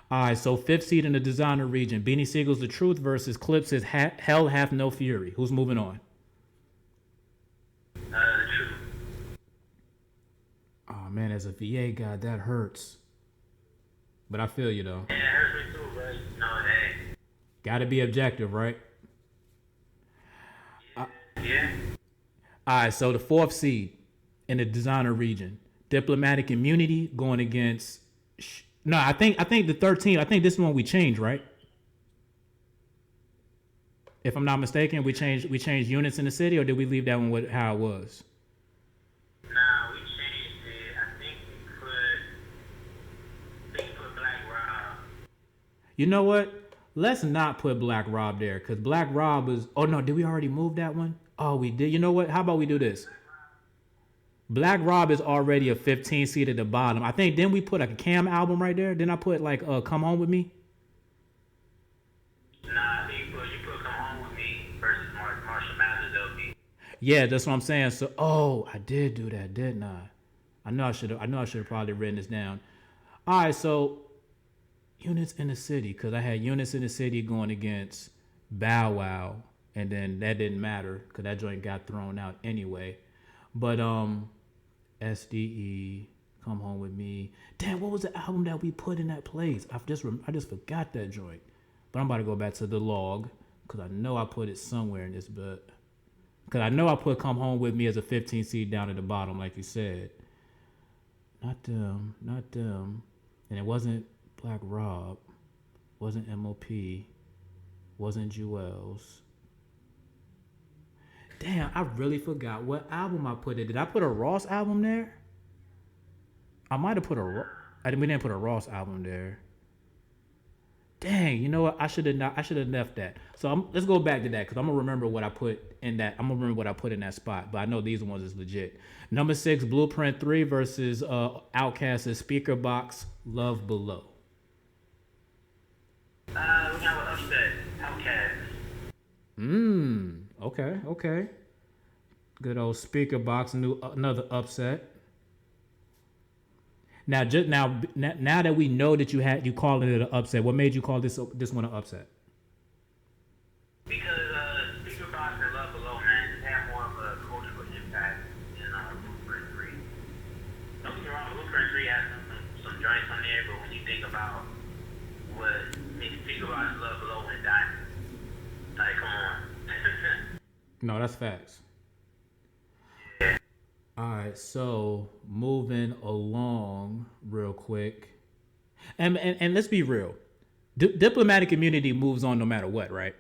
All right, so 5th seed in the designer region. Beanie Siegel's The Truth versus Clips' Hell Hath No Fury. Who's moving on? The Truth. Oh, man, as a VA guy, that hurts. But I feel you, though. Yeah, it hurts me too, bro. No, it ain't. Gotta be objective, right? Yeah. All right, so the 4th seed in the designer region, Diplomatic Immunity going against. No, I think the 13th. I think this one we changed, right? If I'm not mistaken, we changed units in the city, or did we leave that one with how it was? Nah, we changed it. I think we put Black Rob. You know what? Let's not put Black Rob there, because Black Rob is. Oh no, did we already move that one? Oh, we did. You know what? How about we do this? Black Rob is already a 15 seed at the bottom. I think then we put like a Cam album right there. Then I put like Come Home With Me. Nah, I think you put Come Home With Me versus Marshall Mathers LP. Yeah, that's what I'm saying. So, oh, I did do that, didn't I? I know I should have probably written this down. All right, so units in the city, because I had units in the city going against Bow Wow, and then that didn't matter because that joint got thrown out anyway. But SDE, Come Home With Me. Damn, what was the album that we put in that place? I just forgot that joint. But I'm about to go back to the log because I know I put it somewhere in this, but because I know I put Come Home With Me as a 15 seed down at the bottom, like you said. Not them. And it wasn't Black Rob, wasn't MOP, wasn't Jewels. Damn, I really forgot what album I put it. Did I put a Ross album there? I might have put we didn't put a Ross album there. Dang, you know what? I should have left that. So let's go back to that because I'm gonna remember what I put in that. I'm gonna remember what I put in that spot. But I know these ones is legit. Number 6, Blueprint 3 versus Outkast's Speaker Box, Love Below. We got an upset. Outkast. Okay. Good old Speaker Box, another upset. Now that we know that you calling it an upset, what made you call this one an upset? Because Speaker Box and Love Below, man, just have more of a cultural impact than Blueprint 3. Don't get me wrong, Blueprint 3 has some joints on there, but when you think about what makes Speaker Box and Love Below went diamond, like, come on. No, that's facts. Yeah. All right, so moving along real quick, and let's be real, Diplomatic Immunity moves on no matter what, right?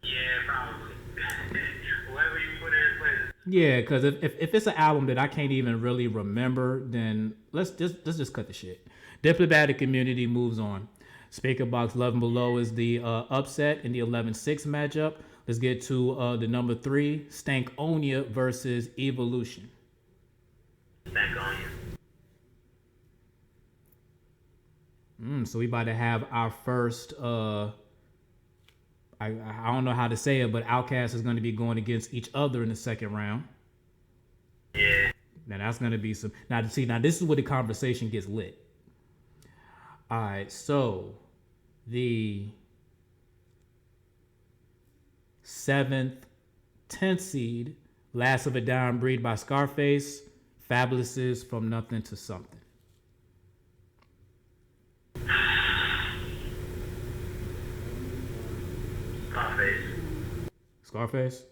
Yeah, probably. Whoever you put in place. Yeah, because if it's an album that I can't even really remember, then let's just cut the shit. Diplomatic Immunity moves on. Speaker Box, Love Below is the upset in the 11-6 matchup. Let's get to the number 3, Stankonia versus Evolution. Stankonia. So we about to have our first, I don't know how to say it, but Outkast is going to be going against each other in the second round. Yeah. Now that's going to be some, now this is where the conversation gets lit. All right, so the 7th, 10th seed, Last of a Dying Breed by Scarface, Fabulous's From Nothing to Something. Scarface?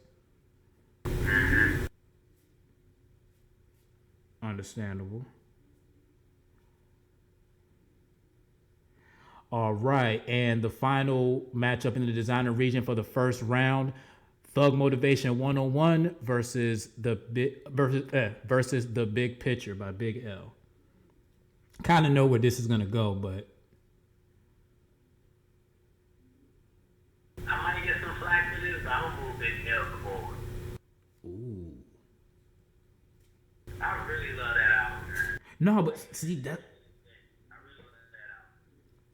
Understandable. All right, and the final matchup in the designer region for the first round: Thug Motivation 101 versus the Big Picture by Big L. Kind of know where this is gonna go, but I might get some flack for this, but I'm gonna move Big L forward. ooh, I really love that album, man. no, but see that, I really love that album.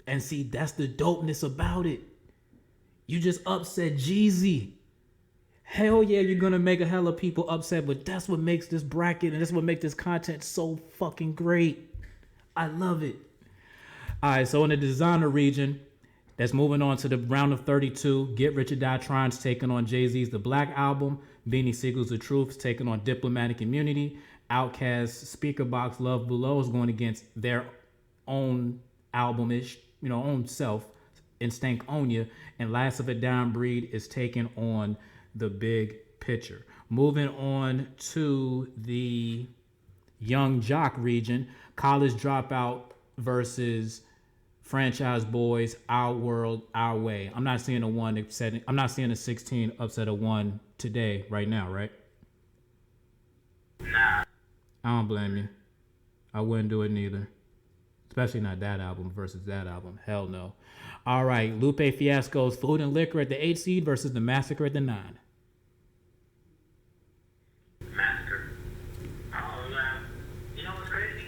and see that's the dopeness about it. You just upset Jeezy. Hell yeah, you're gonna make a hell of people upset, but that's what makes this bracket and that's what makes this content so fucking great. I love it. All right, so in the designer region, that's moving on to the round of 32. Get Rich or Die Trying's taking on Jay-Z's The Black Album. Beanie Siegel's The Truth's taking on Diplomatic Immunity. Outkast's Speakerbox Love Below is going against their own album-ish, own self, Instinct Onya. And Last of a Dying Breed is taking on The Big Picture. Moving on to the Young Jock region, College Dropout versus Franchise Boys, Our World, Our Way. I'm not seeing I'm not seeing a 16 upset of one today, right now, right? Nah. I don't blame you. I wouldn't do it neither. Especially not that album versus that album. Hell no. All right, Lupe Fiasco's Food and Liquor at the 8 seed versus The Massacre at the 9. Massacre. Oh, you know what's crazy?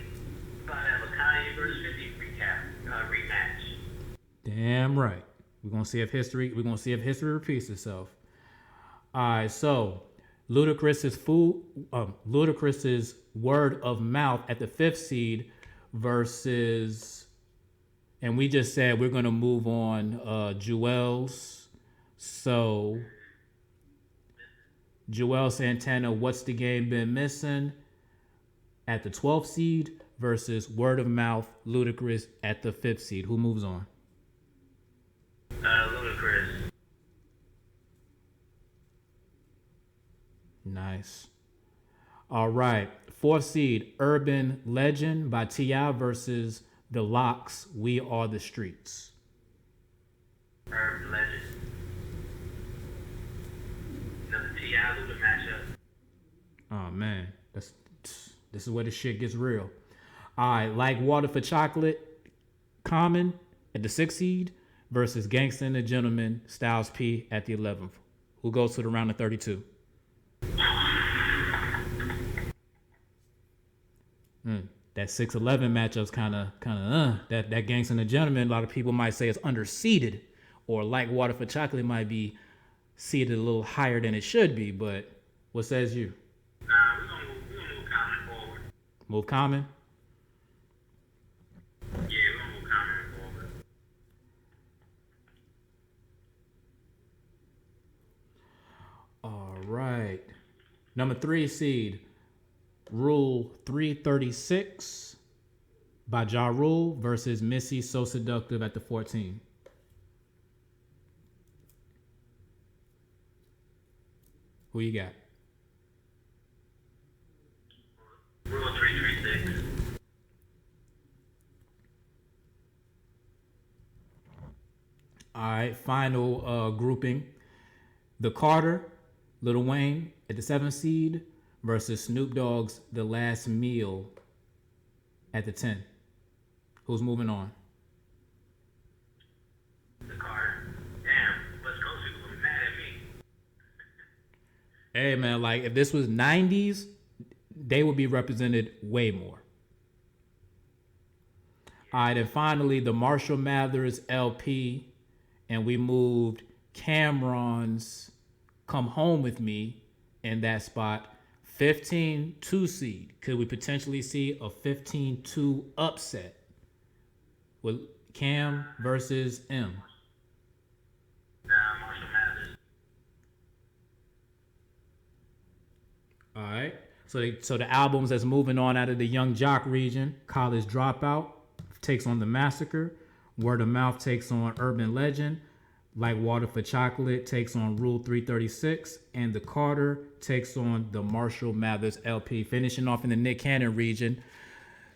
About to have a Kanye versus 50 rematch. Damn right. We're gonna see if history repeats itself. All right, so Ludacris's Word of Mouth at the 5th seed versus, and we just said we're gonna move on Jewel's. So Joel Santana, What's the Game Been Missing at the 12th seed versus Word of Mouth, Ludacris at the 5th seed. Who moves on? Ludacris. Nice. All right. 4th seed, Urban Legend by T.I. versus The Lox, We Are the Streets. Urban Legend. Another T.I. Luda matchup. Oh man, this is where the shit gets real. All right, Like Water for Chocolate, Common at the 6th seed versus Gangsta and the Gentleman, Styles P at the 11th. Who goes to the round of 32? That 6-11 matchup's kind of that Gangsta and the Gentleman. A lot of people might say it's underseeded, or Like Water for Chocolate might be seated a little higher than it should be. But what says you? Nah, we're gonna move Common forward. Move Common. Yeah, we're gonna move Common forward. All right. Number 3 seed, Rule 336 by Ja Rule versus Missy So Seductive at the 14. Who you got? Rule 336. All right, final grouping. The Carter, Lil Wayne at the 7th seed versus Snoop Dogg's The Last Meal at the 10. Who's moving on? The Carter. Damn, West Coast people gonna be mad at me. Hey man, like if this was 90s, they would be represented way more. All right, and finally the Marshall Mathers LP, and we moved Cameron's Come Home With Me in that spot. 15-2 seed. Could we potentially see a 15-2 upset with Cam versus M? Nah, Marshall Mathers. All right. So the albums that's moving on out of the Young Jock region: College Dropout takes on The Massacre. Word of Mouth takes on Urban Legend. Like Water for Chocolate takes on Rule 336. And The Carter takes on the Marshall Mathers LP. Finishing off in the Nick Cannon region,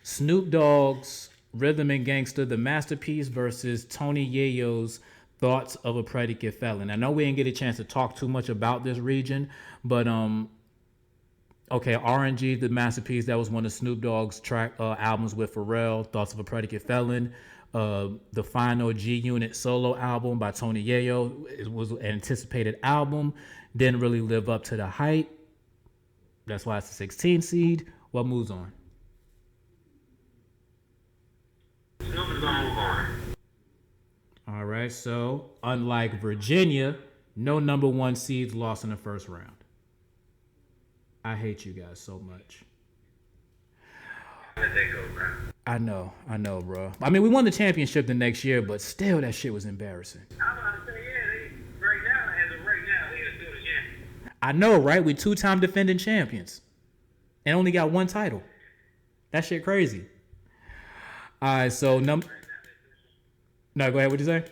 Snoop Dogg's Rhythm and Gangster, The Masterpiece versus Tony Yayo's Thoughts of a Predicate Felon. I know we didn't get a chance to talk too much about this region, but okay, RNG, The Masterpiece, that was one of Snoop Dogg's track albums with Pharrell, Thoughts of a Predicate Felon. The final G Unit solo album by Tony Yayo, it was an anticipated album, didn't really live up to the hype. That's why it's a 16 seed. What moves on? Snoop is gonna move on. All right, so unlike Virginia, no number one seeds lost in the first round. I hate you guys so much. Let that go, bro. I know, bro. I mean, we won the championship the next year, but still, that shit was embarrassing. I'm about to say, yeah, right now, as of right now, they are still the champion. I know, right? We 2-time defending champions and only got one title. That shit crazy. All right, so no, go ahead. What'd you say? I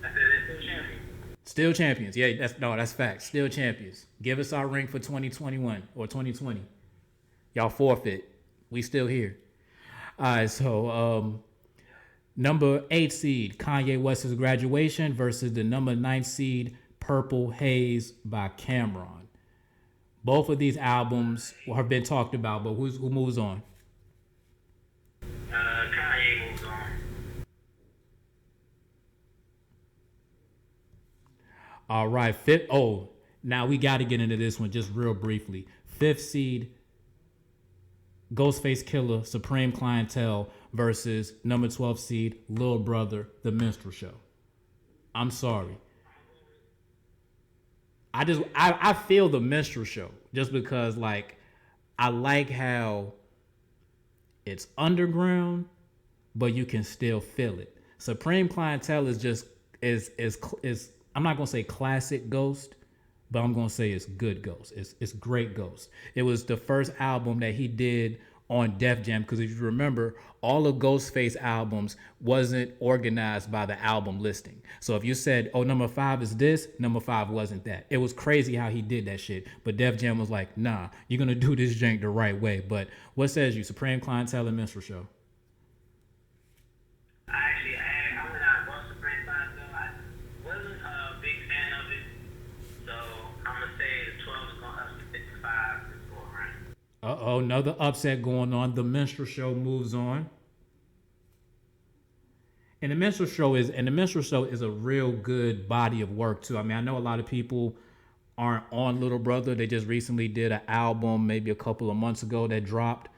said they're still champions. Still champions. Yeah, that's facts. Still champions. Give us our ring for 2021 or 2020. Y'all forfeit. We still here. All right, so number 8 seed, Kanye West's Graduation versus the number 9 seed, Purple Haze by Cameron. Both of these albums have been talked about, but who moves on? Kanye moves on. All right, now we got to get into this one just real briefly. 5th seed, Ghostface Killer, Supreme Clientele versus number 12 seed, Lil Brother, The Minstrel Show. I'm sorry. I feel The Minstrel Show just because, like, I like how it's underground, but you can still feel it. Supreme Clientele is just is I'm not gonna say classic Ghost, but I'm gonna say it's good Ghost. It's great Ghost. It was the first album that he did on Def Jam, because if you remember, all of Ghostface albums wasn't organized by the album listing. So if you said, oh, number 5 is this, number 5 wasn't that. It was crazy how he did that shit. But Def Jam was like, nah, you're gonna do this jank the right way. But what says you, Supreme Clientele and Minstrel Show? I when I bought Supreme Clientele, I wasn't a big fan of it. So I'm gonna say the 12 is gonna up to 55 this go around. Uh-oh, another upset going on. The Minstrel Show moves on. And the Minstrel Show is a real good body of work too. I mean, I know a lot of people aren't on Little Brother. They just recently did an album maybe a couple of months ago that dropped.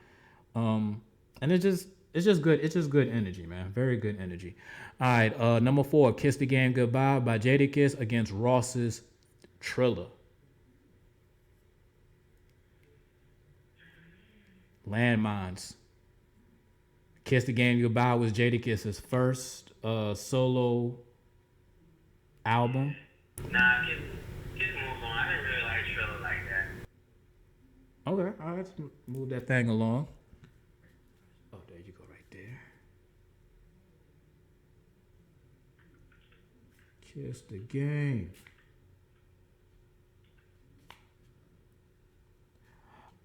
And it's just good. It's just good energy, man. Very good energy. All right, number 4, Kiss the Game Goodbye by Jadakiss against Ross's Triller. Landmines. Kiss the Game Goodbye was Jadakiss's first solo album. Nah, Kiss moves on. I didn't really like Triller like that. Okay, all right, let's move that thing along. Oh, there you go, right there. Kiss the Game.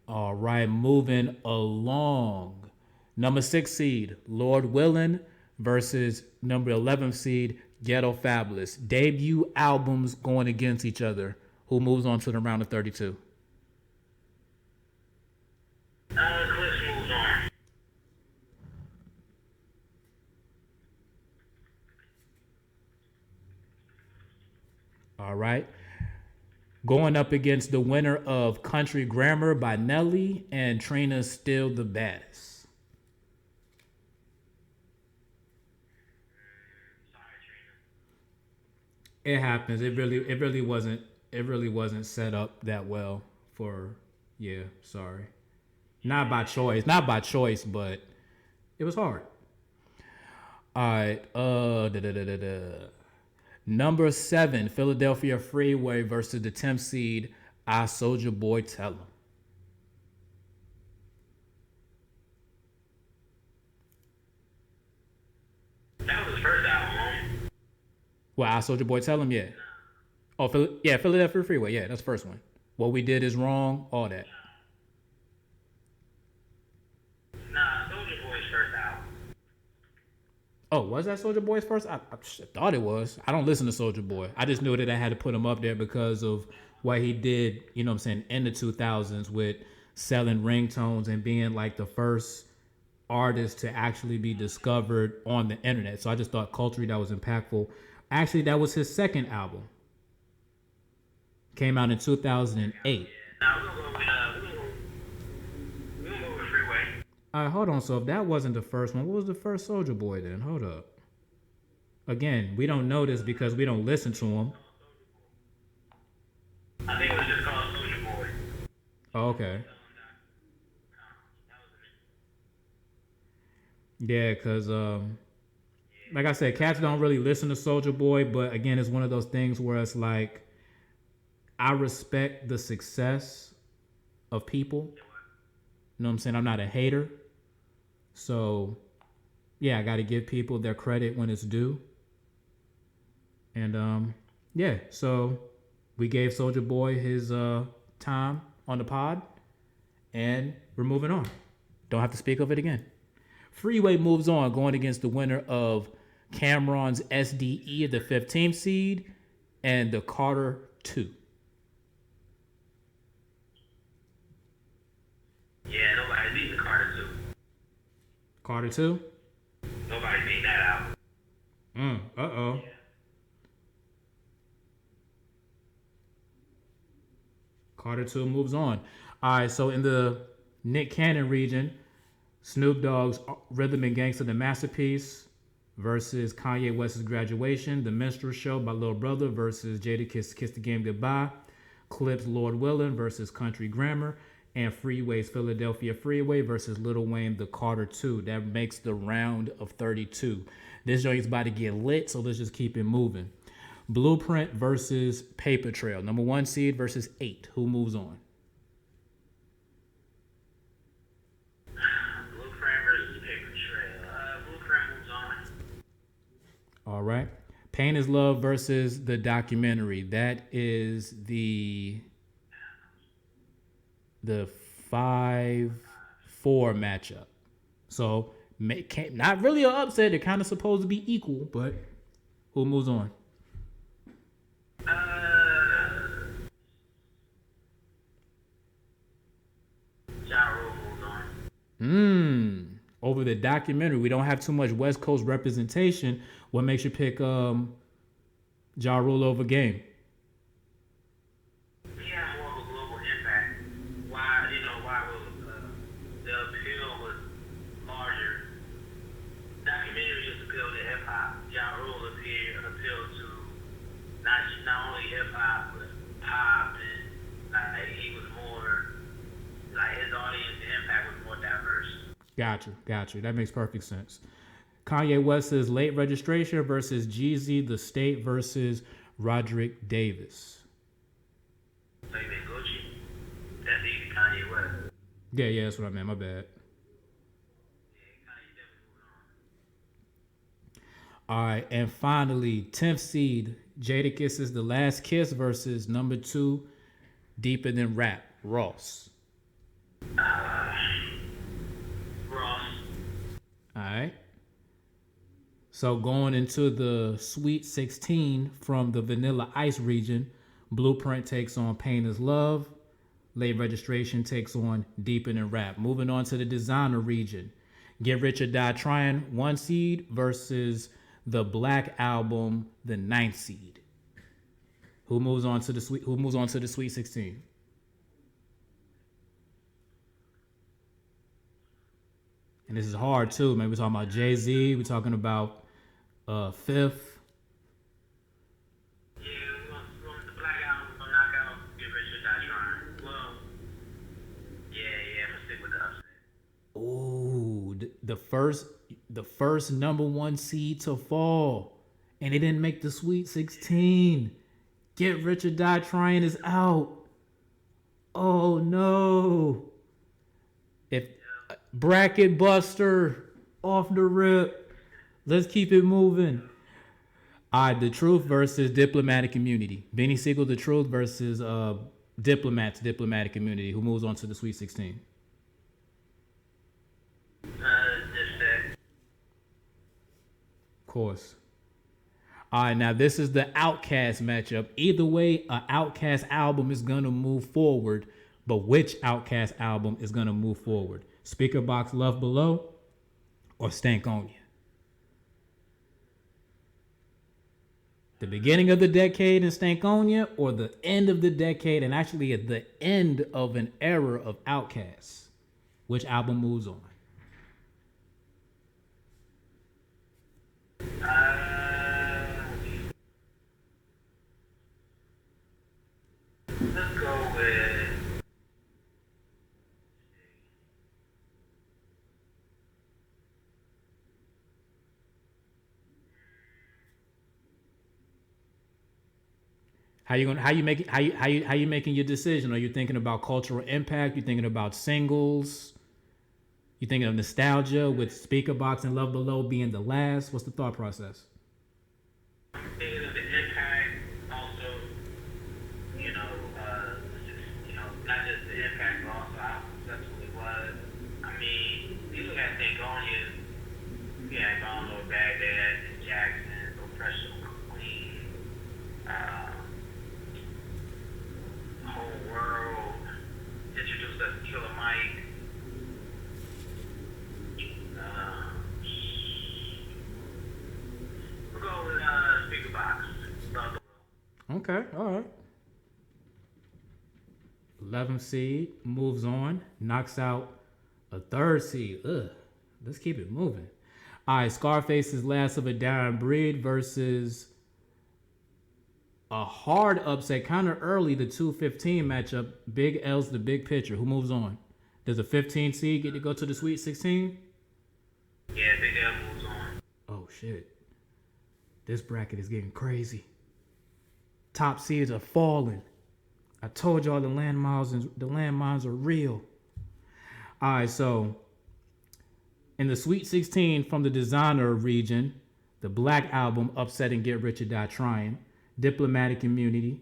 All right, moving along. Number 6 seed, Lord Willin' versus number 11 seed, Ghetto Fabulous. Debut albums going against each other. Who moves on to the round of 32? Clips moves on. All right. Going up against the winner of Country Grammar by Nelly and Trina's Still the Baddest. It happens. It really wasn't set up that well for, yeah, sorry. Not by choice, but it was hard. All right, Number 7, Philadelphia Freeway versus the 10th seed, I Soulja Boy Tell 'Em. That was his first album. Well, I Soulja Boy Tell 'Em, yeah. Oh, Philadelphia Freeway, yeah, that's the first one. What We Did Is Wrong, all that. Nah, Soulja Boy's first album. Oh, was that Soulja Boy's first? I thought it was. I don't listen to Soulja Boy. I just knew that I had to put him up there because of what he did, you know what I'm saying, in the 2000s with selling ringtones and being like the first artist to actually be discovered on the internet. So I just thought culturally that was impactful. Actually, that was his second album. Came out in 2008. Now we're gonna go with Freeway. All right, hold on. So if that wasn't the first one, what was the first Soulja Boy then? Hold up. Again, we don't know this because we don't listen to him. I think it was just called Soulja Boy. Oh, okay. Yeah, because like I said, cats don't really listen to Soulja Boy, but again, it's one of those things where it's like, I respect the success of people. You know what I'm saying? I'm not a hater. So, yeah, I got to give people their credit when it's due. And, yeah, so we gave Soulja Boy his time on the pod, and we're moving on. Don't have to speak of it again. Freeway moves on, going against the winner of Cameron's SDE, the 15th seed, and the Carter 2. Yeah, nobody beat the Carter 2. Carter 2? Nobody beat that album. Uh-oh. Yeah. Carter 2 moves on. All right, so in the Nick Cannon region, Snoop Dogg's Rhythm and Gangsta, The Masterpiece, versus Kanye West's Graduation, The Minstrel Show by Lil Brother versus Jadakiss Kiss the Game Goodbye, Clip's Lord Willin' versus Country Grammar, and Freeway's Philadelphia Freeway versus Lil Wayne, The Carter 2. That makes the round of 32. This joint's about to get lit, so let's just keep it moving. Blueprint versus Paper Trail. Number 1 seed versus 8. Who moves on? Blueprint versus Paper Trail. Blueprint moves on. All right. Pain is Love versus The Documentary. That is the 5-4 matchup. So not really an upset. They're kind of supposed to be equal, but who moves on? Ja Rule moves on. Over The Documentary. We don't have too much West Coast representation. What makes you pick Ja Rule over Game? He had more of a global impact. Why the appeal was larger. Documentary just appealed to hip hop. Ja Rule appealed to not only hip hop but pop, and like he was more like his audience impact was more diverse. Got you. That makes perfect sense. Kanye West's Late Registration versus Jeezy, The State versus Roderick Davis. So you mean Gucci? That's easy, Kanye West. Yeah, that's what I meant. My bad. Yeah, Kanye definitely moving on. All right, and finally, 10th seed, Jadakiss's The Last Kiss versus number 2, Deeper Than Rap, Ross. Ross. All right. So going into the Sweet 16 from the Vanilla Ice region, Blueprint takes on Pain is Love. Late Registration takes on Deeper Than Rap. Moving on to the Designer region, Get Rich or Die Trying, 1 seed versus the Black Album, the 9th seed. Who moves on to the Sweet 16? And this is hard too, man. We're talking about Jay-Z. We're talking about Fifth. Yeah, we want the Black Album, we're gonna knock out Get Rich or Die Trying. Well, yeah, I'm gonna stick with the upset. Ooh, the first number 1 seed to fall, and it didn't make the Sweet 16. Get Rich or Die Trying is out. Oh no! If Bracket Buster off the rip. Let's keep it moving. All right, The Truth versus Diplomatic Immunity. Benny Siegel, The Truth versus Diplomatic Immunity. Who moves on to the Sweet 16? Just that. course. All right, now this is the Outkast matchup. Either way, an Outkast album is gonna move forward, but which Outkast album is gonna move forward? Speaker Box Love Below or Stank On Ya? The beginning of the decade in Stank On Ya, or the end of the decade and actually at the end of an era of Outkast? Which album moves on? Let's go with. How you making your decision? Are you thinking about cultural impact? You thinking about singles? You thinking of nostalgia with Speaker Box and Love Below being the last? What's the thought process? Thinking of the impact, also, not just the impact, but also how successful it was. I mean, you look at St. Onion, you had gone over Baghdad and Jackson, Oppression Queen, Whole World, introduced us to Killer Mike. We'll go with Speaker Box. Okay, all right. 11th seed moves on, knocks out a 3rd seed. Ugh, let's keep it moving. All right, Scarface's Last of a Dying Breed versus a hard upset, kind of early, the 2-15 matchup. Big L's the Big Picture. Who moves on? Does a 15 seed get to go to the Sweet 16? Yeah, Big L moves on. Oh, shit. This bracket is getting crazy. Top seeds are falling. I told y'all the landmines are real. All right, so in the Sweet 16 from the Designer region, the Black Album upsetting Get Rich or Die Trying, Diplomatic Immunity,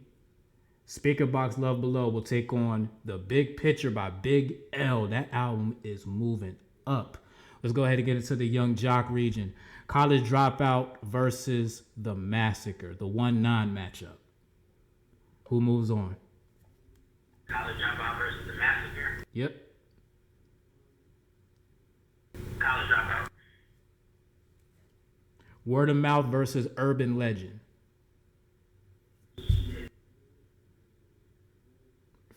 Speaker Box Love Below will take on The Big Picture by Big L. That album is moving up. Let's go ahead and get into the Young Jock region. College Dropout versus The Massacre, the 1-9 matchup. Who moves on? College Dropout versus The Massacre. Yep. College Dropout. Word of Mouth versus Urban Legend.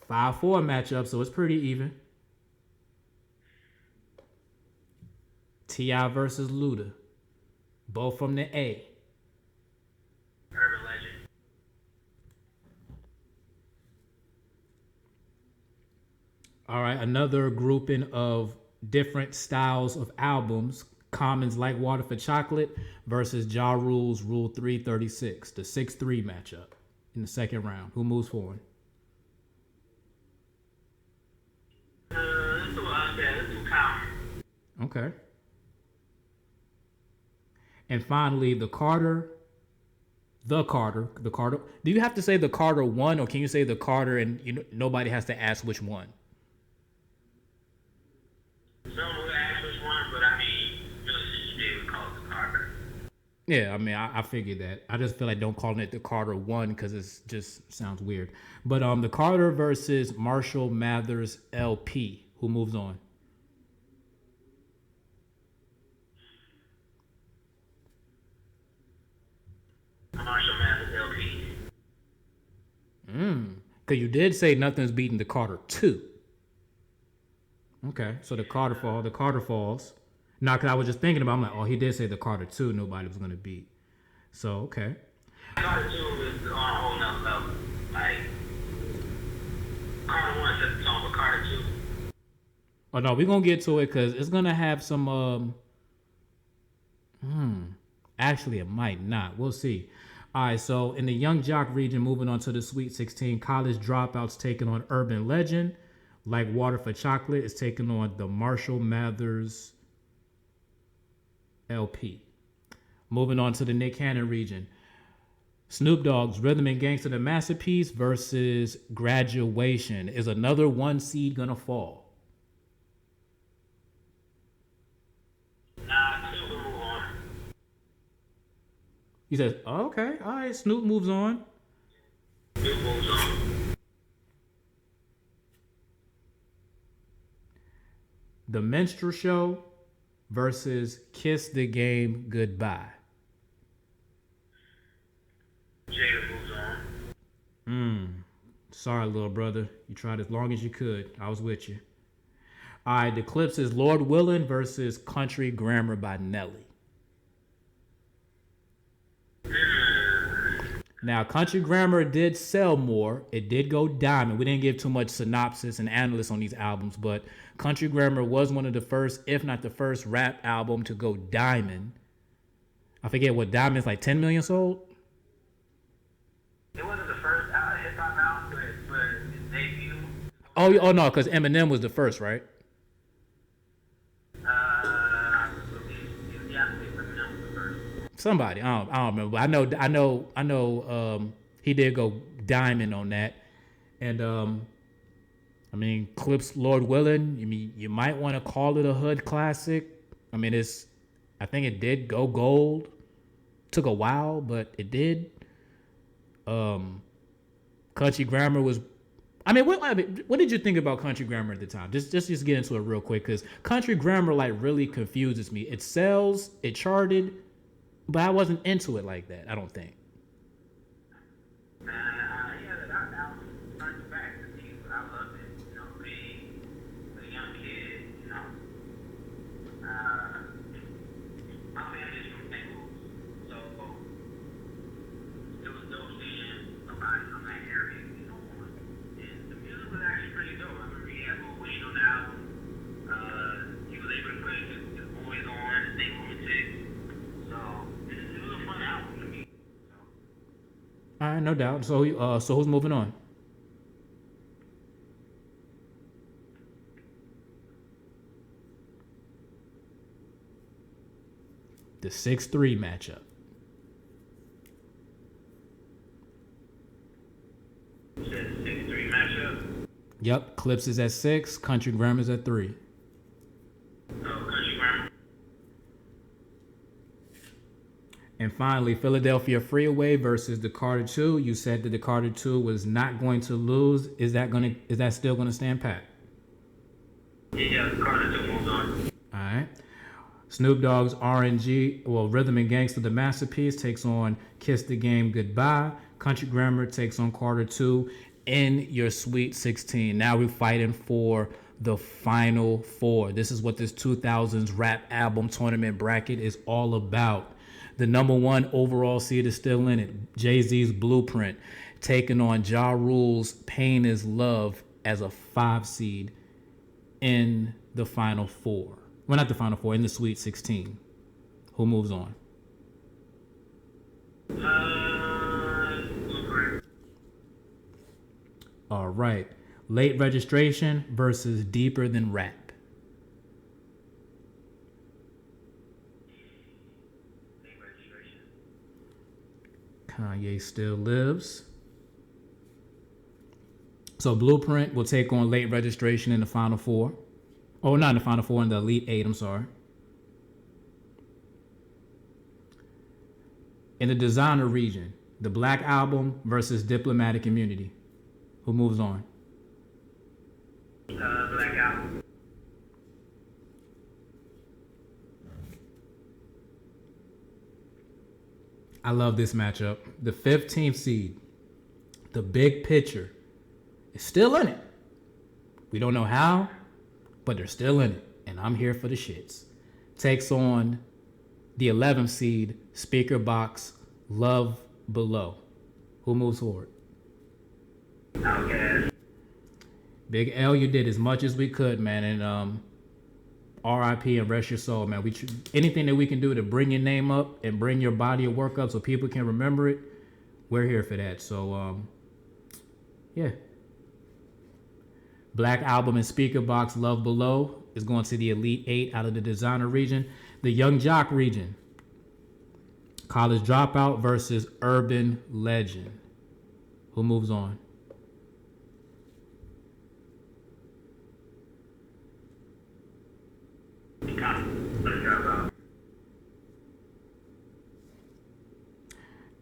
5-4 matchup, so it's pretty even. T.I. versus Luda. Both from the A. Urban Legend. All right, another grouping of different styles of albums. Commons Like Water for Chocolate versus Ja Rule's Rule 336, the 6-3 matchup in the second round. Who moves forward? Let's do Common. Okay. And finally, the Carter. Do you have to say the Carter 1, or can you say the Carter and nobody has to ask which one? Someone would ask which one, but I mean, really, they would call it the Carter. Yeah, I mean, I figured that. I just feel like don't call it the Carter 1 because it just sounds weird. But the Carter versus Marshall Mathers LP. Who moves on? Marshall Mathers LP. Because you did say nothing's beating the Carter 2. Okay, so the Carter falls. Now, because I was just thinking about, I'm like, oh, he did say the Carter 2 nobody was going to beat. So, okay. Carter 2 is on a whole nother level. Like, Carter 1 set the tone, but Carter 2. Oh, no, we're going to get to it because it's going to have some, actually, it might not. We'll see. All right, so in the Young Jock region, moving on to the Sweet 16, College Dropouts taking on Urban Legend. Like Water for Chocolate is taking on the Marshall Mathers LP. Moving on to the Nick Cannon region. Snoop Dogg's Rhythm and Gangsta, the Masterpiece versus Graduation. Is another 1 seed gonna fall? Nah, 2 will move on. He says, oh, okay, all right. Snoop moves on. New moves on. The Minstrel Show versus Kiss the Game Goodbye. Jada moves on. Sorry, little brother. You tried as long as you could. I was with you. All right, the Clips is Lord Willin versus Country Grammar by Nelly. Now, Country Grammar did sell more. It did go diamond. We didn't give too much synopsis and analysis on these albums, but Country Grammar was one of the first, if not the first, rap album to go diamond. I forget what diamond's like 10 million sold? It wasn't the first hip hop album, but his debut. Oh no, because Eminem was the first, right? Yeah, I think Eminem was the first. Somebody, I don't remember. But I know. He did go diamond on that, and I mean, Clips Lord Willin. I mean, you might want to call it a hood classic. I mean, I think it did go gold. Took a while, but it did. Country Grammar was. What did you think about Country Grammar at the time? Just get into it real quick, because Country Grammar like really confuses me. It sells, it charted, but I wasn't into it like that. I don't think. Man, yeah, that album front to back to me, but I loved it. You know, being a young kid, you know, my family's from St. Louis, so it was dope seeing somebody from that area, you know, and the music was actually pretty dope. I remember he had Lil Wayne on the album. He was able to put his boys on, his St. Lunatic. So it was a fun album to me. So. All right, no doubt. So who's moving on? The 6-3 matchup. You said 6-3 matchup? Yep, Clips is at 6, Country Grammar's at 3. Oh, Country Grammar. And finally, Philadelphia Freeway versus the Carter 2. You said that the Carter 2 was not going to lose. Is that still gonna stand pat? Yeah, Carter 2 moves on. All right. Snoop Dogg's RNG, Rhythm and Gangsta, the masterpiece, takes on Kiss the Game Goodbye. Country Grammar takes on Carter 2 in your Sweet 16. Now we're fighting for the Final Four. This is what this 2000s rap album tournament bracket is all about. The number 1 overall seed is still in it. Jay-Z's Blueprint taking on Ja Rule's Pain is Love as a 5 seed in the Final Four. Well, not the Final Four, in the Sweet 16. Who moves on? Blueprint. All right. Late Registration versus Deeper Than Rap. Late Registration. Kanye Still Lives. So Blueprint will take on Late Registration in the Final Four. Oh, not in the Final Four, in the Elite 8, I'm sorry. In the Designer region, the Black Album versus Diplomatic Immunity. Who moves on? Black Album. I love this matchup. The 15th seed, the Big Picture, is still in it. We don't know how, but they're still in it, and I'm here for the shits. Takes on the 11th seed, Speaker Box, Love Below. Who moves forward? Okay. Big L, you did as much as we could, man, and R.I.P. and rest your soul, man. Anything that we can do to bring your name up and bring your body of work up so people can remember it, we're here for that. So, yeah. Black Album and Speaker Box, Love Below, is going to the Elite 8 out of the Designer region. The Young Jock region, College Dropout versus Urban Legend. Who moves on?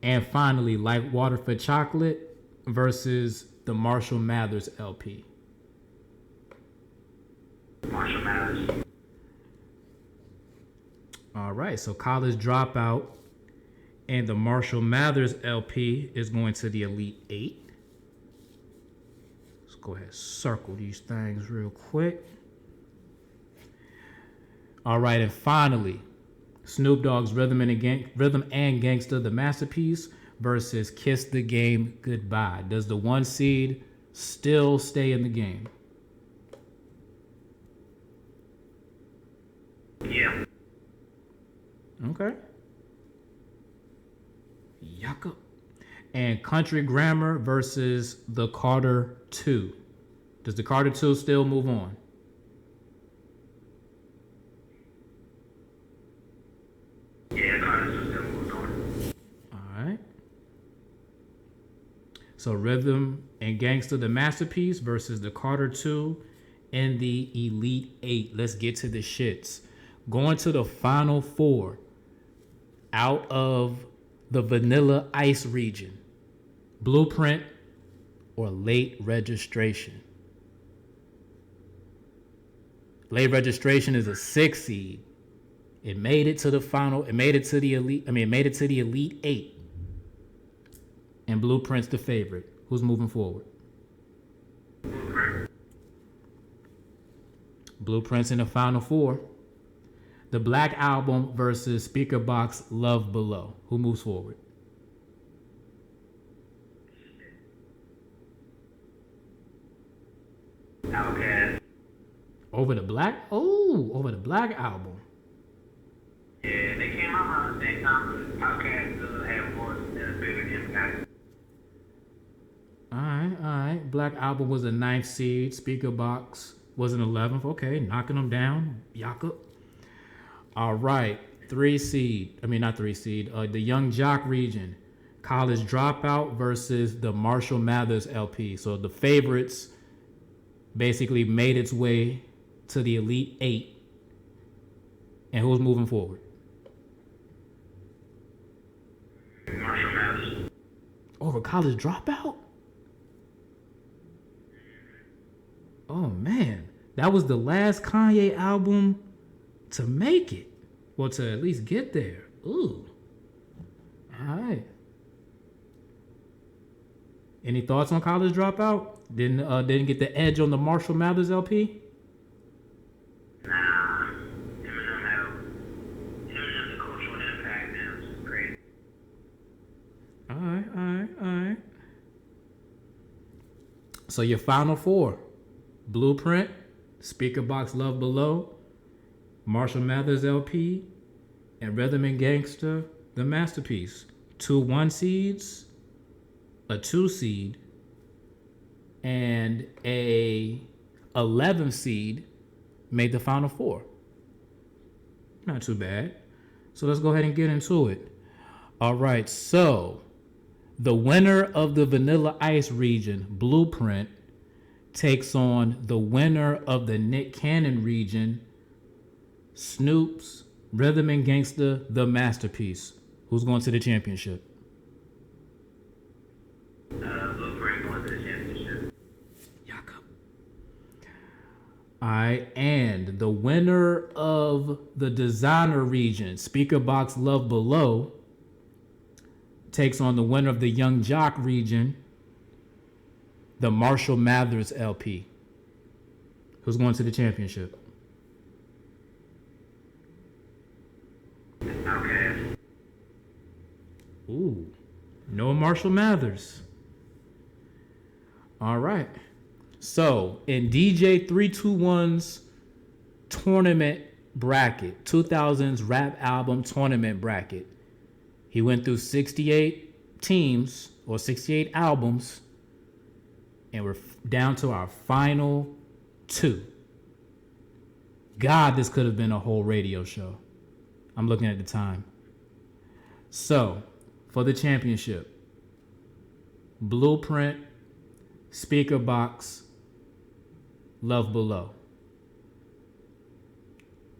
And finally, Like Water for Chocolate versus the Marshall Mathers LP. Marshall Mathers. All right, so College Dropout and the Marshall Mathers LP is going to the Elite Eight. Let's go ahead and circle these things real quick. All right, and finally, Snoop Dogg's Rhythm and Gangsta, the Masterpiece, versus Kiss the Game Goodbye. Does the 1 seed still stay in the game? Yeah. Okay. Yucca. And Country Grammar versus the Carter 2. Does the Carter 2 still move on? Yeah, Carter's still moving on. All right. So Rhythm and Gangsta, the Masterpiece versus the Carter 2 in the Elite 8. Let's get to the shits. Going to the Final Four out of the Vanilla Ice region. Blueprint or Late Registration. Late Registration is a 6 seed. It made it to the final. It made it to the elite. It made it to the Elite 8. And Blueprint's the favorite. Who's moving forward? Blueprint's in the Final Four. The Black Album versus Speaker Box Love Below. Who moves forward? Outkast. Over the Black? Oh, over the Black Album. Yeah, they came out around the same time, but Outkast doesn't have more than a bigger impact. All right. Black Album was a 9th seed. Speaker Box was an 11th. Okay, knocking them down. Yaka. All right. 3 seed. I mean, not 3 seed. The Young Jock region. College Dropout versus the Marshall Mathers LP. So the favorites basically made its way to the Elite 8. And who's moving forward? Marshall Mathers. Over College Dropout? Oh, man. That was the last Kanye album to make it. Well, to at least get there. Ooh. All right. Any thoughts on College Dropout? Didn't get the edge on the Marshall Mathers LP? Nah. Eminem's a cultural impact, man. It's great. All right. So your Final Four. Blueprint, Speaker Box Love Below, Marshall Mathers LP, and Rhythm and Gangsta, the Masterpiece. 2 1 seeds, a 2 seed, and a 11 seed made the Final Four. Not too bad. So let's go ahead and get into it. All right, so the winner of the Vanilla Ice region, Blueprint, takes on the winner of the Nick Cannon region, Snoop's Rhythm and Gangsta, the Masterpiece. Who's going to the championship? Blueprint going to the championship. Yaka. All right, and the winner of the Designer region, Speaker Box Love Below, takes on the winner of the Young Jock region, the Marshall Mathers LP. Who's going to the championship? Outkast. Ooh, no Marshall Mathers. All right. So in DJ 321's tournament bracket, 2000's rap album tournament bracket, he went through 68 teams or 68 albums. And we're down to our final 2. God, this could have been a whole radio show. I'm looking at the time. So, for the championship, Blueprint, Speaker Box, Love Below.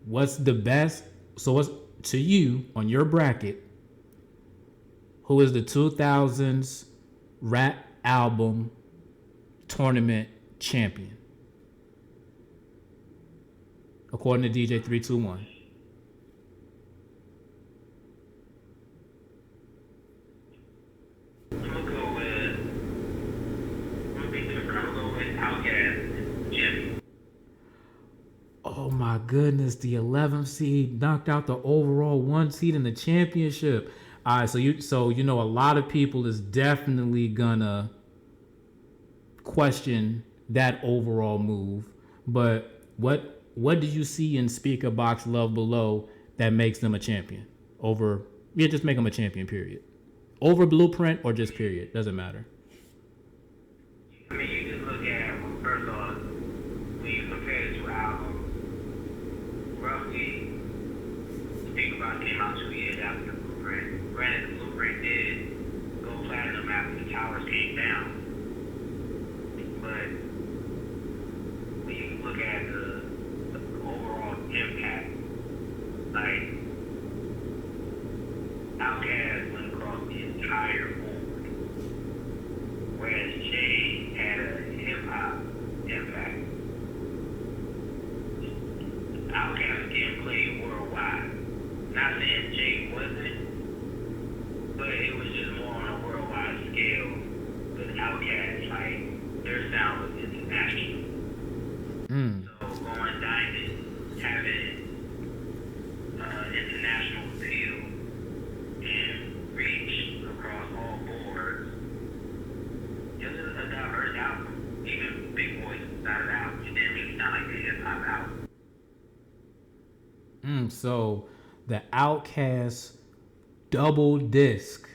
What's the best? So, what's to you on your bracket? Who is the 2000s rap album tournament champion? According to DJ 321. I'm gonna go with. I'm gonna be different. I'm gonna go with Outkast, Jimmy. Oh my goodness, the 11th seed knocked out the overall 1 seed in the championship. All right, so you know a lot of people is definitely gonna question that overall move. But what do you see in Speaker Box Love Below that makes them a champion? Just make them a champion, period. Over Blueprint or just period, doesn't matter. I mean, you just look at, well, first off, when you compare the two albums, roughly, Speak About came out 2 years after the Blueprint. Granted, the Blueprint did go platinum after the towers came down. But when you look at the overall impact, like, Outkast went across the entire board, whereas Jay had a hip-hop impact. Outkast getting played worldwide. Not saying Jay wasn't, but it was just more on a worldwide scale with Outkast. Like, their sound was international. So going diamond, having international appeal and reach across all boards, it was a diverse album. Even Big Boy started out, it didn't really sound like a hip-hop album. So the Outkast double disc,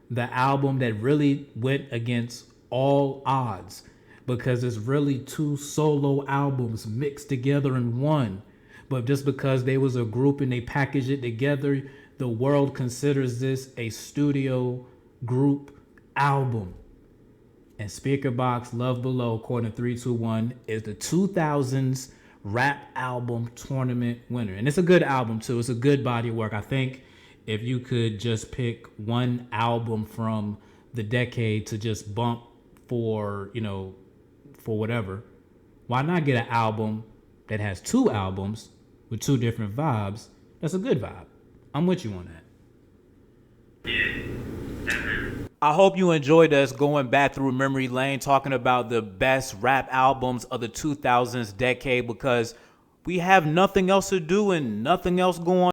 the album that really went against all odds, because it's really 2 solo albums mixed together in one. But just because they was a group and they packaged it together, the world considers this a studio group album. And Speaker Box Love Below, according to 321, is the 2000s rap album tournament winner. And it's a good album too. It's a good body of work. I think if you could just pick one album from the decade to just bump for, for whatever, why not get an album that has 2 albums with 2 different vibes? That's a good vibe. I'm with you on that. I hope you enjoyed us going back through memory lane, talking about the best rap albums of the 2000s decade, because we have nothing else to do and nothing else going on.